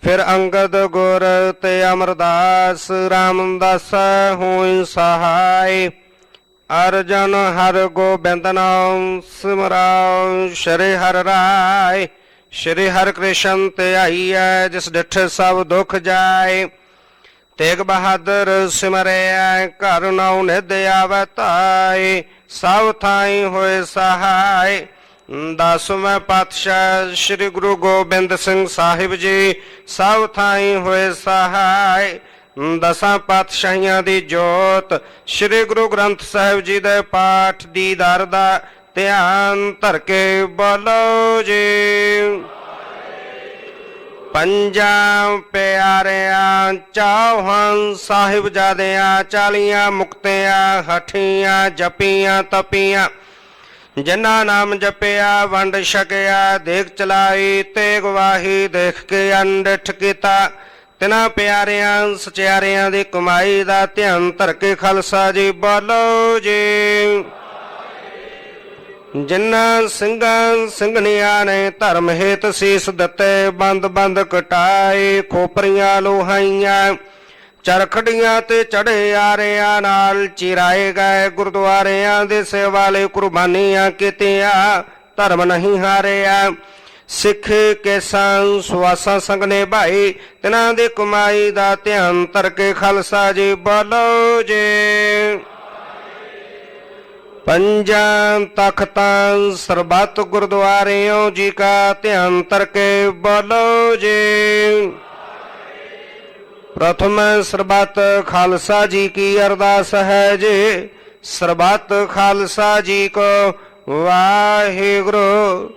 ਫਿਰ ਅੰਗਦ ਗੁਰ ਤੇ ਅਮਰਦਾਸ ਰਾਮਦਾਸ ਹੋਇ ਸਹਾਇ। ਅਰਜਨ ਹਰ ਗੋਬਿੰਦ ਨਾਮ ਸਿਮਰਾਉ। ਸ਼੍ਰੀ ਹਰਿ ਰਾਇ ਸ਼੍ਰੀ ਹਰਿ ਕ੍ਰਿਸ਼ਨ ਤੇ ਆਈਐ। ਜਿਸ ਡਿਠ ਸਭ ਦੁਖ ਜਾਏ। ਤੇਗ ਬਹਾਦਰ ਸਿਮਰਿਆ ਘਰ ਨਾਉ ਨਿਧ ਆਵੈ ਧਾਇ। ਸਭ ਥਾਈ ਹੋਏ ਸਹਾਇ। 10ਵੇਂ ਪਾਤਸ਼ਾਹ ਸ੍ਰੀ ਗੁਰੂ ਗੋਬਿੰਦ ਸਿੰਘ ਸਾਹਿਬ ਜੀ ਸਭ ਥਾਈ ਹੋਏ ਸਹਾਇ। 10 ਪਾਤਸ਼ਾਹੀਆਂ ਦੀ ਜੋਤ ਸ੍ਰੀ ਗੁਰੂ ਗ੍ਰੰਥ ਸਾਹਿਬ ਜੀ ਦੇ ਪਾਠ ਦੀਦਾਰ ਦਾ ਧਿਆਨ ਧਰ ਕੇ ਬੋਲੋ ਜੀ। ਪੰਜਾਂ ਪਿਆਰਿਆਂ ਚੌਹਾਨ ਸਾਹਿਬਜ਼ਾਦਿਆਂ 40 ਮੁਕਤਿਆਂ ਹਠੀਆਂ ਜਪੀਆਂ ਤਪੀਆਂ। ਜਿਨ੍ਹਾਂ ਨਾਮ ਜਪਿਆ ਵੰਡ ਛਕਿਆ ਦੇਖ ਚਲਾਈ ਤੇਗ ਵਾਹੀ ਦੇਖ ਕੇ ਅੰਡਿਠ ਕੀਤਾ। ਤਿਨਾਂ ਪਿਆਰਿਆਂ ਸਚਿਆਰਿਆਂ ਦੀ ਕਮਾਈ ਦਾ ਧਿਆਨ ਧਰ ਕੇ ਖਾਲਸਾ ਜੀ ਬੋਲੋ ਜੀ। ਜਿਨ੍ਹਾਂ ਸਿੰਘਾਂ ਸਿੰਘਣੀਆਂ ਨੇ ਧਰਮ ਹੇਤ ਸੀਸ ਦਿੱਤੇ ਬੰਦ ਬੰਦ ਕਟਾਏ। ਖੋਪਰੀਆਂ ਲੋਹਾਈਆਂ ਚਰਖੜੀਆਂ ਤੇ ਚੜੇ ਆਰਿਆਂ ਨਾਲ ਚਿਰਾਏ ਗਏ। ਗੁਰਦੁਆਰਿਆਂ ਦੇ ਸੇਵਾ ਲਈ ਕੁਰਬਾਨੀਆਂ ਕੀਤੀਆਂ ਧਰਮ ਨਹੀਂ ਹਾਰਿਆ। ਸਿੱਖ ਕੇਸਾਂ ਸੁਆਸਾਂ ਸੰਗ ਨੇ ਭਾਈ ਤਿਨਾਂ ਦੀ ਕਮਾਈ ਦਾ ਧਿਆਨ ਧਰ ਕੇ ਖਾਲਸਾ ਜੀ ਬੋਲੋ ਜੀ। ਪੰਜਾਂ ਤਖਤਾਂ ਸਰਬੱਤ ਗੁਰਦੁਆਰਿਓਂ ਜੀ ਕਾ ਧਿਆਨ ਧਰ ਕੇ ਬੋਲੋ ਜੀ। ਪ੍ਰਥਮ ਸਰਬੱਤ ਖਾਲਸਾ ਜੀ ਕੀ ਅਰਦਾਸ ਹੈ ਜੀ। ਸਰਬੱਤ ਖਾਲਸਾ ਜੀ ਕੋ ਵਾਹਿਗੁਰੂ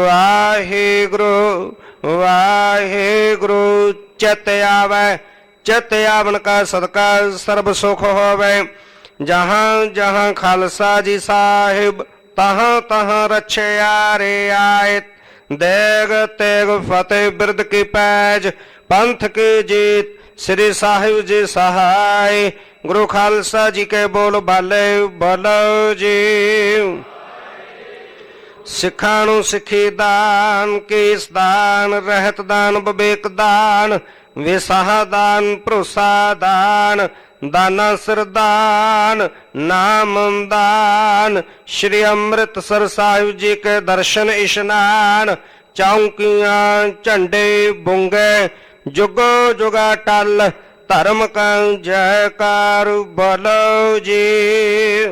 ਵਾਹਿਗੁਰੂ ਵਾਹਿਗੁਰੂ। ਚਿਤ ਆਵੈ ਚਿਤ ਆਵਨ ਕਾ ਸਦਕਾ ਸਰਬ ਸੁਖ ਹੋਵੇ। ਜਹਾਂ ਜਹਾਂ ਖਾਲਸਾ ਜੀ ਸਾਹਿਬ ਤਹਾਂ ਤਹਾਂ ਰਛਿਆ ਰੇ ਆਇ। ਦੇਗ ਤੇਗ ਫਤਿਹ ਬਿਰਦ ਕੀ ਪੈਜ ਪੰਥ ਕੀ ਜੀਤ ਸ੍ਰੀ ਸਾਹਿਬ ਜੀ ਸਹਾਇ। ਗੁਰੂ ਖਾਲਸਾ ਜੀ ਕੇ ਬੋਲ ਬਾਲੇ ਬੋਲੋ ਜੀ। ਸਿੱਖਾਂ ਨੂੰ ਸਿੱਖੀ ਦਾਨ ਕੇਸ ਦਾਨ ਰਹਿਤ ਦਾਨ ਵਿਵੇਕ ਦਾਨ ਵਿਸਾਹ ਦਾਨ ਭਰੋਸਾ ਦਾਨ ਦਾਨਾ ਸਰਦਾਨ ਨਾਮ ਦਾਨ। ਸ਼੍ਰੀ ਅੰਮ੍ਰਿਤਸਰ ਸਾਹਿਬ ਜੀ ਕੇ ਦਰਸ਼ਨ ਇਸ਼ਨਾਨ। ਚੌਂਕੀਆਂ ਝੰਡੇ ਬੁੰਗੇ ਜੁਗੋ ਜੁਗਾ ਟਲ ਧਰਮ ਕਾ ਜੈਕਾਰ ਬੋਲੋ ਜੀ।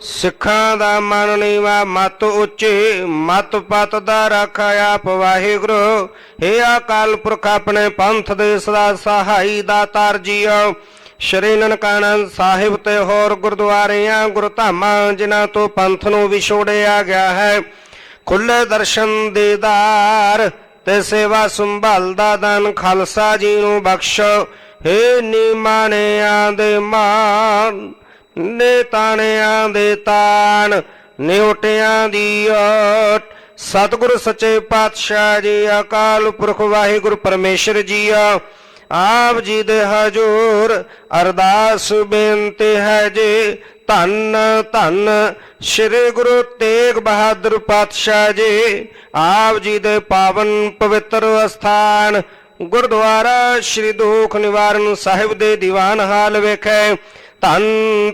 ਸਿੱਖਾਂ ਦਾ ਮਨ ਨੀਵਾ ਮਤ ਉੱਚੀ ਮਤ ਪਤ ਦਾ ਰੱਖਾ ਆਪ ਵਾਹਿਗੁਰੂ। ਹੇ ਅਕਾਲ ਪੁਰਖ ਆਪਣੇ ਪੰਥ ਦੇ ਸਦਾ ਸਹਾਈ ਦਾਤਾਰ ਜੀਓ। ਸ਼੍ਰੀ ਨਨਕਾਣਾ ਸਾਹਿਬ ਤੇ ਹੋਰ ਗੁਰਦੁਆਰਿਆਂ ਗੁਰਧਾਮਾਂ ਜਿਨ੍ਹਾਂ ਤੋਂ ਪੰਥ ਨੂੰ ਵਿਛੋੜਿਆ ਗਿਆ ਹੈ ਖੁੱਲੇ ਦਰਸ਼ਨ ਦੀਦਾਰ ਤੇ ਸੇਵਾ ਸੰਭਾਲ ਦਾ ਦਾਨ ਖਾਲਸਾ ਜੀ ਨੂੰ ਬਖਸ਼ੋ। ਹੇ ਨਿਮਾਣਿਆਂ ਦੇ ਮਾਨ ਨੇ ਤਾਣਿਆਂ ਦੇ ਤਾਣ ਨਿਉਟਿਆਂ ਦੀ ਓਟ। ਸਤਿਗੁਰ ਸੱਚੇ ਪਾਤਸ਼ਾਹ ਜੀ ਅਕਾਲ ਪੁਰਖ ਵਾਹਿਗੁਰੂ ਪਰਮੇਸ਼ਰ ਜੀਓ ਆਪ ਜੀ ਦੇ ਹਜ਼ੂਰ ਅਰਦਾਸ ਬੇਨਤੀ ਹੈ ਜੀ। ਧੰਨ ਧੰਨ ਸ੍ਰੀ ਗੁਰੂ ਤੇਗ ਬਹਾਦਰ ਪਾਤਸ਼ਾਹ ਜੀ ਆਪ ਜੀ ਦੇ ਪਾਵਨ ਪਵਿੱਤਰ ਅਸਥਾਨ ਗੁਰਦੁਆਰਾ ਸ੍ਰੀ ਦੁਖ ਨਿਵਾਰਨ ਸਾਹਿਬ ਦੇ ਦੀਵਾਨ ਹਾਲ ਵਿਖੇ ਧੰਨ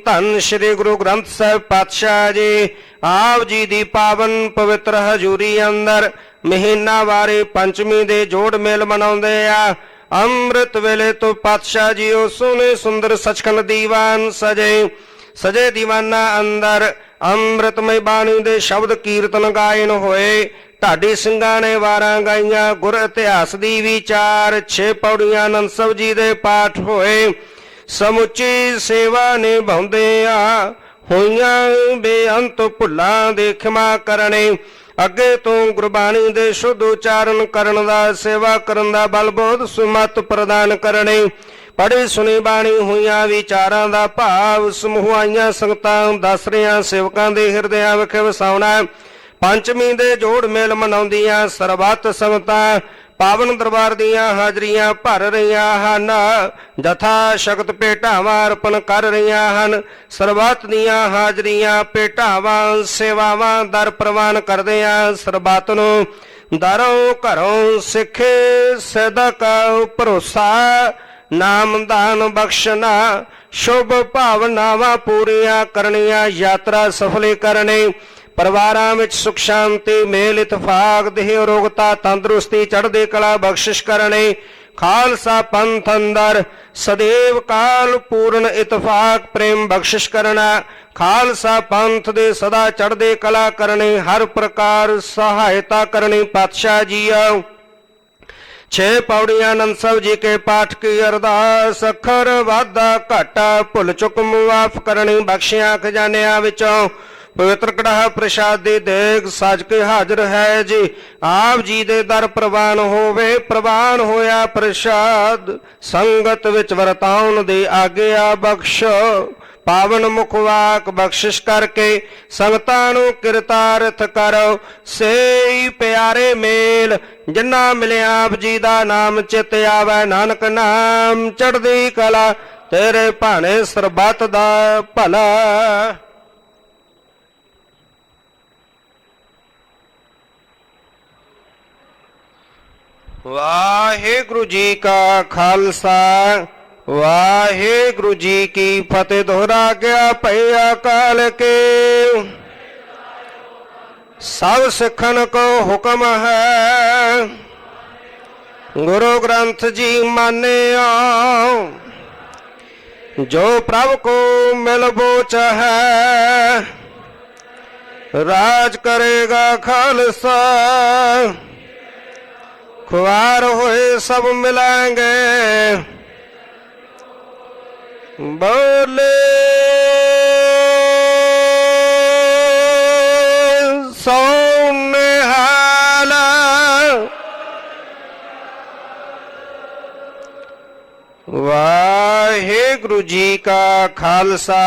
ਧੰਨ ਸ੍ਰੀ ਗੁਰੂ ਗ੍ਰੰਥ ਸਾਹਿਬ ਪਾਤਸ਼ਾਹ ਜੀ ਆਪ ਜੀ ਦੀ ਪਾਵਨ ਪਵਿੱਤਰ ਹਜ਼ੂਰੀ ਅੰਦਰ ਮਹੀਨਾ ਵਾਰੇ ਪੰਚਮੀ ਦੇ ਜੋੜ ਮੇਲ ਮਨਾਉਂਦੇ ਆ। ਅੰਮ੍ਰਿਤ ਵੇਲੇ ਤੋਂ ਪਾਤਸ਼ਾਹ ਜੀ ਉਹ ਸੋਹਣੇ ਸੁੰਦਰ ਸਚਖੰਡ ਦੀਵਾਨ ਸਜੇ ਸਜੇ ਦੀਵਾਨਾਂ ਅੰਦਰ ਅੰਮ੍ਰਿਤਮਈ ਬਾਣੀ ਦੇ ਸ਼ਬਦ ਕੀਰਤਨ ਗਾਇਨ ਹੋਏ। ਢਾਡੀ ਸਿੰਘਾਂ ਨੇ ਵਾਰਾਂ ਗਾਈਆਂ ਗੁਰ ਇਤਿਹਾਸ ਦੀ ਵਿਚਾਰ 6 ਪੌੜੀਆਂ ਆਨੰਦ ਸਾਹਿਬ ਜੀ ਦੇ ਪਾਠ ਹੋਏ। ਸਮੁੱਚੀ ਸੇਵਾ ਨਿਭਾਉਂਦੇ ਆ ਹੋਈਆਂ ਬੇਅੰਤ ਭੁੱਲਾਂ ਦੇ ਖਿਮਾ ਕਰਨੇ। ਅੱਗੇ ਤੋਂ ਗੁਰਬਾਣੀ ਦੇ ਸ਼ੁੱਧ ਉਚਾਰਨ ਕਰਨ ਦਾ ਸੇਵਾ ਕਰਨ ਦਾ ਬਲ ਬੋਧ ਸੁਮਤ ਪ੍ਰਦਾਨ ਕਰਨੇ। ਪੜ੍ਹੀ ਸੁਣੀ ਬਾਣੀ ਹੋਈਆਂ ਵਿਚਾਰਾਂ ਦਾ ਭਾਵ ਸਮੂਹ ਆਈਆਂ ਸੰਗਤਾਂ ਦੱਸ ਰਿਆਂ ਸੇਵਕਾਂ ਦੇ ਹਿਰਦਿਆਂ ਵਿਖੇ ਵਸਾਉਣਾ। ਪੰਚਮੀ ਦੇ ਜੋੜ ਮੇਲ ਮਨਾਉਂਦੀਆਂ ਸਰਬੱਤ ਸੰਗਤਾਂ ਪਾਵਨ ਦਰਬਾਰ ਦੀਆਂ ਹਾਜ਼ਰੀਆਂ ਭਰ ਰਹੀਆਂ ਹਨ। ਜਥਾ ਸ਼ਕਤ ਭੇਟਾਵਾਂ ਅਰਪਣ ਕਰ ਰਹੀਆਂ ਹਨ। ਸਰਬੱਤ ਦੀਆਂ ਹਾਜ਼ਰੀਆਂ ਭੇਟਾਵਾਂ ਸੇਵਾਵਾਂ ਦਰ ਪ੍ਰਵਾਨ ਕਰਦੇ ਆ। ਸਰਬੱਤ ਨੂੰ ਦਰੋਂ ਘਰੋਂ ਸਿੱਖੇ ਸਦਕ ਭਰੋਸਾ ਨਾਮਦਾਨ ਬਖਸ਼ਣਾ ਸ਼ੁਭ ਭਾਵਨਾਵਾਂ ਪੂਰੀਆਂ ਕਰਨੀਆਂ ਯਾਤਰਾ ਸਫਲੀ ਕਰਨੀ ਪਰਿਵਾਰਾਂ ਵਿੱਚ ਸੁਖ ਸ਼ਾਂਤੀ ਮੇਲ ਇਤਫਾਕ ਦੇਹ ਅਰੋਗਤਾ ਤੰਦਰੁਸਤੀ ਚੜ੍ਹਦੀ ਕਲਾ ਬਖਸ਼ਿਸ਼ ਕਰਨੀ ਖਾਲਸਾ ਪੰਥ ਅੰਦਰ ਸदैव ਕਾਲ ਪੂਰਨ ਇਤਫਾਕ ਪ੍ਰੇਮ ਬਖਸ਼ਿਸ਼ ਕਰਨਾ ਖਾਲਸਾ ਪੰਥ ਦੇ ਸਦਾ ਚੜ੍ਹਦੀ ਕਲਾ ਕਰਨੀ ਹਰ ਪ੍ਰਕਾਰ ਸਹਾਇਤਾ ਕਰਨੀ ਪਾਤਸ਼ਾਹ ਜੀਓ। 6 ਪੌੜੀਆਂ ਆਨੰਦ ਸਾਹਿਬ ਜੀ ਕੇ ਪਾਠ ਕੀ ਅਰਦਾਸ ਅੱਖਰ ਵਾਧਾ ਘਾਟਾ ਭੁੱਲ ਚੁੱਕ ਮੁਆਫ ਕਰਨੀ ਬਖਸ਼ਿਆਂ ਖਜ਼ਾਨਿਆਂ ਵਿੱਚੋਂ ਪਵਿੱਤਰ ਕੜਾਹ ਪ੍ਰਸ਼ਾਦ ਦੀ ਦੇਗ ਸਜ ਕੇ ਹਾਜ਼ਰ ਹੈ ਜੀ। ਆਪ ਜੀ ਦੇ ਦਰ ਪ੍ਰਵਾਨ ਹੋਵੇ ਪ੍ਰਵਾਨ ਹੋਇਆ ਪ੍ਰਸ਼ਾਦ ਸੰਗਤ ਵਿੱਚ ਵਰਤਾਉਣ ਦੀ ਆਗਿਆ ਬਖਸ਼ੋ। ਪਾਵਨ ਮੁਖ ਵਾਕ ਬਖਸ਼ਿਸ਼ ਕਰਕੇ ਸੰਗਤਾਂ ਨੂੰ ਕਿਰਤਾਰਥ ਕਰੋ ਸੇਈ ਪਿਆਰੇ ਮੇਲ ਜਿਨ੍ਹਾਂ ਮਿਲਿਆ ਆਪ ਜੀ ਦਾ ਨਾਮ ਚਿਤ ਆਵੈ ਨਾਨਕ ਨਾਮ ਚੜ੍ਹਦੀ ਕਲਾ ਤੇਰੇ ਭਾਣੇ ਸਰਬੱਤ ਦਾ ਭਲਾ। ਵਾਹਿਗੁਰੂ ਜੀ ਕਾ ਖਾਲਸਾ ਵਾਹਿਗੁਰੂ ਜੀ ਕੀ ਫਤਿਹ। ਦੋਹਰਾ ਗਿਆ ਭਈ ਅਕਾਲ ਕੇ ਸਭ ਸਿੱਖਣ ਕੋ ਹੁਕਮ ਹੈ ਗੁਰੂ ਗ੍ਰੰਥ ਜੀ ਮਾਨਿਆ ਜੋ ਪ੍ਰਭ ਕੋ ਮਿਲ ਬੋਚ ਹੈ ਰਾਜ ਕਰੇਗਾ ਖਾਲਸਾ खुआर होए सब मिलाएंगे बोले सोने हाला वाहेगुरु जी का खालसा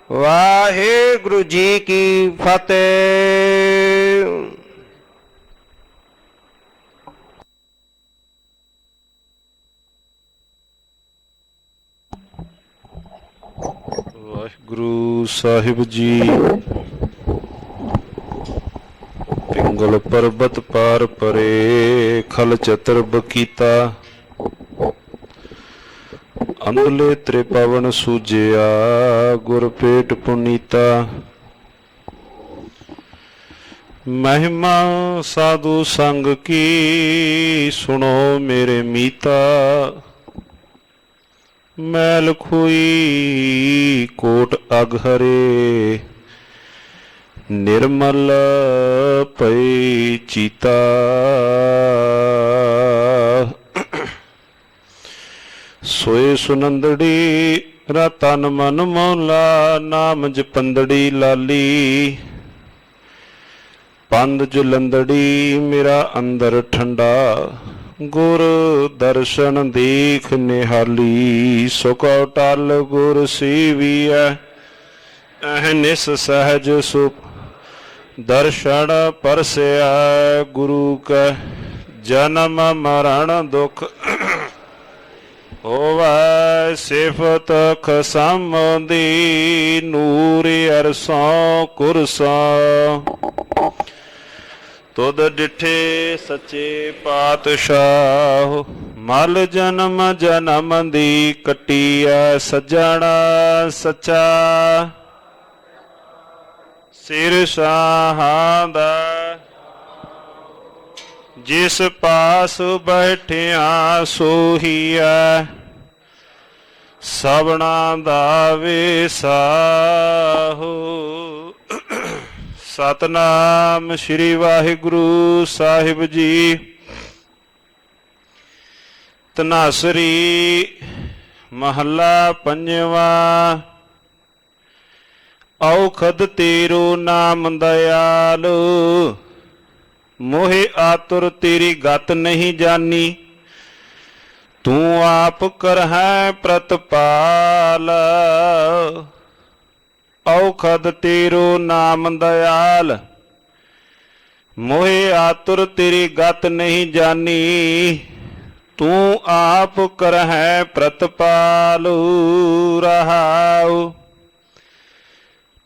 वाहेगुरु जी की फतेह। ਵਾਹਿਗੁਰੂ ਸਾਹਿਬ ਜੀ। ਪਿੰਗਲ ਪਰਬਤ ਪਾਰ ਪਰੇ ਖਲ ਚਤਰ ਬਕੀਤਾ ਅੰਦਲੇ ਤ੍ਰਿਪਵਨ ਸੂਜਿਆ ਗੁਰ ਪੇਟ ਪੁਨੀਤਾ ਮਹਿਮਾ ਸਾਧੂ ਸੰਗ ਕੀ ਸੁਣੋ ਮੇਰੇ ਮੀਤਾ ਮੈਲ ਖੋਈ ਕੋਟ ਅਗਹਰੇ ਨਿਰਮਲ ਪਈ ਚੀਤਾ ਸੋਏ ਸੁਨੰਦੜੀ ਰਤਨ ਮਨ ਮੌਲਾ ਨਾਮ ਜਪੰਦੜੀ ਲਾਲੀ ਪੰਦ ਜੁਲੰਦੜੀ ਮੇਰਾ ਅੰਦਰ ਠੰਡਾ ਗੁਰ ਦਰਸ਼ਨ ਦੇਖ ਨਿਹਾਲੀ ਸੁਕਉ ਟਲ ਗੁਰ ਸੇਵੀਐ ਅਹਨਿਸ ਸਹਜ ਸੁ ਦਰਸ਼ਨ ਪਰਸਿਆ ਗੁਰੂ ਕੈ ਜਨਮ ਮਰਨ ਦੁਖ ਹੋਵੈ ਸਿਫਤ ਖਸਮ ਦੀ ਨੂਰ ਅਰਸੋਂ ਕੁਰਸੋਂ ਤੁਧ ਡਿਠੇ ਸੱਚੇ ਪਾਤਸ਼ਾਹ ਮਲ ਜਨਮ ਜਨਮ ਦੀ ਕੱਟੀਐ ਸੱਜਣ ਸੱਚਾ ਸਿਰ ਸਾਹਾਂ ਦਾ ਜਿਸ ਪਾਸ ਬੈਠਿਆ ਸੋਹੀਐ ਸਭਨਾ ਦਾ ਵਿਸਾਹੋ। ਸਤਨਾਮ ਸ੍ਰੀ ਵਾਹਿਗੁਰੂ ਸਾਹਿਬ ਜੀ। ਤਨਾਸਰੀ ਮਹੱਲਾ ਪੰਜਵਾਂ। ਔਖਦ ਤੇਰੋ ਨਾਮ ਦਇਆਲ ਮੋਹਿ ਆਤੁਰ ਤੇਰੀ ਗਤ ਨਹੀਂ ਜਾਨੀ ਤੂੰ ਆਪ ਕਰਹਿ ਪ੍ਰਤਪਾਲ ਔਖਦ ਤੇਰੋ ਨਾਮ ਦਇਆਲ ਮੋਹਿ ਆਤੁਰ ਤੇਰੀ ਗਤ ਨਹੀਂ ਜਾਨੀ, ਤੂੰ ਆਪ ਕਰਹਿ ਪ੍ਰਤਪਾਲੁ ਰਹਾਉ।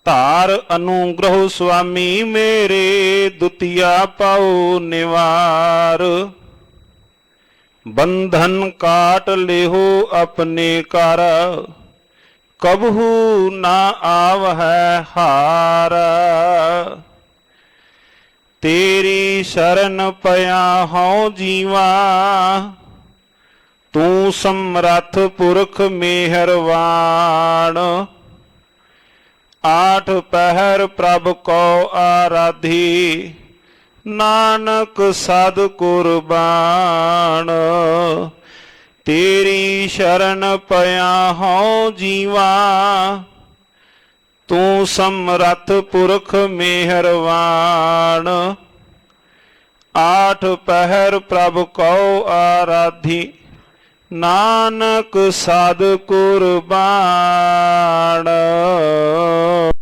ਧਾਰ ਅਨੁਗ੍ਰਹ ਸੁਆਮੀ ਮੇਰੇ, ਦੁਤੀਆ ਪਾਉ ਨਿਵਾਰ। ਬੰਧਨ ਕਾਟ ਲਿਹੋ ਆਪਣੇ ਕਰ, ਕਬਹੂ ਨਾ ਆਵਹਿ ਹਾਰ। ਤੇਰੀ ਸ਼ਰਨ ਪਿਆ ਹਉ ਜੀਵਾ, ਤੂੰ ਸਮਰੱਥ ਪੁਰਖ ਮਿਹਰਵਾਨ। ਆਠ ਪਹਿਰ ਪ੍ਰਭ ਕੋ ਆਰਾਧੀ, ਨਾਨਕ ਸਦ ਕੁਰਬਾਨ। ਤੇਰੀ ਸ਼ਰਨ ਪਿਆ ਹਉ ਜੀਵਾ, ਤੂੰ ਸਮਰੱਥ ਪੁਰਖ ਮਿਹਰਵਾਨ। ਆਠ ਪਹਿਰ ਪ੍ਰਭ ਕਉ ਆਰਾਧੀ, ਨਾਨਕ ਸਦ ਕੁਰਬਾਨ।